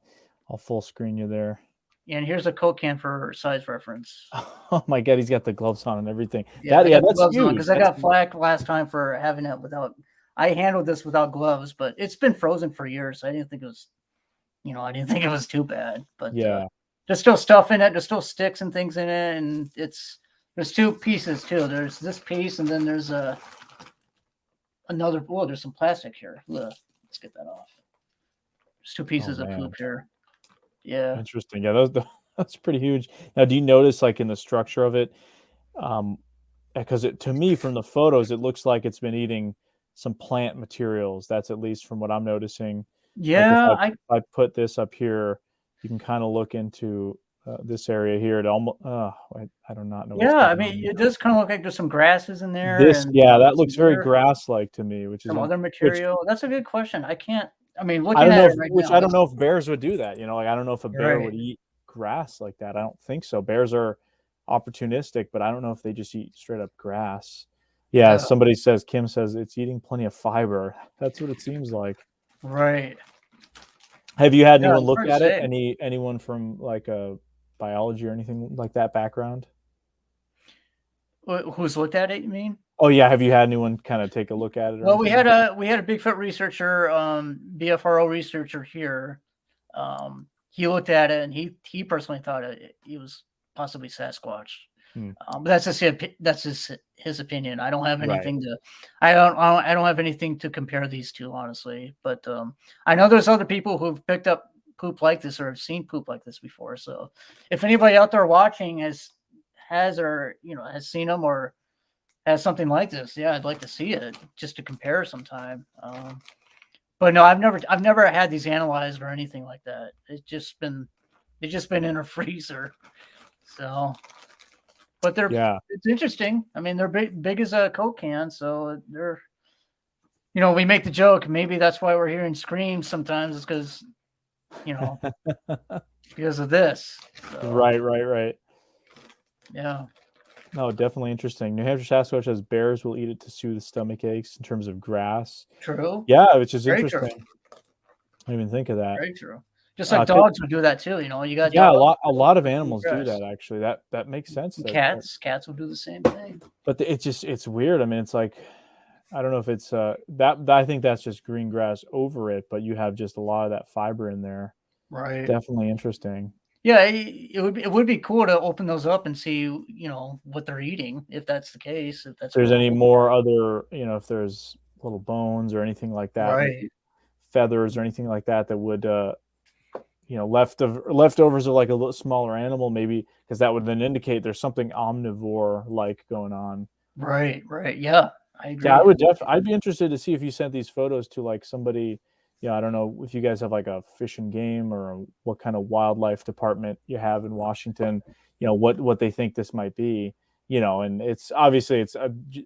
full screen you there. And here's a Coke can for size reference. Oh my God, he's got the gloves on and everything. Yeah, that's huge. Because I got flack last time for having it without. I handled this without gloves, but it's been frozen for years. So I didn't think it was, I didn't think it was too bad. But yeah, there's still stuff in it. There's still sticks and things in it, and there's two pieces too. There's this piece, and then there's another. Oh, there's some plastic here. Look, let's get that off. There's two pieces of poop here. Yeah. Interesting. Yeah, that's pretty huge. Now, do you notice like in the structure of it? Because to me, from the photos, it looks like it's been eating some plant materials. That's at least from what I'm noticing. Yeah, like if I put this up here, you can kind of look into this area here. It almost, I do not know. Yeah, I mean, it does kind of look like there's some grasses in there. That looks very grass-like to me, which is some other material. That's a good question. I mean, looking I don't at know it right now, I don't know if bears would do that. Like I don't know if a bear Right. would eat grass like that. I don't think so. Bears are opportunistic, but I don't know if they just eat straight up grass. Yeah, somebody says, Kim says it's eating plenty of fiber. That's what it seems like. Right. Have you had anyone it's look hard at to it? say. Anyone from like a biology or anything like that background? Who's looked at it, you mean? Oh yeah, have you had anyone kind of take a look at it? Well, we had a Bigfoot researcher, BFRO researcher here. He looked at it and he personally thought it was possibly Sasquatch. But that's just his opinion. I don't have anything to I don't have anything to compare these two, honestly. But I know there's other people who've picked up poop like this or have seen poop like this before. So if anybody out there watching has seen them or has something like this, yeah, I'd like to see it just to compare sometime. But no, I've never had these analyzed or anything like that. They've just been in a freezer. So, but it's interesting. I mean, they're big as a Coke can, so they're, we make the joke. Maybe that's why we're hearing screams sometimes. Is because, because of this. So, Right. Yeah. No, definitely interesting. New Hampshire Sasquatch says bears will eat it to soothe stomach aches in terms of grass. True. Yeah, which is Very interesting. true. I didn't even think of that. Very true. Just like dogs would do that too. You got dogs, a lot of animals do that actually. That makes sense. Cats will do the same thing. But it's weird. I mean, it's like I don't know if it's that I think that's just green grass over it, but you have just a lot of that fiber in there. Right. Definitely interesting. Yeah, it would be cool to open those up and see, what they're eating, if that's the case. If there's any more other, if there's little bones or anything like that, right? Feathers or anything like that would, leftovers of like a little smaller animal, maybe, because that would then indicate there's something omnivore like going on. Right. Yeah, I agree. Yeah, I'd be interested to see if you sent these photos to like somebody. I don't know if you guys have like a fish and game or what kind of wildlife department you have in Washington, what they think this might be, and it's obviously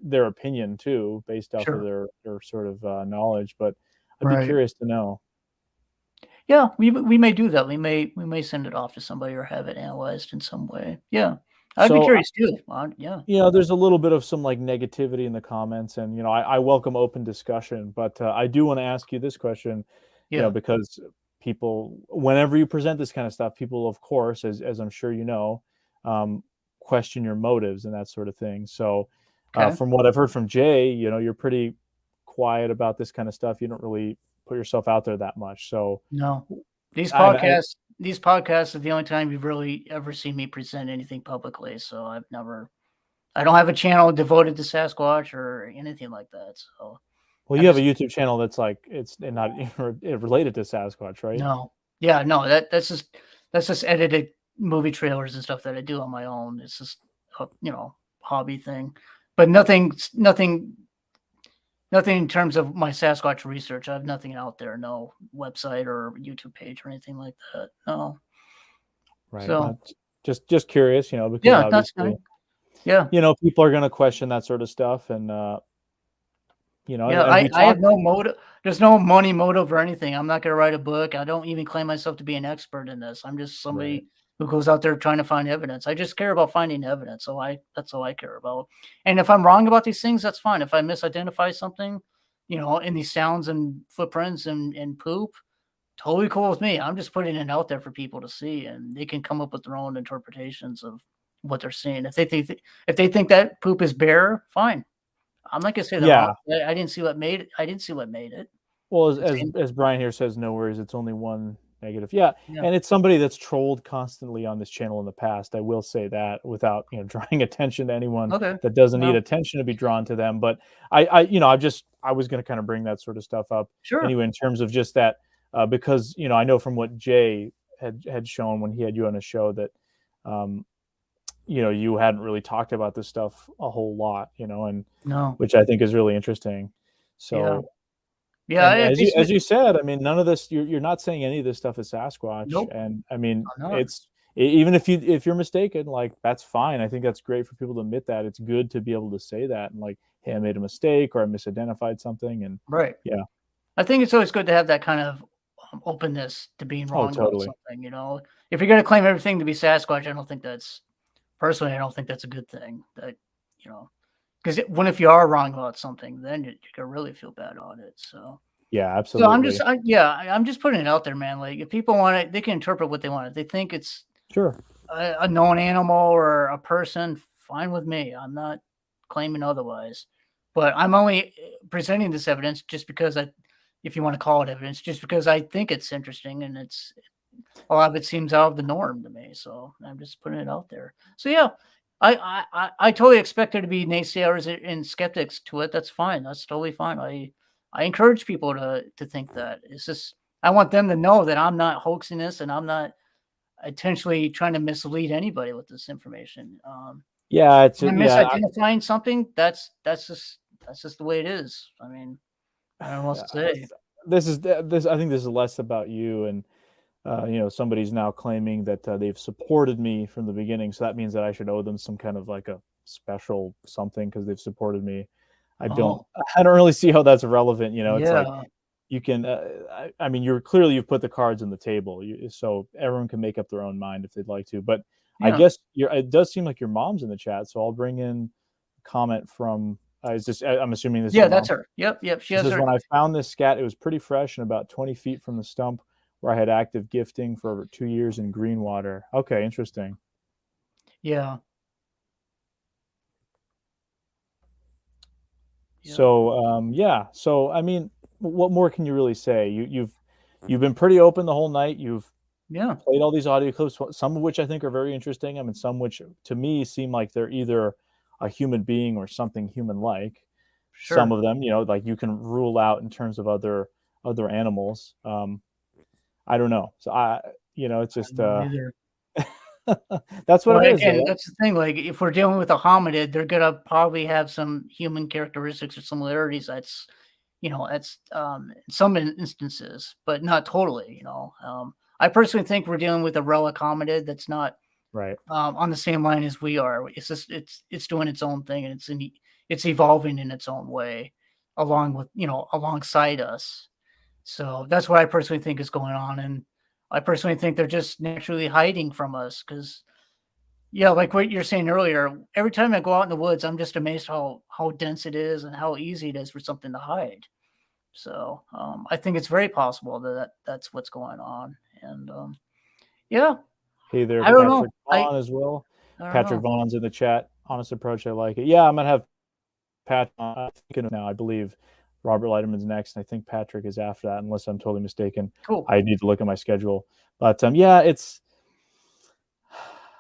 their opinion too, based off of their sort of knowledge, but I'd be curious to know. Yeah, we may do that. We may send it off to somebody or have it analyzed in some way. Yeah. I'd be curious too. Yeah. There's a little bit of some like negativity in the comments, and I welcome open discussion, but I do want to ask you this question, because people, whenever you present this kind of stuff, people, of course, as I'm sure question your motives and that sort of thing. So, from what I've heard from Jay, you're pretty quiet about this kind of stuff. You don't really put yourself out there that much. So no. These podcasts are the only time you've really ever seen me present anything publicly. So I don't have a channel devoted to Sasquatch or anything like that. So, well, you have a YouTube channel that's like it's not related to Sasquatch, right? No, yeah, no, that's just edited movie trailers and stuff that I do on my own. It's just a hobby thing, but nothing in terms of my Sasquatch research. I have nothing out there, no website or YouTube page or anything like that. No. Right. So, just curious, because that's fine. Yeah. People are going to question that sort of stuff, and I have no motive. There's no money motive or anything. I'm not going to write a book. I don't even claim myself to be an expert in this. I'm just somebody who goes out there trying to find evidence. I just care about finding evidence. So that's all I care about. And if I'm wrong about these things, that's fine. If I misidentify something, in these sounds and footprints and poop, totally cool with me. I'm just putting it out there for people to see, and they can come up with their own interpretations of what they're seeing. If they think that poop is bear, fine. I'm not gonna say that. I didn't see what made it. Well, as Brian here says, no worries. It's only one negative. Yeah, Yeah. and it's somebody that's trolled constantly on this channel in the past. I will say that without drawing attention to anyone Okay. that doesn't need Well, attention to be drawn to them. But I was going to kind of bring that sort of stuff up sure. anyway in terms of just that because I know from what Jay had shown when he had you on a show that you hadn't really talked about this stuff a whole lot, and No. which I think is really interesting. Yeah. So. Yeah. And It as basically. you said, I mean, none of this. You're not saying any of this stuff is Sasquatch, Nope. and I mean, I'm not. even if you're mistaken, like that's fine. I think that's great for people to admit that. It's good to be able to say that and like, hey, I made a mistake or I misidentified something, and Right. yeah, I think it's always good to have that kind of openness to being oh, wrong about totally, something. If you're going to claim everything to be Sasquatch, I don't think that's personally. I don't think that's a good thing. Because when if you are wrong about something, then you can really feel bad on it. yeah, So absolutely, I'm just putting it out there, man. Like if people want it, they can interpret what they want. If they think it's sure, a known animal or a person, fine with me. I'm not claiming otherwise. But I'm only presenting this evidence just because if you want to call it evidence, just because I think it's interesting and a lot of it seems out of the norm to me. So I'm just putting it out there. So yeah, I totally expect there to be naysayers and skeptics to it. That's fine. That's totally fine. I encourage people to think that. It's just I want them to know that I'm not hoaxing this and I'm not intentionally trying to mislead anybody with this information. yeah, it's When I'm yeah, misidentifying something, that's just the way it is. I mean, I don't know what yeah. to say. This is this. I think this is less about you and somebody's now claiming that they've supported me from the beginning, so that means that I should owe them some kind of like a special something because they've supported me. I don't, Oh, I don't really see how that's relevant. It's like yeah, you can. I mean, you've put the cards on the table, so everyone can make up their own mind if they'd like to. But I yeah, guess it does seem like your mom's in the chat, so I'll bring in a comment from. Is this? I'm assuming this is yeah. your That's mom. her. Yep, yep. She She has says, her. when I found this scat, it was pretty fresh and about 20 feet from the stump where I had active gifting for over 2 years in Greenwater. Okay, interesting. Yeah, yep, So, yeah. So, I mean, what more can you really say? You've been pretty open the whole night. You've yeah. played all these audio clips, some of which I think are very interesting. I mean, some which to me seem like they're either a human being or something human-like. Some Sure. of them, like you can rule out in terms of other animals. I don't know. So it's I just don't know either. that's what Well, it is, again, though. that's the thing. Like, if we're dealing with a hominid, they're gonna probably have some human characteristics or similarities. That's in some instances, but not totally. I personally think we're dealing with a relic hominid that's not Right. on the same line as we are. It's just it's doing its own thing and it's evolving in its own way, alongside us. So that's what I personally think is going on, and I personally think they're just naturally hiding from us because yeah, like what you're saying earlier, every time I go out in the woods, I'm just amazed how dense it is and how easy it is for something to hide. So I think it's very possible that's what's going on. And yeah, Hey there, I don't know. Patrick Vaughn as well. I don't Patrick know. Vaughn's in the chat. Honest approach, I like it. Yeah, I'm gonna have Pat thinking now. I believe Robert Leiterman's next, and I think Patrick is after that, unless I'm totally mistaken. Cool. I need to look at my schedule. But yeah, it's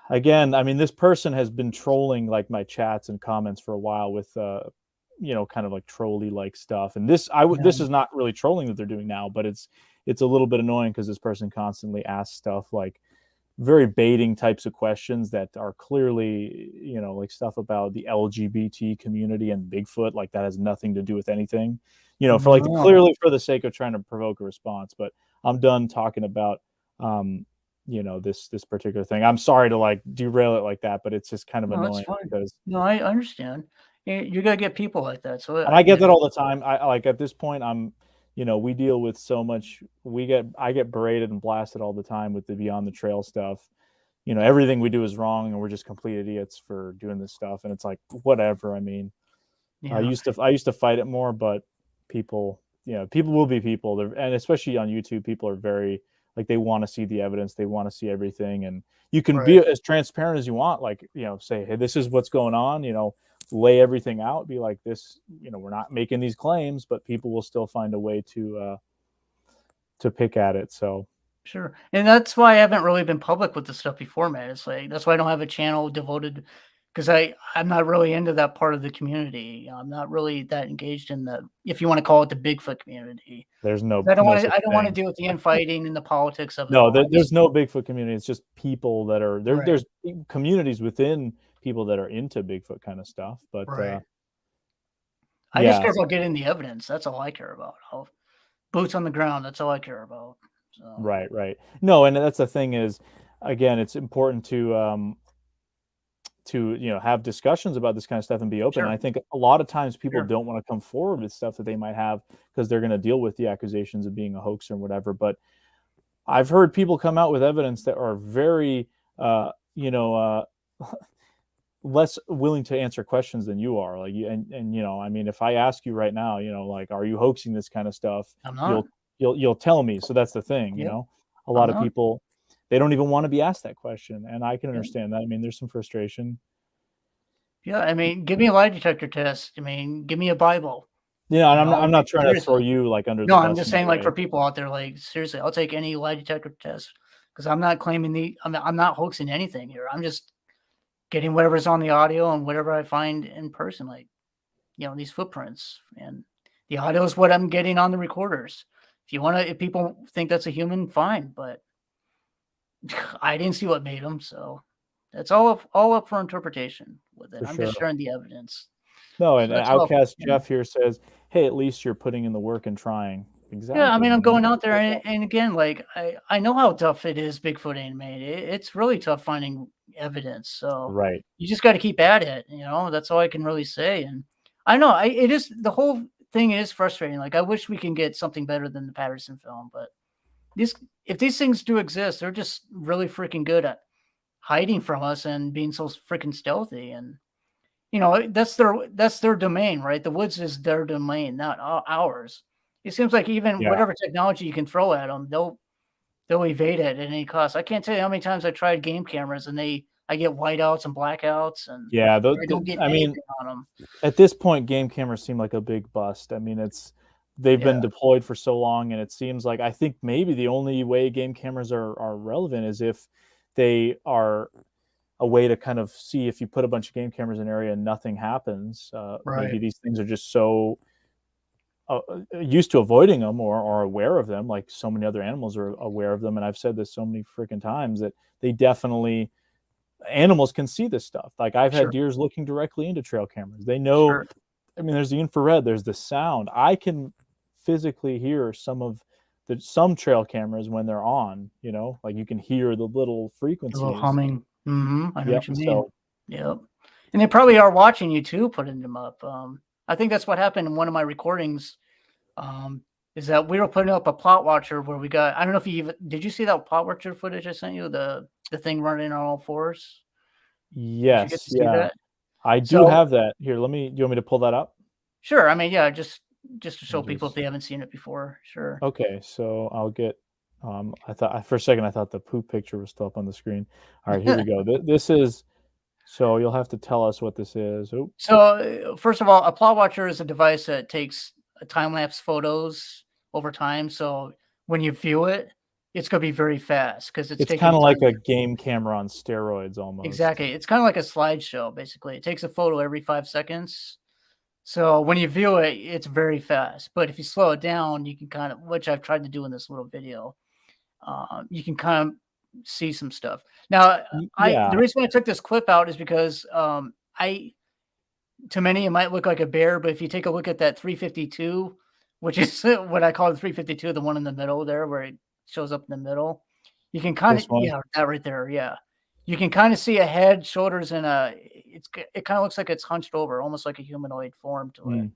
again, I mean, this person has been trolling like my chats and comments for a while with kind of like trolly like stuff. And Yeah. this is not really trolling that they're doing now, but it's a little bit annoying because this person constantly asks stuff like very baiting types of questions that are clearly, like stuff about the LGBT community and Bigfoot, like that has nothing to do with anything, for like No. clearly for the sake of trying to provoke a response. But I'm done talking about, this particular thing. I'm sorry to like derail it like that, but it's just kind of No, that's annoying fine. because, No, I understand. You gotta get people like that. So and I get that all the time. I like at this point, we deal with so much. I get berated and blasted all the time with the Beyond the Trail stuff. Everything we do is wrong, and we're just complete idiots for doing this stuff. And it's like, whatever. I mean, yeah, I used to fight it more, but people, people will be people. And especially on YouTube, people are very like they want to see the evidence, they want to see everything, and you can be right. as transparent as you want. Like, say, hey, this is what's going on. Lay everything out. Be like this. We're not making these claims, but people will still find a way to pick at it. So Sure. And that's why I haven't really been public with this stuff before, man. It's like that's why I don't have a channel devoted because I'm not really into that part of the community. I'm not really that engaged in the if you want to call it the Bigfoot community. There's 'Cause no such I don't want to thing. deal with the infighting and the politics of it No, all. I there's just no Bigfoot community. It's just people that are there. right, There's communities within people that are into Bigfoot kind of stuff. But right. I just yeah, care about getting the evidence. That's all I care about. Boots on the ground. That's all I care about. So right, right. No, and that's the thing is, again, it's important to have discussions about this kind of stuff and be open. And sure, I think a lot of times people sure. don't want to come forward with stuff that they might have because they're going to deal with the accusations of being a hoax or whatever. But I've heard people come out with evidence that are very, less willing to answer questions than you are. Like, and I mean, if I ask you right now, like, are you hoaxing this kind of stuff? I'm not. You'll tell me. So that's the thing. Yep, A I'm lot of not. people, they don't even want to be asked that question, and I can Yeah. understand that. I mean, there's some frustration. Yeah, I mean, give me a lie detector test. I mean, give me a Bible. And I'm not trying to throw Seriously. you like under No, the I'm bus just in that saying, like, way. for people out there, like, seriously, I'll take any lie detector test because I'm not claiming I'm not hoaxing anything here. I'm just getting whatever's on the audio and whatever I find in person, like, these footprints. And the audio is what I'm getting on the recorders. If people think that's a human, fine, but I didn't see what made them, so that's all up for interpretation with it. For I'm just sure. sharing the evidence. No, So and that's all. Outcast Jeff here says, "Hey, at least you're putting in the work and trying." Yeah, I Exactly, mean, I'm man. going out there, and again, like I know how tough it is. Bigfoot ain't made. It's really tough finding evidence. So Right. you just got to keep at it. That's all I can really say. And I know it is the whole thing is frustrating. Like I wish we can get something better than the Patterson film, but these if these things do exist, they're just really freaking good at hiding from us and being so freaking stealthy. And that's their domain, right? The woods is their domain, not ours. It seems like even Yeah. whatever technology you can throw at them, they'll evade it at any cost. I can't tell you how many times I tried game cameras and I get whiteouts and blackouts and Yeah, I don't get I mean, anything on them. at this point, game cameras seem like a big bust. I mean, they've Yeah, been deployed for so long, and it seems like I think maybe the only way game cameras are relevant is if they are a way to kind of see if you put a bunch of game cameras in an area and nothing happens. Maybe right. these things are just so used to avoiding them or aware of them, like so many other animals are aware of them. And I've said this so many freaking times that they definitely animals can see this stuff. Like I've had Sure, deers looking directly into trail cameras. They know. sure. I mean, there's the infrared, there's the sound. I can physically hear some trail cameras when they're on. Like you can hear the little A little frequencies. humming. I know Yep. what you mean. So Yep. And they probably are watching you too, putting them up. I think that's what happened in one of my recordings. Um, is that we were putting up a plot watcher where we got I don't know if you even did you see that plot watcher footage I sent you? The thing running on all fours? Did you get yes, to see yeah, that? I do So have that here. Do you want me to pull that up? sure, I mean, yeah, just to Let me show people if just they haven't seen it before. Sure. Okay, so I'll get. I thought for a second I thought the poop picture was still up on the screen. All right, here we go. This is. So you'll have to tell us what this is. Oh, So, first of all, a plot watcher is a device that takes time-lapse photos over time. So when you view it, it's going to be very fast because it's it's taking kind of like time. a game camera on steroids almost. Exactly. It's kind of like a slideshow, basically. It takes a photo every 5 seconds. So when you view it, it's very fast. But if you slow it down, you can kind of, which I've tried to do in this little video, you can kind of see some stuff. Now, the Yeah, reason I took this clip out is because I to many, it might look like a bear, but if you take a look at that 352, which is what I call the 352, the one in the middle there where it shows up in the middle, you can kind of, this one. yeah, that right there. Yeah. You can kind of see a head, shoulders, and it kind of looks like it's hunched over, almost like a humanoid form to it. Mm,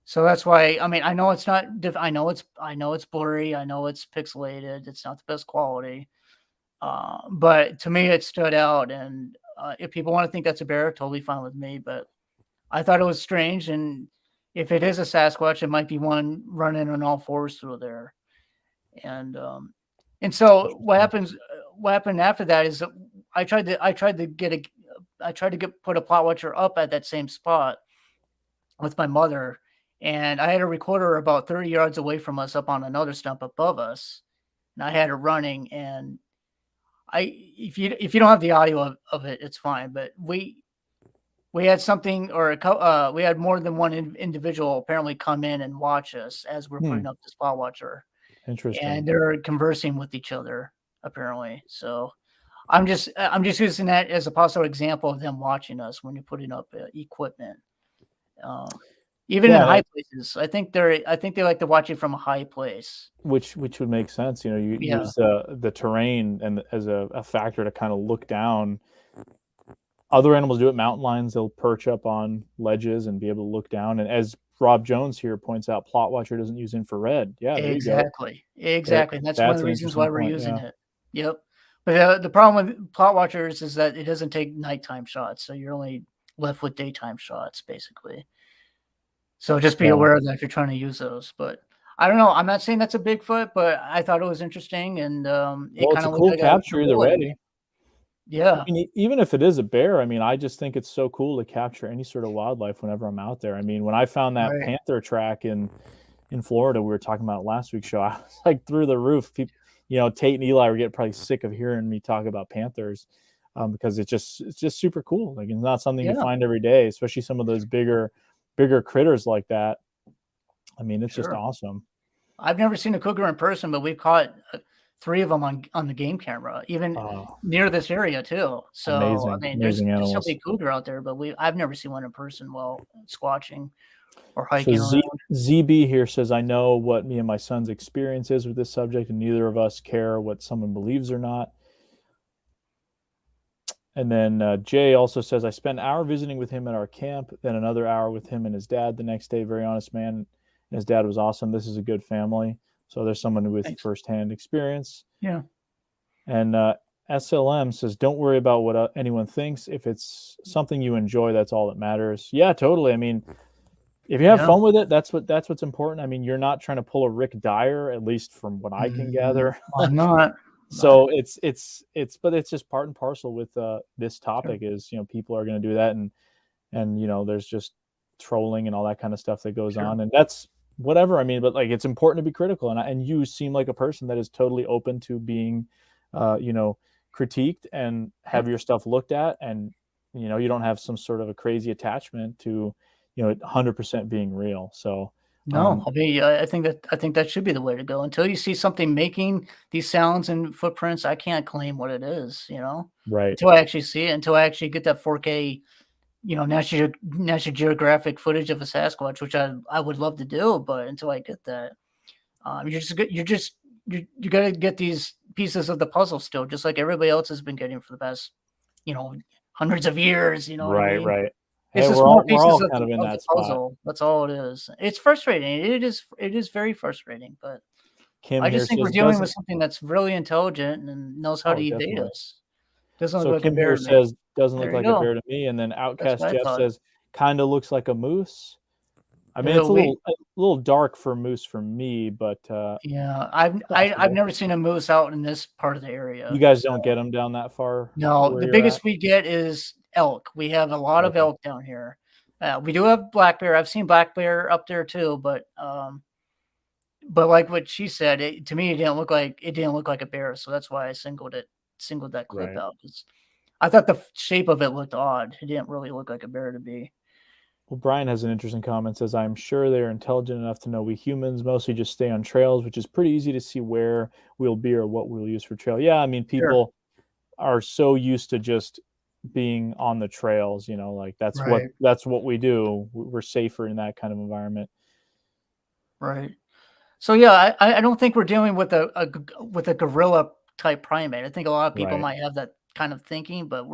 So that's why, I mean, I know it's not, I know it's blurry. I know it's pixelated. It's not the best quality. But to me, it stood out. And if people want to think that's a bear, totally fine with me. But I thought it was strange, and if it is a Sasquatch, it might be one running on all fours through there. And so interesting. what happened after that is that I tried to put a plot watcher up at that same spot with my mother, and I had a recorder about 30 yards away from us up on another stump above us. and I had it running, and if you don't have the audio of it, it's fine. But we had something, or we had more than one individual apparently come in and watch us as we're putting up this plot watcher, Interesting. and they're conversing with each other apparently. So I'm just using that as a possible example of them watching us when you're putting up equipment. Even in high places, I think they like to watch it from a high place, which would make sense. You know, you use the terrain and as a factor to kind of look down. Other animals do it. Mountain lions, they'll perch up on ledges and be able to look down. And as Rob Jones here points out, plot watcher doesn't use infrared. Yeah, there exactly. you go. That's one of the reasons why we're using it. Yep. But the problem with plot watchers is that it doesn't take nighttime shots, so you're only left with daytime shots basically. So just be aware of that if you're trying to use those. But I don't know. I'm not saying that's a Bigfoot, but I thought it was interesting, and it's a cool capture either way. Yeah. I mean, even if it is a bear, I mean, I just think it's so cool to capture any sort of wildlife whenever I'm out there. I mean, when I found that panther track in Florida, we were talking about last week's show, I was like through the roof. People, you know, Tate and Eli were getting probably sick of hearing me talk about panthers because it's just super cool. Like, it's not something you find every day, especially some of those bigger critters like that. I mean, it's just awesome. I've never seen a cougar in person, but we've caught 3 of them on the game camera, even near this area too. So amazing, I mean, there's still be cougar out there, but I've never seen one in person while squatching or hiking. So ZB here says, I know what me and my son's experience is with this subject, and neither of us care what someone believes or not. And then Jay also says, I spent an hour visiting with him at our camp, then another hour with him and his dad the next day. Very honest man. And his dad was awesome. This is a good family. So there's someone with firsthand experience. Yeah. And SLM says, don't worry about what anyone thinks. If it's something you enjoy, that's all that matters. Yeah, totally. I mean, if you have fun with it, that's what's important. I mean, you're not trying to pull a Rick Dyer, at least from what I can gather. I'm not. So it's but it's just part and parcel with this topic is, you know, people are going to do that, and you know, there's just trolling and all that kind of stuff that goes on, and that's whatever. I mean, but like, it's important to be critical, and you seem like a person that is totally open to being, you know, critiqued and have your stuff looked at, and you know, you don't have some sort of a crazy attachment to, you know, 100% being real. So no, I mean, I think that should be the way to go. Until you see something making these sounds and footprints, I can't claim what it is, you know, right? Until I actually see it, until I actually get that 4K, you know, National Geographic footage of a Sasquatch, which I would love to do, but until I get that, you got to get these pieces of the puzzle still, just like everybody else has been getting for the past, you know, hundreds of years. You know, right, what I mean? Right. It's hey, just we're more all pieces kind of in that puzzle. spot. That's all it is. It's frustrating. It is very frustrating, but Kim I just think says, we're dealing with something that's really intelligent and knows how to evade us. Doesn't look like Kim a bear here to me. says, doesn't There look you like a go. bear to me. And then Outcast That's what I Jeff thought. says, kind of looks like a moose. I mean, it's a little dark for moose for me, but yeah, I've never seen a moose out in this part of the area. You guys don't get them down that far? No, the biggest we get is elk. We have a lot of elk down here. We do have black bear. I've seen black bear up there too, but like what she said, to me it didn't look like a bear, so that's why I singled that clip out, because I thought the shape of it looked odd. It didn't really look like a bear to me. Well, Brian has an interesting comment. Says, I'm sure they're intelligent enough to know we humans mostly just stay on trails, which is pretty easy to see where we'll be or what we'll use for trail. Yeah, I mean, people are so used to just being on the trails, you know, like that's what we do. We're safer in that kind of environment. Right. So yeah, I don't think we're dealing with a gorilla type primate. I think a lot of people might have that kind of thinking, but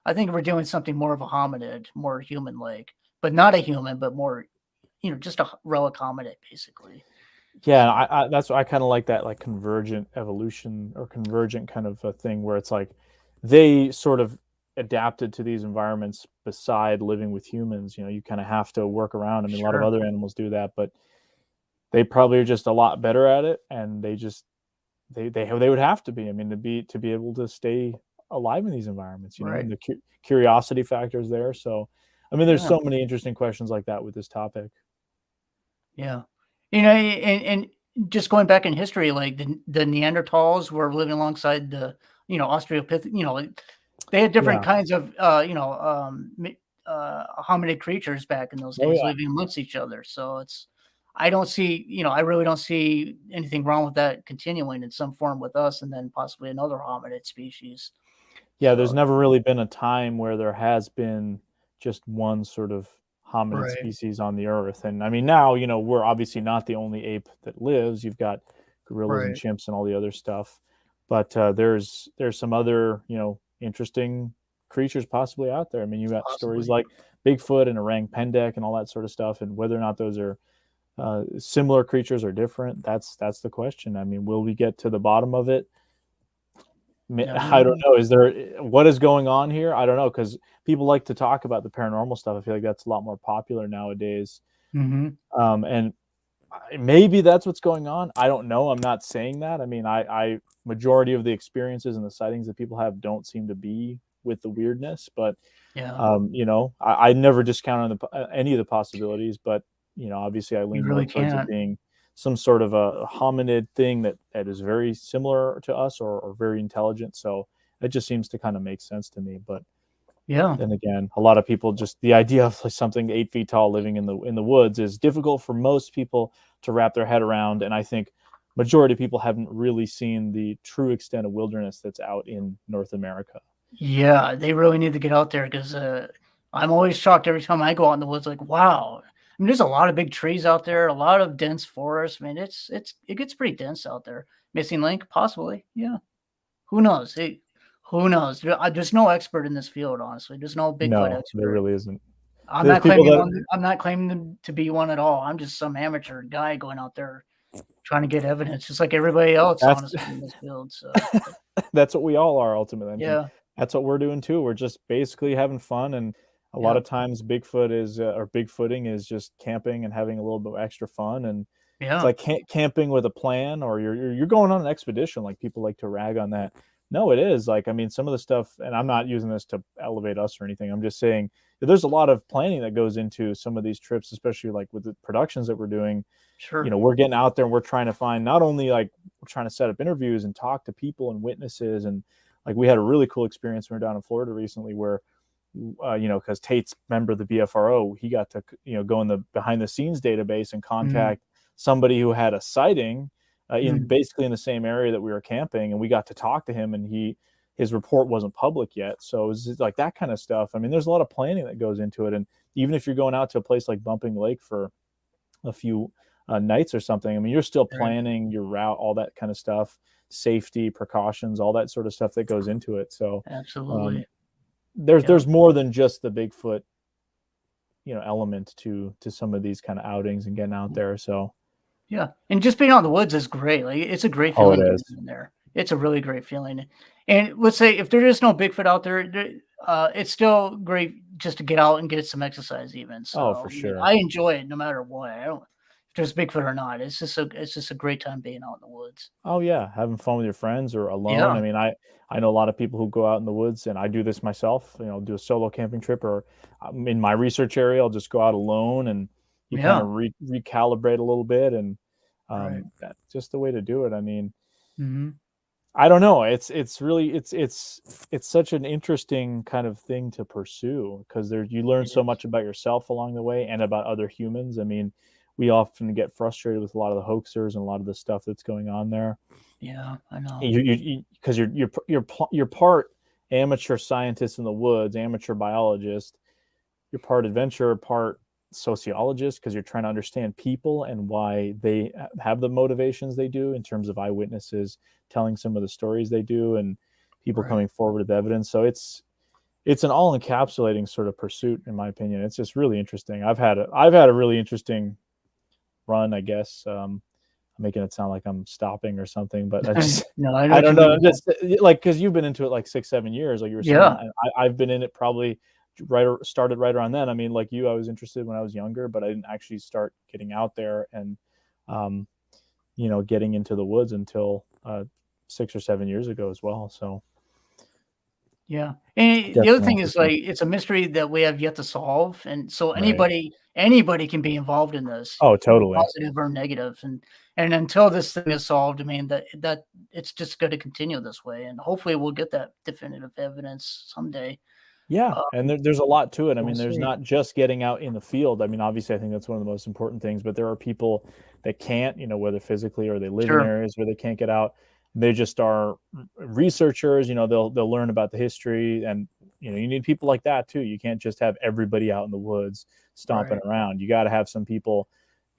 I think we're doing something more of a hominid, more human-like, but not a human, but more, you know, just a relic hominid, basically. Yeah, that's what I kind of like, that like convergent evolution or convergent kind of a thing where it's like they sort of adapted to these environments beside living with humans. You know, you kind of have to work around. I mean, a lot of other animals do that, but they probably are just a lot better at it, and they would have to be. I mean, to be able to stay alive in these environments, you know, and the curiosity factor is there. So, I mean, there's so many interesting questions like that with this topic. Yeah, you know, and just going back in history, like the Neanderthals were living alongside the Australopithecus. Like, they had different Yeah. kinds of hominid creatures back in those Oh days yeah. living amongst each other. So I don't see, I really don't see anything wrong with that continuing in some form with us, and then possibly another hominid species. Yeah, there's So never really been a time where there has been just one sort of hominid right, species on the earth. And I mean, now, we're obviously not the only ape that lives. You've got gorillas and right, chimps and all the other stuff. But there's some other, interesting creatures possibly out there. I mean, you got stories possibly. like Bigfoot and orang pendek and all that sort of stuff. And whether or not those are similar creatures or different, that's the question. I mean, will we get to the bottom of it? Never I don't know. know. Is there what is going on here? I don't know, because people like to talk about the paranormal stuff. I feel like that's a lot more popular nowadays, Mm-hmm. and maybe that's what's going on. I don't know. I'm not saying that. I mean, I majority of the experiences and the sightings that people have don't seem to be with the weirdness, but Yeah, I never discount on any of the possibilities. But obviously, I you lean more really towards it can't. being some sort of a hominid thing that is very similar to us or very intelligent. So it just seems to kind of make sense to me. But Yeah. then again, a lot of people just the idea of like something 8 feet tall living in the woods is difficult for most people to wrap their head around. And I think majority of people haven't really seen the true extent of wilderness that's out in North America. Yeah, they really need to get out there because I'm always shocked every time I go out in the woods. Like, wow, I mean, there's a lot of big trees out there, a lot of dense forest. I mean, it gets pretty dense out there. Missing link, possibly. Yeah, who knows? Who knows? There's no expert in this field, honestly. There's no Bigfoot No, there expert. really isn't. I'm There's not people claiming that one. I'm not claiming to be one at all. I'm just some amateur guy going out there trying to get evidence, just like everybody else, that's honestly, in this field. So, that's what we all are ultimately. I mean, yeah, that's what we're doing too. We're just basically having fun, and a lot yeah, of times Bigfoot is or Bigfooting is just camping and having a little bit of extra fun. And it's yeah, like camping with a plan, or you're going on an expedition. Like people like to rag on that. No, it is like I mean some of the stuff, and I'm not using this to elevate us or anything. I'm just saying that there's a lot of planning that goes into some of these trips, especially like with the productions that we're doing. sure, We're getting out there and we're trying to find not only like we're trying to set up interviews and talk to people and witnesses. And like we had a really cool experience when we were down in Florida recently where because Tate's member of the BFRO, he got to go in the behind the scenes database and mm, contact somebody who had a sighting in mm, basically in the same area that we were camping, and we got to talk to him, and his report wasn't public yet. So it was like that kind of stuff. I mean, there's a lot of planning that goes into it, and even if you're going out to a place like Bumping Lake for a few nights or something, I mean, you're still right, planning your route, all that kind of stuff, safety precautions, all that sort of stuff that goes into it. So um, absolutely, yeah, there's more than just the Bigfoot element to some of these kind of outings and getting out there. So yeah, and just being out in the woods is great. Like, it's a great oh, it feeling getting is. in there. It's a really great feeling, and let's say if there is no Bigfoot out there, it's still great just to get out and get some exercise even. Oh, for So, I mean, sure. I enjoy it no matter what. I don't if there's Bigfoot or not. It's just a great time being out in the woods. Oh yeah, having fun with your friends or alone. Yeah, I mean, I know a lot of people who go out in the woods, and I do this myself. Do a solo camping trip, or in my research area, I'll just go out alone, and you kind yeah, of recalibrate a little bit, and right. that's just the way to do it. I mean, Hmm. I don't know. It's really it's such an interesting kind of thing to pursue because there you learn It so is. much about yourself along the way and about other humans. I mean, we often get frustrated with a lot of the hoaxers and a lot of the stuff that's going on there. Yeah, I know. You because you're part amateur scientist in the woods, amateur biologist. You're part adventurer, part sociologist because you're trying to understand people and why they have the motivations they do in terms of eyewitnesses telling some of the stories they do and people Right. coming forward with evidence. So it's an all encapsulating sort of pursuit, in my opinion. It's just really interesting. I've had a really interesting run, I guess. I'm making it sound like I'm stopping or something, but No, I know I what you don't know. mean. I'm just like because you've been into it like 6, 7 years, like you were saying, Yeah, and I've been in it probably started right around then. I mean, like you, I was interested when I was younger, but I didn't actually start getting out there and um, getting into the woods until 6 or 7 years ago as well. So yeah. And the other definitely thing is, interesting. like, it's a mystery that we have yet to solve, and so Right. anybody anybody can be involved in this, Oh, totally. positive or negative. And until this thing is solved, I mean, that it's just going to continue this way, and hopefully we'll get that definitive evidence someday. Yeah, and there's a lot to it. I We'll mean, there's see. not just getting out in the field. I mean, obviously, I think that's one of the most important things. But there are people that can't, whether physically or they live in Sure. areas where they can't get out. They just are researchers. They'll learn about the history, and you need people like that too. You can't just have everybody out in the woods stomping Right. around. You got to have some people,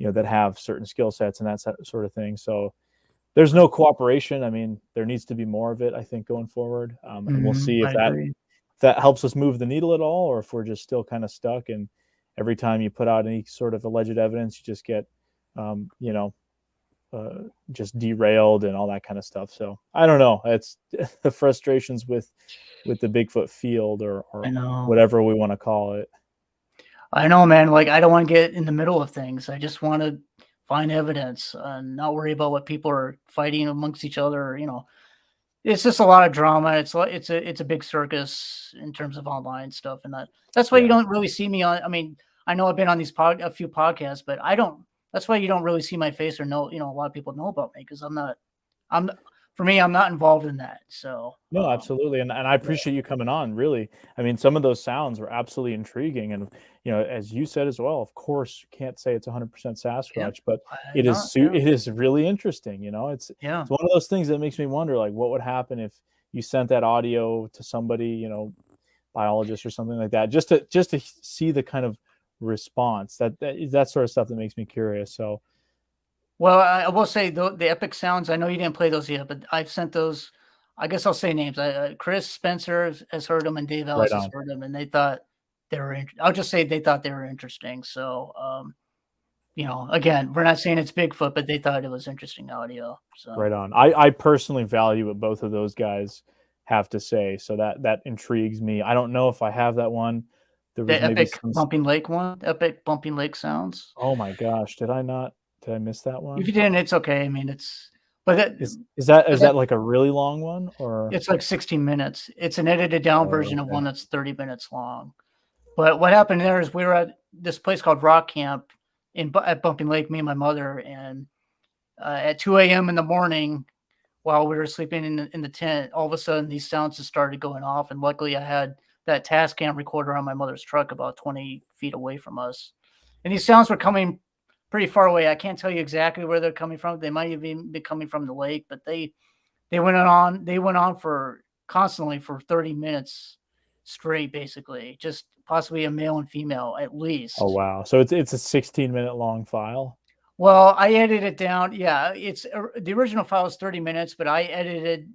that have certain skill sets and that sort of thing. So there's no cooperation. I mean, there needs to be more of it, I think, going forward. And we'll see I if agree. that helps us move the needle at all, or if we're just still kind of stuck. And every time you put out any sort of alleged evidence, you just get, just derailed and all that kind of stuff. So I don't know. It's the frustrations with the Bigfoot field or I know. whatever we want to call it. I know, man. Like, I don't want to get in the middle of things. I just want to find evidence and not worry about what people are fighting amongst each other. It's just a lot of drama. It's a big circus in terms of online stuff, and that's why you don't really see me on. I mean, I know I've been on a few podcasts, but I don't. That's why you don't really see my face or know. A lot of people know about me because for me, I'm not involved in that. So No, absolutely. And I appreciate you coming on, really. I mean, some of those sounds were absolutely intriguing. And, as you said as well, of course, you can't say it's 100% Sasquatch, but it is really interesting. It's one of those things that makes me wonder, like, what would happen if you sent that audio to somebody, biologist or something like that, just to see the kind of response that sort of stuff that makes me curious. So, well, I will say the epic sounds. I know you didn't play those yet, but I've sent those. I guess I'll say names. Chris Spencer has heard them, and Dave Ellis has heard them, and they thought they were. I'll just say they thought they were interesting. So, again, we're not saying it's Bigfoot, but they thought it was interesting audio. So right on. I personally value what both of those guys have to say, so that intrigues me. I don't know if I have that one. There was the epic bumping lake one, epic bumping lake sounds. Oh my gosh, did I miss that one? If you didn't, it's okay. I mean, is that like a really long one, or it's like 16 minutes. It's an edited down version of one that's 30 minutes long. But what happened there is we were at this place called Rock Camp at Bumping Lake, me and my mother, and at 2 a.m. in the morning, while we were sleeping in the tent, all of a sudden these sounds just started going off. And luckily I had that Tascam recorder on my mother's truck about 20 feet away from us. And these sounds were coming pretty far away. I can't tell you exactly where they're coming from. They might even be coming from the lake, but they went on for constantly for 30 minutes straight, basically, just possibly a male and female at least. Oh wow. So it's a 16-minute long file. Well, I edited it down. Yeah, it's the original file is 30 minutes, but I edited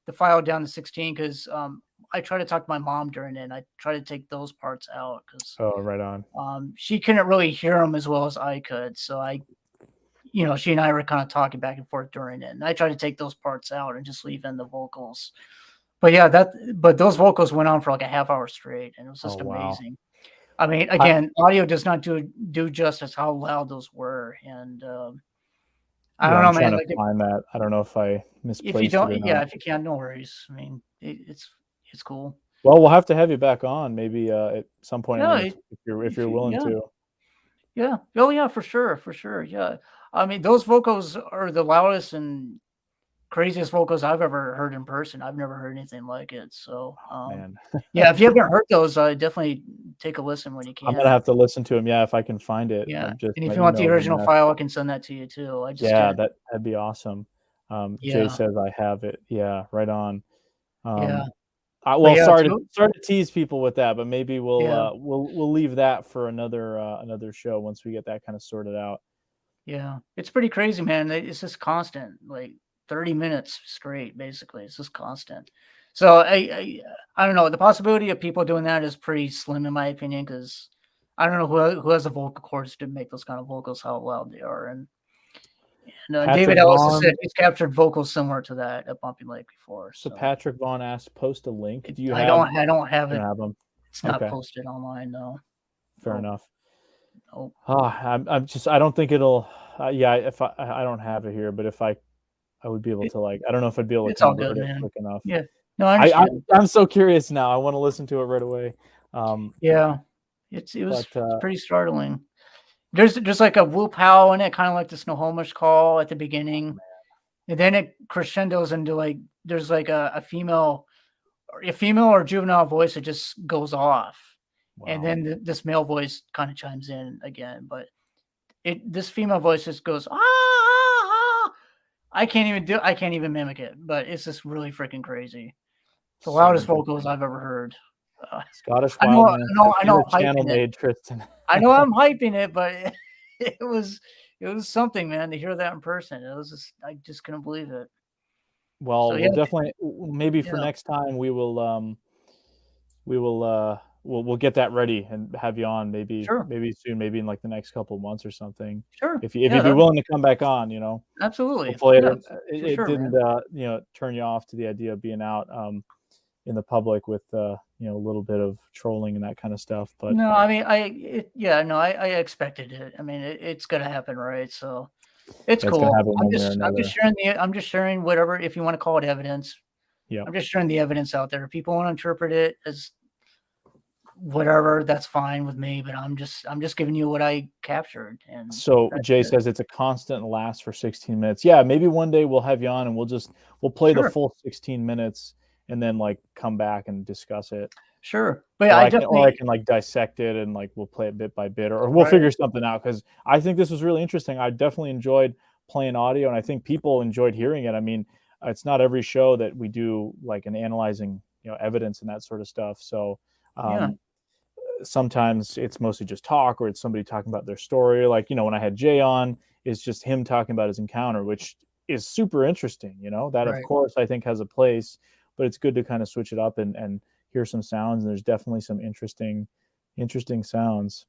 the file down to 16 because I tried to talk to my mom during it. And I tried to take those parts out because right on. She couldn't really hear them as well as I could. So she and I were kind of talking back and forth during it, and I tried to take those parts out and just leave in the vocals. But yeah, but those vocals went on for like a half hour straight, and it was just amazing. I mean, again, audio does not do justice how loud those were, and I don't know, man. Trying to find that. I don't know if I misplaced if you don't, it if you can, no worries. I mean, it's cool. Well, we'll have to have you back on maybe at some point. Yeah, if you're willing to. Yeah. Oh yeah, for sure. Yeah. I mean, those vocals are the loudest and craziest vocals I've ever heard in person. I've never heard anything like it. So, man. Yeah, if you haven't heard those, definitely take a listen when you can. I'm gonna have to listen to them. Yeah, if I can find it. Yeah, and if you want the original file, I can send that to you too. That'd be awesome. Jay says I have it. Yeah, right on. Sorry to tease people with that, but maybe we'll leave that for another show once we get that kind of sorted out. Yeah, it's pretty crazy, man. It's just constant, like 30 minutes straight, basically. It's just constant. So I don't know. The possibility of people doing that is pretty slim, in my opinion, because I don't know who has the vocal cords to make those kind of vocals, how loud they are. And David Ellis said he's captured vocals similar to that at Bumping Lake before. So Patrick Vaughn asked, post a link. Do you I don't have it. It's not posted online, though. Fair enough. Nope. I don't think it'll. If I don't have it here, but if I would be able to I don't know if I'd be able to convert it quick enough. Yeah. No, I'm so curious now. I want to listen to it right away. Yeah. It was pretty startling. There's like a whoop howl in it, kind of like the Snohomish call at the beginning, and then it crescendos into like there's like a female or juvenile voice that just goes off, and Wow. then this male voice kind of chimes in again. But this female voice just goes ah, ah, ah. I can't even mimic it, but it's just really freaking crazy. The So loudest good. vocals I've ever heard. Scottish I know, I Wildman. know, I know, Favorite I'm channel hyping it. made, Tristan. I know I'm hyping it, but it was something, man, to hear that in person. It was just I just couldn't believe it. So Well, yeah, we'll definitely maybe for yeah, next time we'll get that ready and have you on maybe sure, soon, maybe in like the next couple of months or something. sure, If yeah, you'd be willing to come back on, absolutely, hopefully yeah, for it sure, didn't man. turn you off to the idea of being out in the public with a little bit of trolling and that kind of stuff. But No, I mean, I expected it. I mean, it's gonna happen, right? So it's it's gonna cool. happen one way or another. I'm just sharing whatever, if you want to call it evidence. Yeah. I'm just sharing the evidence out there. If people want to interpret it as whatever, that's fine with me. But I'm just giving you what I captured, and So that's Jay it. says it's a constant last for 16 minutes. Yeah, maybe one day we'll have you on and we'll play the Sure, full 16 minutes and then like come back and discuss it. sure. But yeah, I Or I definitely can like dissect it and like we'll play it bit by bit, or we'll right, figure something out, because I think this was really interesting. I definitely enjoyed playing audio, and I think people enjoyed hearing it. I mean, it's not every show that we do like an analyzing, evidence and that sort of stuff. So yeah, sometimes it's mostly just talk, or it's somebody talking about their story. Like, when I had Jay on, it's just him talking about his encounter, which is super interesting. That of right. course I think has a place, but it's good to kind of switch it up and hear some sounds. And there's definitely some interesting sounds.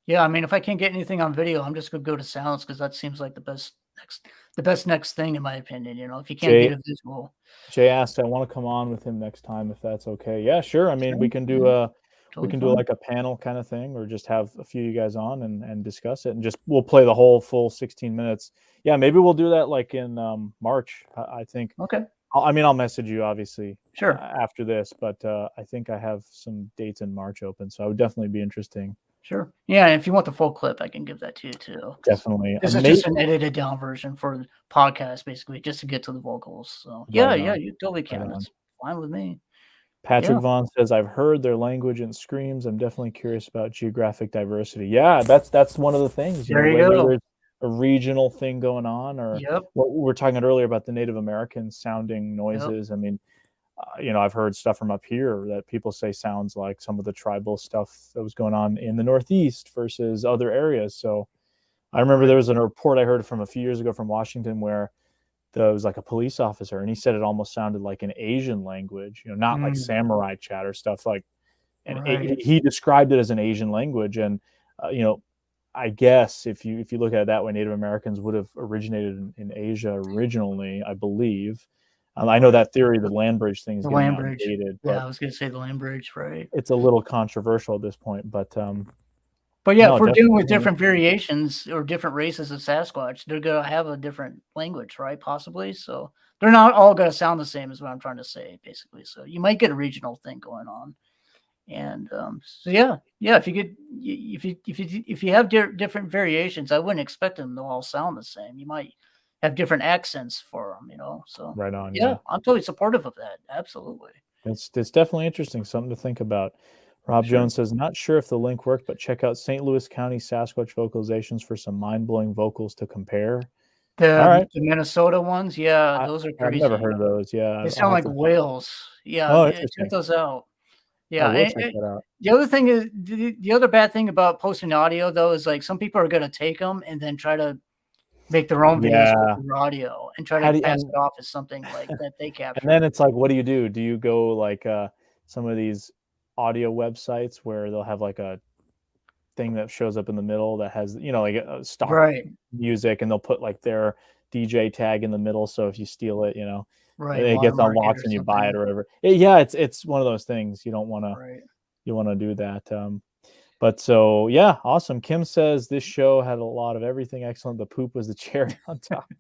Yeah, I mean, if I can't get anything on video, I'm just gonna go to sounds because that seems like the best next thing in my opinion. If you can't Jay get a visual, Jay asked, I want to come on with him next time if that's okay. Yeah, sure. I mean, sure, yeah, we totally can do fine. like a panel kind of thing, or just have a few of you guys on and discuss it, and just we'll play the whole full 16 minutes. Yeah, maybe we'll do that like in March. I think. Okay, I'll message you obviously sure, after this, but I think I have some dates in March open, so I would definitely be interesting. sure. Yeah, and if you want the full clip, I can give that to you too. Because Definitely. this is just an edited down version for the podcast, basically, just to get to the vocals. So yeah, Right yeah, on. you totally Right can. on. That's fine with me. Patrick Yeah, Vaughn says, I've heard their language and screams. I'm definitely curious about geographic diversity. Yeah, that's one of the things, there you whether go. there's a regional thing going on, or Yep, what we were talking earlier about the Native American sounding yep. noises. I mean, I've heard stuff from up here that people say sounds like some of the tribal stuff that was going on in the Northeast versus other areas. So I remember Right. there was a report I heard from a few years ago from Washington where there was like a police officer, and he said it almost sounded like an Asian language, not like Mm, samurai chat or stuff like. And right. he described it as an Asian language, and I guess if you look at it that way, Native Americans would have originated in Asia originally, I believe. I know Right. that theory, the land bridge thing, is The getting land bridge. outdated, Yeah, but I was gonna say the land bridge, right. it's a little controversial at this point. But But yeah, no, if we're dealing with definitely. different variations or different races of Sasquatch, they're gonna have a different language, right? Possibly. So they're not all gonna sound the same, is what I'm trying to say, basically. So you might get a regional thing going on. And so yeah, yeah. If you have different variations, I wouldn't expect them to all sound the same. You might have different accents for them. So Right on, yeah, yeah. I'm totally supportive of that. Absolutely, It's definitely interesting, something to think about. Rob sure. Jones says, not sure if the link worked, but check out St. Louis County Sasquatch vocalizations for some mind-blowing vocals to compare. All right. The Minnesota ones, yeah, I, those are I've never crazy. heard of those. Yeah, They I'll sound have like to. whales. Yeah, Oh, check interesting. those out. I Yeah, will check and that out. the other thing is the other bad thing about posting audio though is like some people are gonna take them and then try to make their own videos with Yeah. their audio and try How to do you, pass it off as something like that they and then captured. it's like, what do you do? Do you go like some of these audio websites where they'll have like a thing that shows up in the middle that has, like a stock Right, music, and they'll put like their DJ tag in the middle. So if you steal it, right, it gets watermark it unlocked or and you buy something. it or whatever. Yeah, it's one of those things you don't want to Right. do that. But so yeah, awesome. Kim says this show had a lot of everything excellent. The poop was the cherry on top.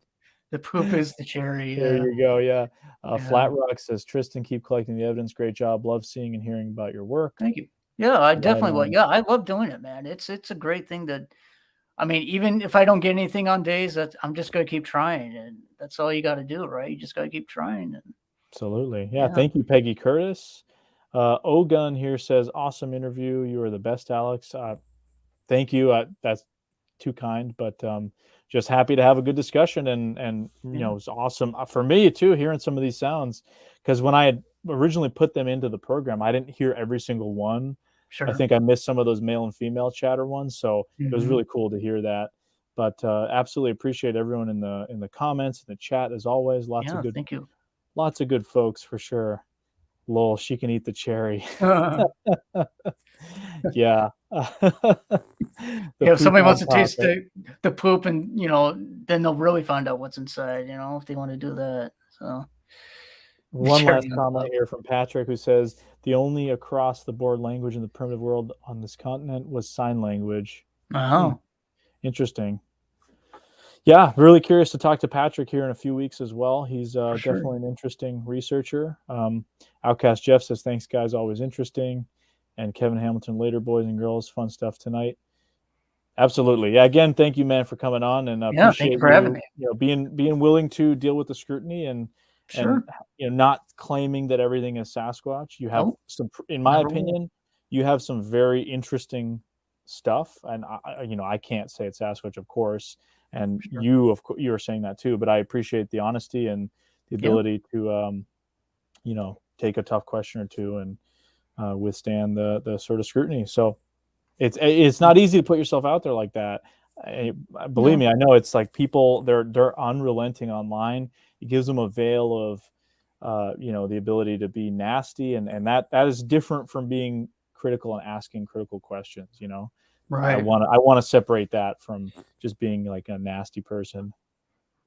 The poop is the cherry, There yeah. you go. Yeah. Yeah. Flat Rock says, Tristan, keep collecting the evidence. Great job. Love seeing and hearing about your work. Thank you. Yeah, I Right definitely will. on. Yeah, I love doing it, man. It's a great thing that I mean, even if I don't get anything on days, I'm just gonna keep trying, and that's all you got to do, right? You just got to keep trying. And, Absolutely. Yeah. yeah. Thank you, Peggy Curtis. Ogun here says, awesome interview. You are the best, Alex. Thank you. That's too kind, but just happy to have a good discussion. And you know, it's awesome for me too, hearing some of these sounds, because when I had originally put them into the program, I didn't hear every single one. Sure. I think I missed some of those male and female chatter ones. So it was really cool to hear that. But absolutely appreciate everyone in the comments, in the chat, as always. Thank you. Lots of good folks for sure. Lol, she can eat the cherry. Yeah. If somebody wants to taste the poop, and then they'll really find out what's inside, if they want to do that. So one last comment here from Patrick, who says the only across the board language in the primitive world on this continent was sign language. Oh. Interesting. Yeah, really curious to talk to Patrick here in a few weeks as well. He's definitely an interesting researcher. Outcast Jeff says, thanks, guys. Always interesting. And Kevin Hamilton, later, boys and girls. Fun stuff tonight. Absolutely. Yeah, again, thank you, man, for coming on. And appreciate thank you for having me. Being willing to deal with the scrutiny and not claiming that everything is Sasquatch. You have some, in my opinion, you have some very interesting stuff. And I can't say it's Sasquatch, of course. And you are saying that too, but I appreciate the honesty and the ability to, take a tough question or two and withstand the sort of scrutiny. So it's not easy to put yourself out there like that. Believe me, I know it's like people, they're unrelenting online. It gives them a veil of, the ability to be nasty. And that is different from being critical and asking critical questions, Right. I want to separate that from just being like a nasty person.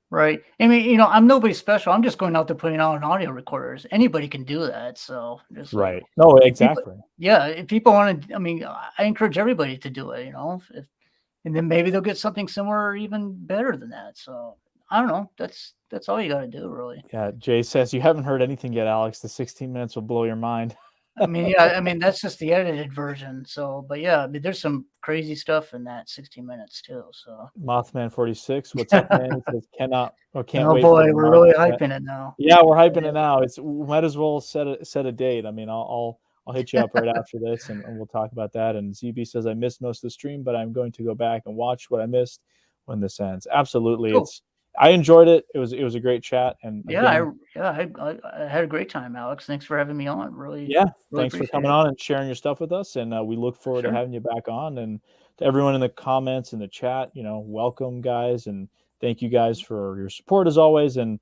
Right. I mean, I'm nobody special. I'm just going out there putting out an audio recorders. Anybody can do that. So just right. No, exactly. If people want to, I encourage everybody to do it, and then maybe they'll get something similar or even better than that. So I don't know. That's all you got to do, really. Yeah. Jay says, you haven't heard anything yet, Alex. The 16 minutes will blow your mind. That's just the edited version. So, but there's some crazy stuff in that 16 minutes too. So, Mothman 46, what's up, man? He says, can't oh wait. Boy, we're really hyping it now. Yeah, we're hyping it now. We might as well set a date. I'll hit you up right after this, and we'll talk about that. And ZB says, I missed most of the stream, but I'm going to go back and watch what I missed when this ends. Absolutely, cool. I enjoyed it. It was a great chat, and I had a great time, Alex. Thanks for having me on. Really, thanks for coming on and sharing your stuff with us. And we look forward to having you back on. And to everyone in the comments and the chat, welcome, guys, and thank you guys for your support as always. And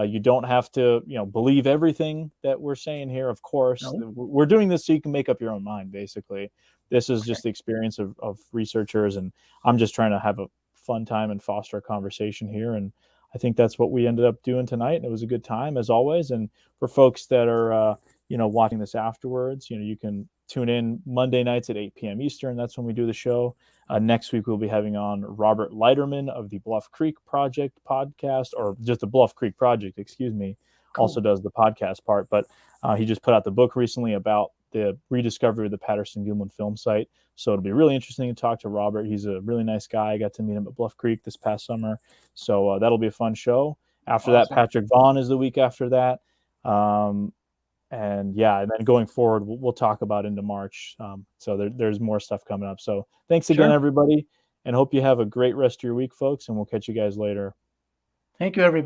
you don't have to, believe everything that we're saying here. Of course, we're doing this so you can make up your own mind. Basically, this is just the experience of researchers, and I'm just trying to have a fun time and foster a conversation here. And I think that's what we ended up doing tonight. And it was a good time as always. And for folks that are, watching this afterwards, you can tune in Monday nights at 8 p.m. Eastern. That's when we do the show. Next week, we'll be having on Robert Leiterman of the Bluff Creek Project podcast, or just the Bluff Creek Project, excuse me. Cool. Also does the podcast part, but he just put out the book recently about the rediscovery of the Patterson-Gimlin film site. So it'll be really interesting to talk to Robert. He's a really nice guy. I got to meet him at Bluff Creek this past summer. So that'll be a fun show. After that, Patrick Vaughn is the week after that. And then going forward, we'll talk about into March. So there's more stuff coming up. So thanks again, everybody, and hope you have a great rest of your week, folks, and we'll catch you guys later. Thank you, everybody.